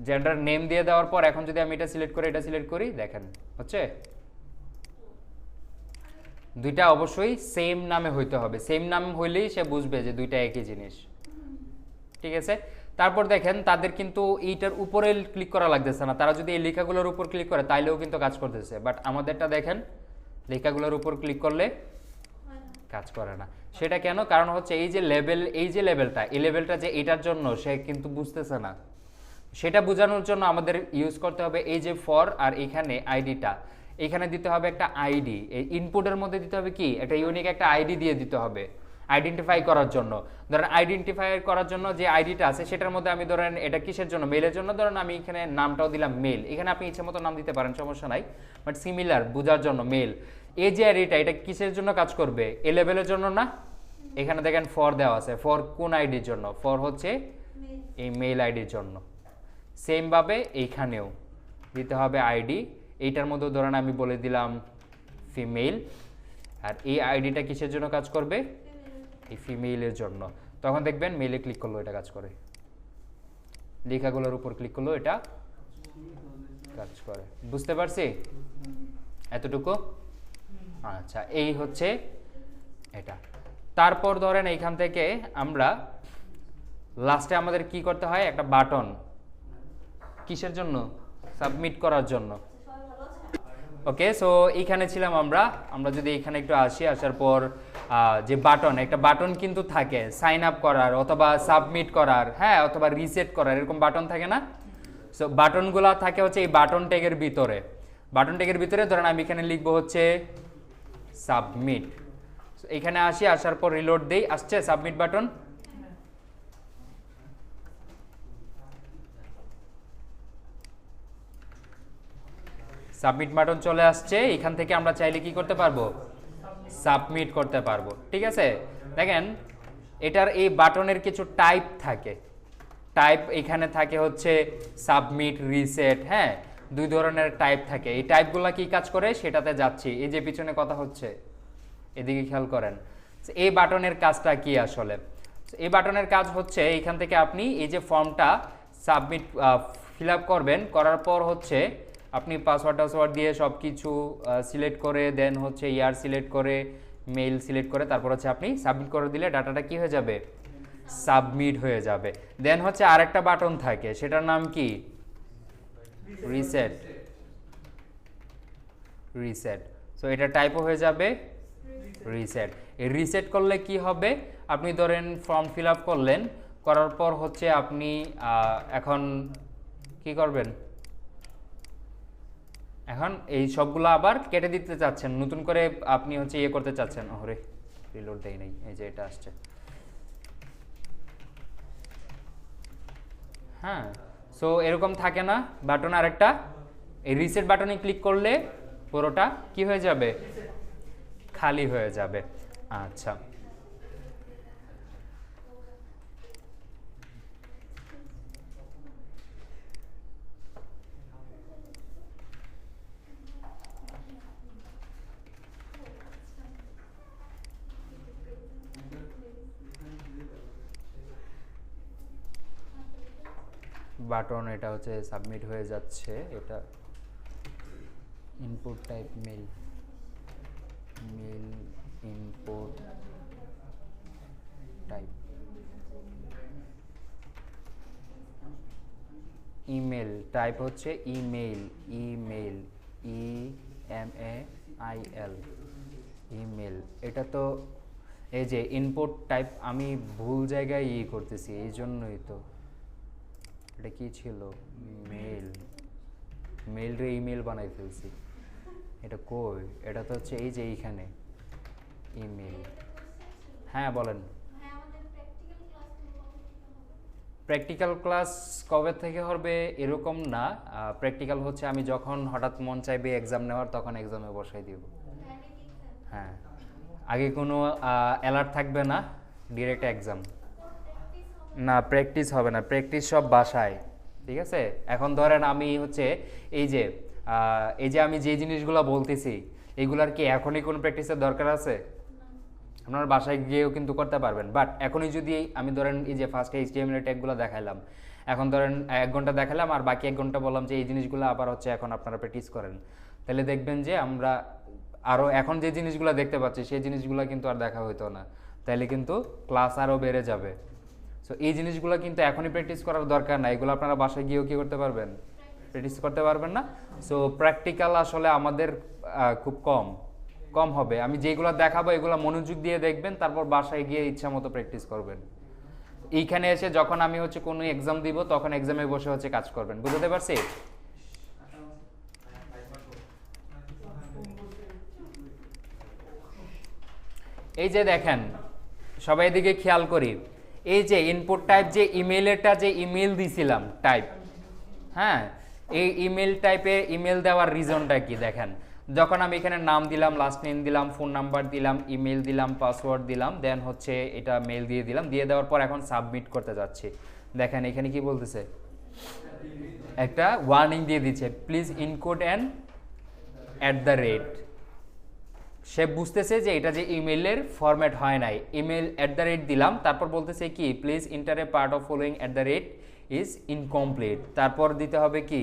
জেন্ডার নেম দিয়ে দেওয়ার পর এখন যদি আমি এটা সিলেক্ট করি, এটা সিলেক্ট করি, দেখেন হচ্ছে দুইটা অবশ্যই সেম নামে হইতে হবে। সেম নাম হইলেই সে বুঝবে যে দুইটা একই জিনিস, ঠিক আছে। তারপর দেখেন তাদের কিন্তু এইটার উপরে ক্লিক করা লাগতেছে না, তারা যদি এই লেখাগুলোর উপর ক্লিক করে তাইলেও কিন্তু কাজ করতেছে, বাট আমাদেরটা দেখেন লেখাগুলোর উপর ক্লিক করলে কাজ করে না। সেটা কেন? কারণ হচ্ছে এই যে লেভেল, এই যে লেভেলটা, এই লেভেলটা যে এটার জন্য সে কিন্তু বুঝতেছে না। সেটা বোঝানোর জন্য আমাদের ইউজ করতে হবে এই যে ফর, আর এখানে আইডিটা, এখানে দিতে হবে একটা আইডি। এই ইনপুটের মধ্যে দিতে হবে কি একটা ইউনিক একটা আইডি দিয়ে দিতে হবে আইডেন্টিফাই করার জন্য। ধরেন আইডেন্টিফাই করার জন্য যে আইডিটা আছে সেটার মধ্যে আমি ধরেন এটা কিসের জন্য, মেলের জন্য, ধরেন আমি এখানে নামটাও দিলাম মেল। এখানে আপনি ইচ্ছে মতো নাম দিতে পারেন, সমস্যা নাই, বাট সিমিলার বোঝার জন্য মেল। এই যে আইডিটা, এটা কিসের জন্য কাজ করবে? এ লেভেলের জন্য না? এখানে দেখেন ফর দেওয়া আছে, ফর কোন আইডির জন্য? ফর হচ্ছে এই মেল আইডির জন্য। সেমভাবে এইখানেও দিতে হবে আইডি। এইটার মধ্যে ধরেন আমি বলে দিলাম ফিমেল, আর এই আইডিটা কিসের জন্য কাজ করবে? এই ফিমেলের জন্য। তখন দেখবেন মেলে ক্লিক করলো এটা কাজ করে, লেখাগুলোর উপর ক্লিক করলো এটা কাজ করে। বুঝতে পারছি এতটুকু? আচ্ছা, এই হচ্ছে এটা। তারপর ধরেন এইখান থেকে আমরা লাস্টে আমাদের কি করতে হয়, একটা বাটন, কিসের জন্য? সাবমিট করার জন্য। ওকে, সো এইখানে ছিলাম আমরা। আমরা যদি এখানে একটু আসি, আসার পর যে বাটন, একটা বাটন কিন্তু থাকে সাইন আপ করার অথবা সাবমিট করার, হ্যাঁ, অথবা রিসেট করার, এরকম বাটন থাকে না? সো বাটনগুলো থাকে হচ্ছে এই বাটন ট্যাগের ভিতরে। বাটন ট্যাগের ভিতরে ধরেন আমি এখানে লিখবো হচ্ছে সাবমিট। এখানে আসি, আসার পর রিলোড দেই, আসছে সাবমিট বাটন। সাবমিট বাটন চলে আসছে। এখান থেকে আমরা চাইলে কি করতে পারবো? সাবমিট করতে পারবো, ঠিক আছে। দেখেন এটার এই বাটনের কিছু টাইপ থাকে। টাইপ এখানে থাকে হচ্ছে সাবমিট, রিসেট, হ্যাঁ, দুই ধরনের টাইপ থাকে। এই টাইপগুলো কি কাজ করে সেটাতে যাচ্ছি। এই যে পিছনে কথা হচ্ছে, এদিকে খেয়াল করেন। এই বাটনের কাজটা কি আসলে? এই বাটনের কাজ হচ্ছে এখান থেকে আপনি এই যে ফর্মটা সাবমিট ফিল আপ করবেন, করার পর হচ্ছে আপনি পাসওয়ার্ড দিয়ে সব কিছু সিলেক্ট করে, দেন হচ্ছে ইয়ার সিলেক্ট করে, মেইল সিলেক্ট করে, তারপর হচ্ছে আপনি সাবমিট করে দিলে ডাটাটা কি হয়ে যাবে? সাবমিট হয়ে যাবে। দেন হচ্ছে আরেকটা বাটন থাকে, সেটার নাম কি? রিসেট। রিসেট। সো এটা টাইপও হয়ে যাবে, রিসেট। এই রিসেট করলে কি হবে, আপনি ধরেন ফর্ম ফিল আপ করলেন, করার পর হচ্ছে আপনি এখন কি করবেন, এখন এই সবগুলো আবার কেটে দিতে চাচ্ছেন, নতুন করে আপনি হচ্ছে ইয়ে করতে চাচ্ছেন। ওরে রিলোড দেই নাই, এই যে এটা আসছে। হ্যাঁ, সো এরকম থাকে না বাটন আরেকটা, এই রিসেট বাটনে ক্লিক করলে পুরোটা কি হয়ে যাবে, খালি হয়ে যাবে। আচ্ছা, বাটন এটা হচ্ছে সাবমিট হয়ে যাচ্ছে। এটা input type mail, mail input type email type হচ্ছে ইমেল, ইমেল EMAIL ইমেল। এটা তো এই যে ইনপুট টাইপ আমি ভুল জায়গায় করতেছি, এই জন্যই তো। এটা কি ছিল, মেল, মেল রে ইমেল বানাই ফেলছি। এটা কই, এটা তো হচ্ছে এই যে এইখানে ইমেল। হ্যাঁ বলেন। প্র্যাকটিক্যাল ক্লাস কবে থেকে হবে এরকম না, প্র্যাকটিক্যাল হচ্ছে আমি যখন হঠাৎ মন চাইবে এক্সাম নেওয়ার তখন এক্সামে বসাই দিব। হ্যাঁ, আগে কোনো অ্যালার্ট থাকবে না, ডিরেক্ট এক্সাম। না প্র্যাকটিস হবে না, প্র্যাকটিস সব বাসায়, ঠিক আছে। এখন ধরেন আমি হচ্ছে এই যে আমি যে জিনিসগুলো বলতেছি এইগুলার কি এখনই কোনো প্র্যাকটিসের দরকার আছে? আপনার বাসায় গিয়েও কিন্তু করতে পারবেন, বাট এখনই যদি আমি ধরেন এই যে ফার্স্টে HTML ট্যাগগুলো দেখাইলাম, এখন ধরেন 1 ঘন্টা দেখালাম আর বাকি 1 ঘন্টা বললাম যে এই জিনিসগুলো আবার হচ্ছে এখন আপনারা প্র্যাকটিস করেন, তাহলে দেখবেন যে আমরা আরও এখন যে জিনিসগুলো দেখতে পাচ্ছি সেই জিনিসগুলো কিন্তু আর দেখা হইতো না, তাইলে কিন্তু ক্লাস আরও বেড়ে যাবে। সো এই জিনিসগুলো কিন্তু এখনই প্র্যাকটিস করার দরকার না, এগুলো আপনারা বাসায় গিয়েও কি করতে পারবেন, প্র্যাকটিস করতে পারবেন না। সো প্র্যাকটিক্যাল আসলে আমাদের খুব কম হবে। আমি যেগুলো দেখাবো এগুলো মনোযোগ দিয়ে দেখবেন, তারপর বাসায় গিয়ে ইচ্ছা মতো প্র্যাকটিস করবেন। এইখানে এসে যখন আমি হচ্ছে কোনো এক্সাম দিব তখন এক্সামে বসে হচ্ছে কাজ করবেন, বুঝতে পারছি? এই যে দেখেন সবাই এদিকে খেয়াল করি, এই যে ইনপুট টাইপ যে ইমেইলেরটা যে ইমেল দিছিলাম টাইপ, হ্যাঁ এই ইমেল টাইপের ইমেল দেওয়ার রিজনটা কি দেখেন, যখন আমি এখানে নাম দিলাম, লাস্ট নেম দিলাম, ফোন নাম্বার দিলাম, ইমেল দিলাম, পাসওয়ার্ড দিলাম, দেন হচ্ছে এটা মেল দিয়ে দিলাম, দিয়ে দেওয়ার পর এখন সাবমিট করতে যাচ্ছি। দেখেন এখানে কি বলতেছে, একটা ওয়ার্নিং দিয়ে দিচ্ছে, প্লিজ ইনকোড অ্যান্ড @, সে বুঝতেছে যে এটা যে ইমেইলের ফরম্যাট হয় নাই, ইমেল @ দিলাম, তারপর বলতেছে কি please inter A part of following is incomplete, তারপর দিতে হবে কি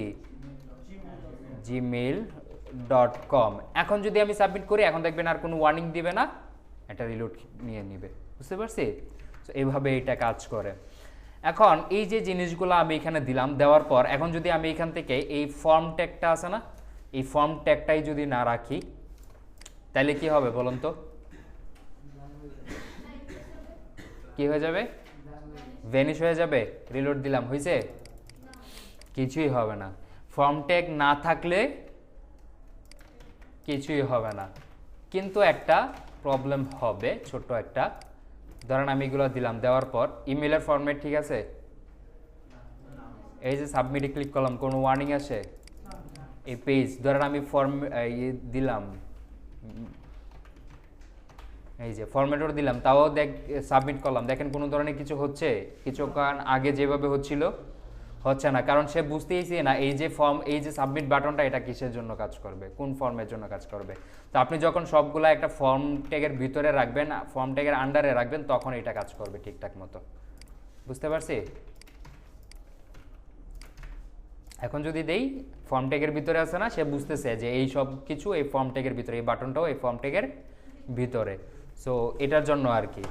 gmail.com। এখন যদি আমি সাবমিট করি এখন দেখবেন আর কোনো ওয়ার্নিং দিবে না, এটা রিলোড নিয়ে নিবে, বুঝতে পারছি? তো এইভাবে এটা কাজ করে। এখন এই যে জিনিসগুলো আমি এখানে দিলাম, দেওয়ার পর এখন যদি আমি এখান থেকে এই ফর্ম ট্যাগটা আছে না, এই ফর্ম ট্যাগটাই যদি না রাখি তাহলে কি হবে বলুন তো, কি হয়ে যাবে, ভ্যানিশ হয়ে যাবে। রিলোড দিলাম, হয়েছে? কিছুই হবে না। ফর্ম ট্যাগ না থাকলে কিছুই হবে না, কিন্তু একটা প্রবলেম হবে, ছোট্ট একটা। ধরেন আমি এগুলো দিলাম, দেওয়ার পর ইমেলের ফরম্যাট ঠিক আছে, এই যে সাবমিটে ক্লিক করলাম, কোনো ওয়ার্নিং আসে? এই পেজ ধরেন আমি ফর্ম দিলাম, এই যে ফরম্যাটও দিলাম, তাও সাবমিট করলাম, দেখেন কোনো ধরনের কিছু হচ্ছে? কিছুক্ষণ আগে যেভাবে হচ্ছিল হচ্ছে না, কারণ সে বুঝতেইছে না এই যে ফর্ম, এই যে সাবমিট বাটনটা এটা কিসের জন্য কাজ করবে, কোন ফর্মের জন্য কাজ করবে। তো আপনি যখন সবগুলা একটা ফর্ম ট্যাগের ভিতরে রাখবেন, ফর্ম ট্যাগের আন্ডারে রাখবেন, তখন এটা কাজ করবে ঠিকঠাক মতো, বুঝতে পারছি? এখন যদি দেই ফর্ম ট্যাগের ভিতরে আছে না, সে বুঝতেছে যে এই সব কিছু এই ফর্ম ট্যাগের ভিতরে, এই বাটনটাও এই ফর্ম ট্যাগের ভিতরে। সো এটার জন্য আর কি।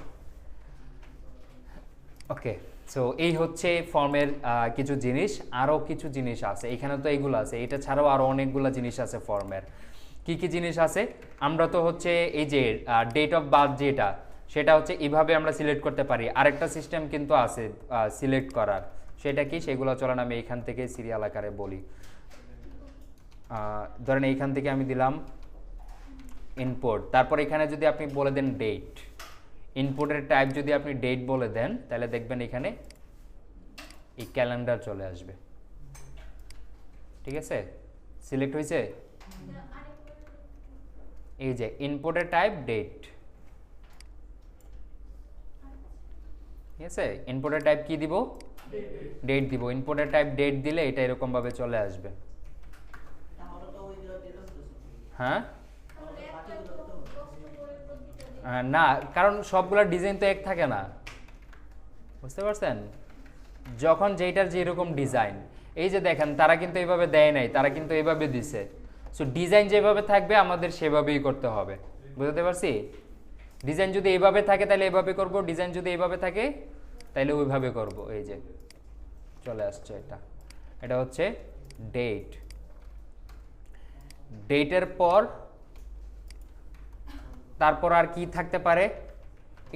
ওকে, সো এই হচ্ছে ফর্মের কিছু জিনিস। আরও কিছু জিনিস আছে এখানে, তো এইগুলো আছে, এটা ছাড়াও আরও অনেকগুলো জিনিস আছে ফর্মের। কি কি জিনিস আছে, আমরা তো হচ্ছে এই যে ডেট অফ বার্থ যেটা, সেটা হচ্ছে এইভাবে আমরা সিলেক্ট করতে পারি। আরেকটা সিস্টেম কিন্তু আছে সিলেক্ট করার, সেটা কি, সেগুলো চলেন আমি এইখান থেকে সিরিয়াল আকারে বলি। ধরেন এইখান থেকে আমি দিলাম ইনপুট, তারপর এখানে যদি আপনি বলে দেন ডেট, ইনপুটের টাইপ যদি আপনি ডেট বলে দেন, তাহলে দেখবেন এখানে এই ক্যালেন্ডার চলে আসবে। ঠিক আছে, সিলেক্ট হয়েছে। এই যে ইনপুটের টাইপ ডেট, ঠিক আছে, ইনপুটের টাইপ কি দিব, ডেট দিব। ইনপুটের টাইপ ডেট দিলে এটা এরকম ভাবে চলে আসবে। হ্যাঁ না, কারণ সবগুলা ডিজাইন তো এক থাকে না, বুঝতে পারছেন। যখন যেটার যেরকম ডিজাইন, এই যে দেখেন তারা কিন্তু এইভাবে দেয় নাই, তারা কিন্তু এইভাবে দিছে। সো ডিজাইন যেভাবে থাকবে আমাদের সেভাবেই করতে হবে, বুঝতে পারছি। ডিজাইন যদি এইভাবে থাকে তাহলে এইভাবে করব, ডিজাইন যদি এইভাবে থাকে তাহলে ওইভাবে করব। এই যে চলে আসছে, এটা এটা হচ্ছে ডেট। ডেটের পর তারপর আর কি থাকতে পারে,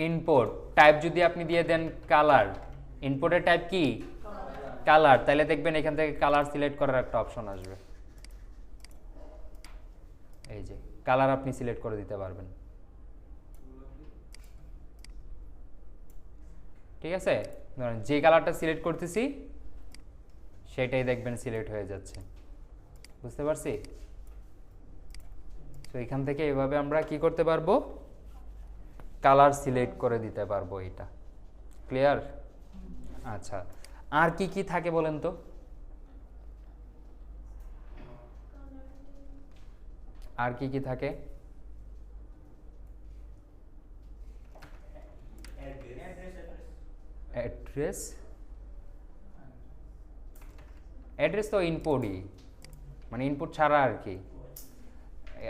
ইনপুট টাইপ যদি আপনি দিয়ে দেন কালার, ইনপুটের টাইপ কি কালার, তাহলে দেখবেন এখান থেকে কালার সিলেক্ট করার একটা অপশন আসবে। এই যে কালার আপনি সিলেক্ট করে দিতে পারবেন, ঠিক আছে। ধরেন যে কালারটা সিলেক্ট করতেছি সেটাই দেখবেন সিলেক্ট হয়ে যাচ্ছে, বুঝতে পারছি। তো এখান থেকে এভাবে আমরা কি করতে পারবো, কালার সিলেক্ট করে দিতে পারবো। এটা ক্লিয়ার। আচ্ছা, আর কি কি থাকে বলেন তো, আর কি কি থাকে। অ্যাড্রেস, অ্যাড্রেস তো ইনপুটই, মানে ইনপুট ছাড়া আর কি।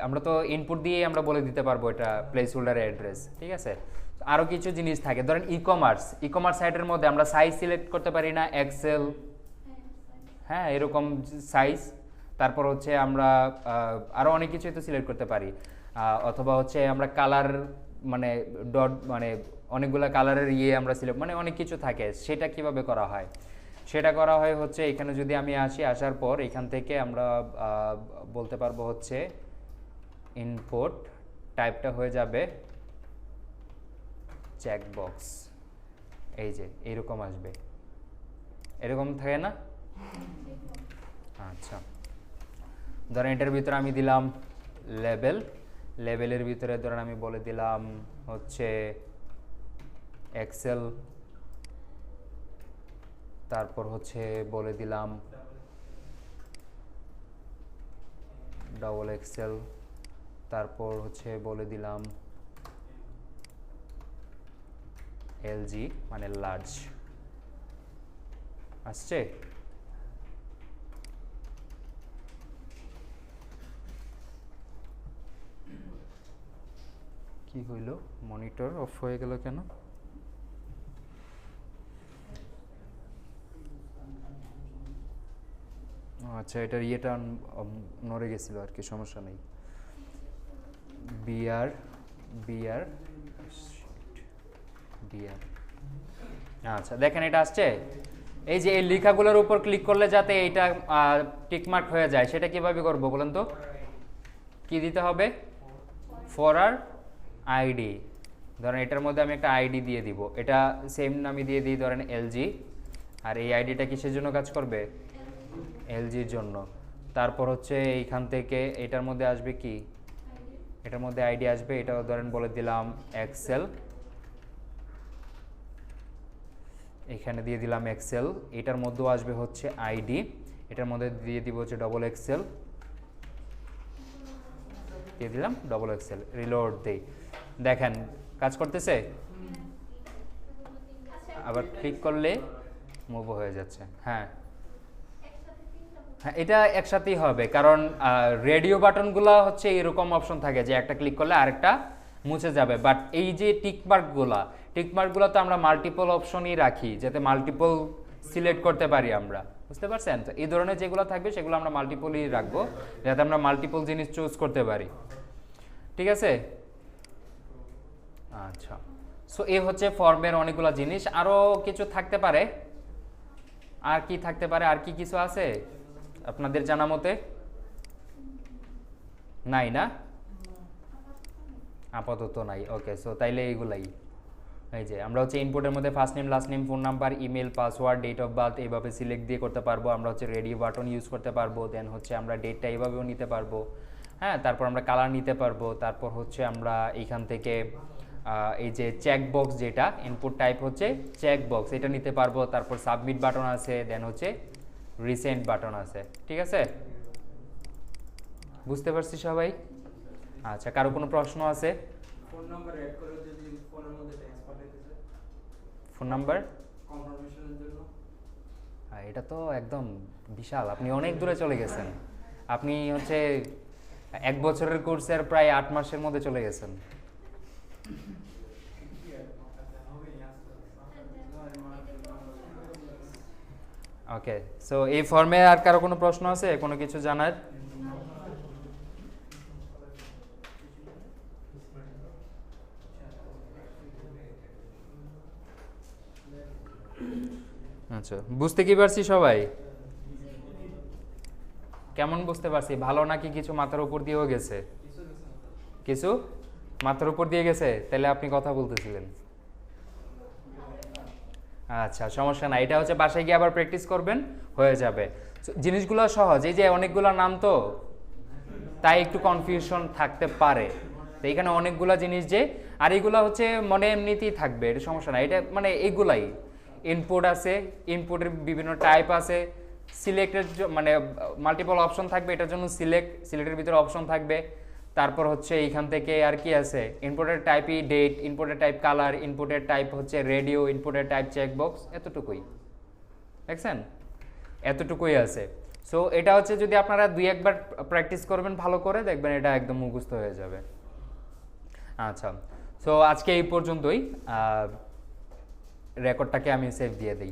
আমরা তো ইনপুট দিয়ে আমরা বলে দিতে পারবো এটা প্লেস হোল্ডারের অ্যাড্রেস, ঠিক আছে। আরও কিছু জিনিস থাকে, ধরেন ই কমার্স সাইটের মধ্যে আমরা সাইজ সিলেক্ট করতে পারি না, এক্সেল, হ্যাঁ এরকম সাইজ। তারপর হচ্ছে আমরা আরও অনেক কিছুই তো সিলেক্ট করতে পারি, অথবা হচ্ছে আমরা কালার, মানে ডট, মানে অনেকগুলো কালারের আমরা সিলেক্ট, মানে অনেক কিছু থাকে। সেটা কিভাবে করা হয়, সেটা করা হয় হচ্ছে এখানে যদি আমি আসি, আসার পর এখান থেকে আমরা বলতে পারবো হচ্ছে ইনপুট টাইপটা হয়ে যাবে চেকবক্স। এই যে এইরকম আসবে, এরকম থাকে না। আচ্ছা, ধরেন এটার ভিতরে আমি দিলাম লেবেল, লেবেলের ভিতরে ধরেন আমি বলে দিলাম হচ্ছে এক্সেল, তারপর হচ্ছে বলে দিলাম ডাবল এক্সেল, তারপর হচ্ছে বলে দিলাম এলজি মানে লার্জ। আসছে, কি হইল, মনিটর অফ হয়ে গেল কেন? আচ্ছা, এটার ইয়েটা নড়ে গেছিল আর কি, সমস্যা নেই। বিআর বিআর বিআর, আচ্ছা দেখেন এটা আসছে। এই যে এই লেখাগুলোর উপর ক্লিক করলে যাতে এইটা টিকমার্ক হয়ে যায়, সেটা কিভাবে করব বলেন তো। কি দিতে হবে, ফরওয়ার্ড আইডি। ধরেন এটার মধ্যে আমি একটা আইডি দিয়ে দিব, এটা সেম আমি দিয়ে দিই ধরেন এলজি, আর এই আইডিটা কিসের জন্য কাজ করবে, এলজির জন্য। তারপর হচ্ছে এইখান থেকে এটার মধ্যে আসবে কি, এটার মধ্যে আইডি আসবে, এটাও ধরেন বলে দিলাম এক্সেল, এখানে দিয়ে দিলাম এক্সেল। এটার মধ্যেও আসবে হচ্ছে আইডি, এটার মধ্যে দিয়ে দিব হচ্ছে ডবল এক্সেল, দিয়ে দিলাম ডবল এক্সেল। রিলোড দেই, দেখেন কাজ করতেছে। আবার ক্লিক করলে মুভ হয়ে যাচ্ছে। হ্যাঁ হ্যাঁ, এটা একসাথেই হবে, কারণ রেডিও বাটনগুলো হচ্ছে এরকম অপশন থাকে যে একটা ক্লিক করলে আরেকটা মুছে যাবে। বাট এই যে টিকমার্কগুলো তো আমরা মাল্টিপল অপশনই রাখি, যাতে মাল্টিপল সিলেক্ট করতে পারি আমরা, বুঝতে পারছেন? তো এই ধরনের যেগুলো থাকবে সেগুলো আমরা মাল্টিপলই রাখবো, যাতে আমরা মাল্টিপল জিনিস চুজ করতে পারি। ঠিক আছে? আচ্ছা, সো এই হচ্ছে ফর্মের অনেকগুলো জিনিস। আরো কিছু থাকতে পারে, আর কি থাকতে পারে, আর কি কিছু আছে আপনাদের জানা মতে? নাই না, আপাতত নাই। ওকে, সো তাইলে এইগুলাই। এই যে আমরা হচ্ছে ইনপুটের মধ্যে first name, last name, phone number, email, password, date of birth এইভাবে সিলেক্ট দিয়ে করতে পারবো। আমরা হচ্ছে রেডি বাটন ইউজ করতে পারবো। দেন হচ্ছে আমরা ডেটটা এইভাবেও নিতে পারবো। হ্যাঁ, তারপর আমরা কালার নিতে পারবো। তারপর হচ্ছে আমরা এইখান থেকে এই যে চেক বক্স, যেটা ইনপুট টাইপ হচ্ছে চেক বক্স, এটা নিতে পারবো। তারপর সাবমিট বাটন আছে, দেন হচ্ছে রিসেন্ট বাটন আছে। ঠিক আছে, বুঝতে পারছি সবাই? আচ্ছা, কারো কোনো প্রশ্ন আছে? ফোন নাম্বার অ্যাড করে যদি ফোনের মধ্যে টেক্সট পাঠাইতে চাই, ফোন নাম্বার কনফার্মেশনের জন্য। এটা তো একদম বিশাল, আপনি অনেক দূরে চলে গেছেন। আপনি হচ্ছে 1 বছরের কোর্সের প্রায় 8 মাসের মধ্যে চলে গেছেন। ওকে, সো এই ফর্মে আর কারো কোনো প্রশ্ন আছে, কোনো কিছু জানার? আচ্ছা, বুঝতে কি পারছি সবাই? কেমন বুঝতে পারছি? ভালো নাকি কিছু মাথার উপর দিয়েও গেছে? কিছু মাথার উপর দিয়ে গেছে, তাহলে আপনি কথা বলতেছিলেন। আচ্ছা, সমস্যা নাই, এটা হচ্ছে বাসায় গিয়ে আবার প্র্যাকটিস করবেন, হয়ে যাবে। জিনিসগুলো সহজ, এই যে অনেকগুলো নাম তো, তাই একটু কনফিউশন থাকতে পারে। তো এখানে অনেকগুলা জিনিস যে, আর এগুলো হচ্ছে মনে এমনিতেই থাকবে, এটা সমস্যা নাই। এটা মানে এইগুলাই ইনপুট আছে, ইনপুটের বিভিন্ন টাইপ আছে, সিলেক্টের মানে মাল্টিপল অপশন থাকবে, এটার জন্য সিলেক্টের ভিতরে অপশন থাকবে। তারপর হচ্ছে এইখান থেকে আর কি আছে, ইনপুটের টাইপই ডেট, ইনপুটের টাইপ কালার, ইনপুটের টাইপ হচ্ছে রেডিও, ইনপুটের টাইপ চেকবক্স, এতটুকুই। দেখছেন, এতটুকুই আছে। সো এটা হচ্ছে যদি আপনারা 2-1 বার প্র্যাকটিস করবেন ভালো করে, দেখবেন এটা একদম মুখস্থ হয়ে যাবে। আচ্ছা, সো আজকে এই পর্যন্তই। রেকর্ডটাকে আমি সেভ দিয়ে দিই।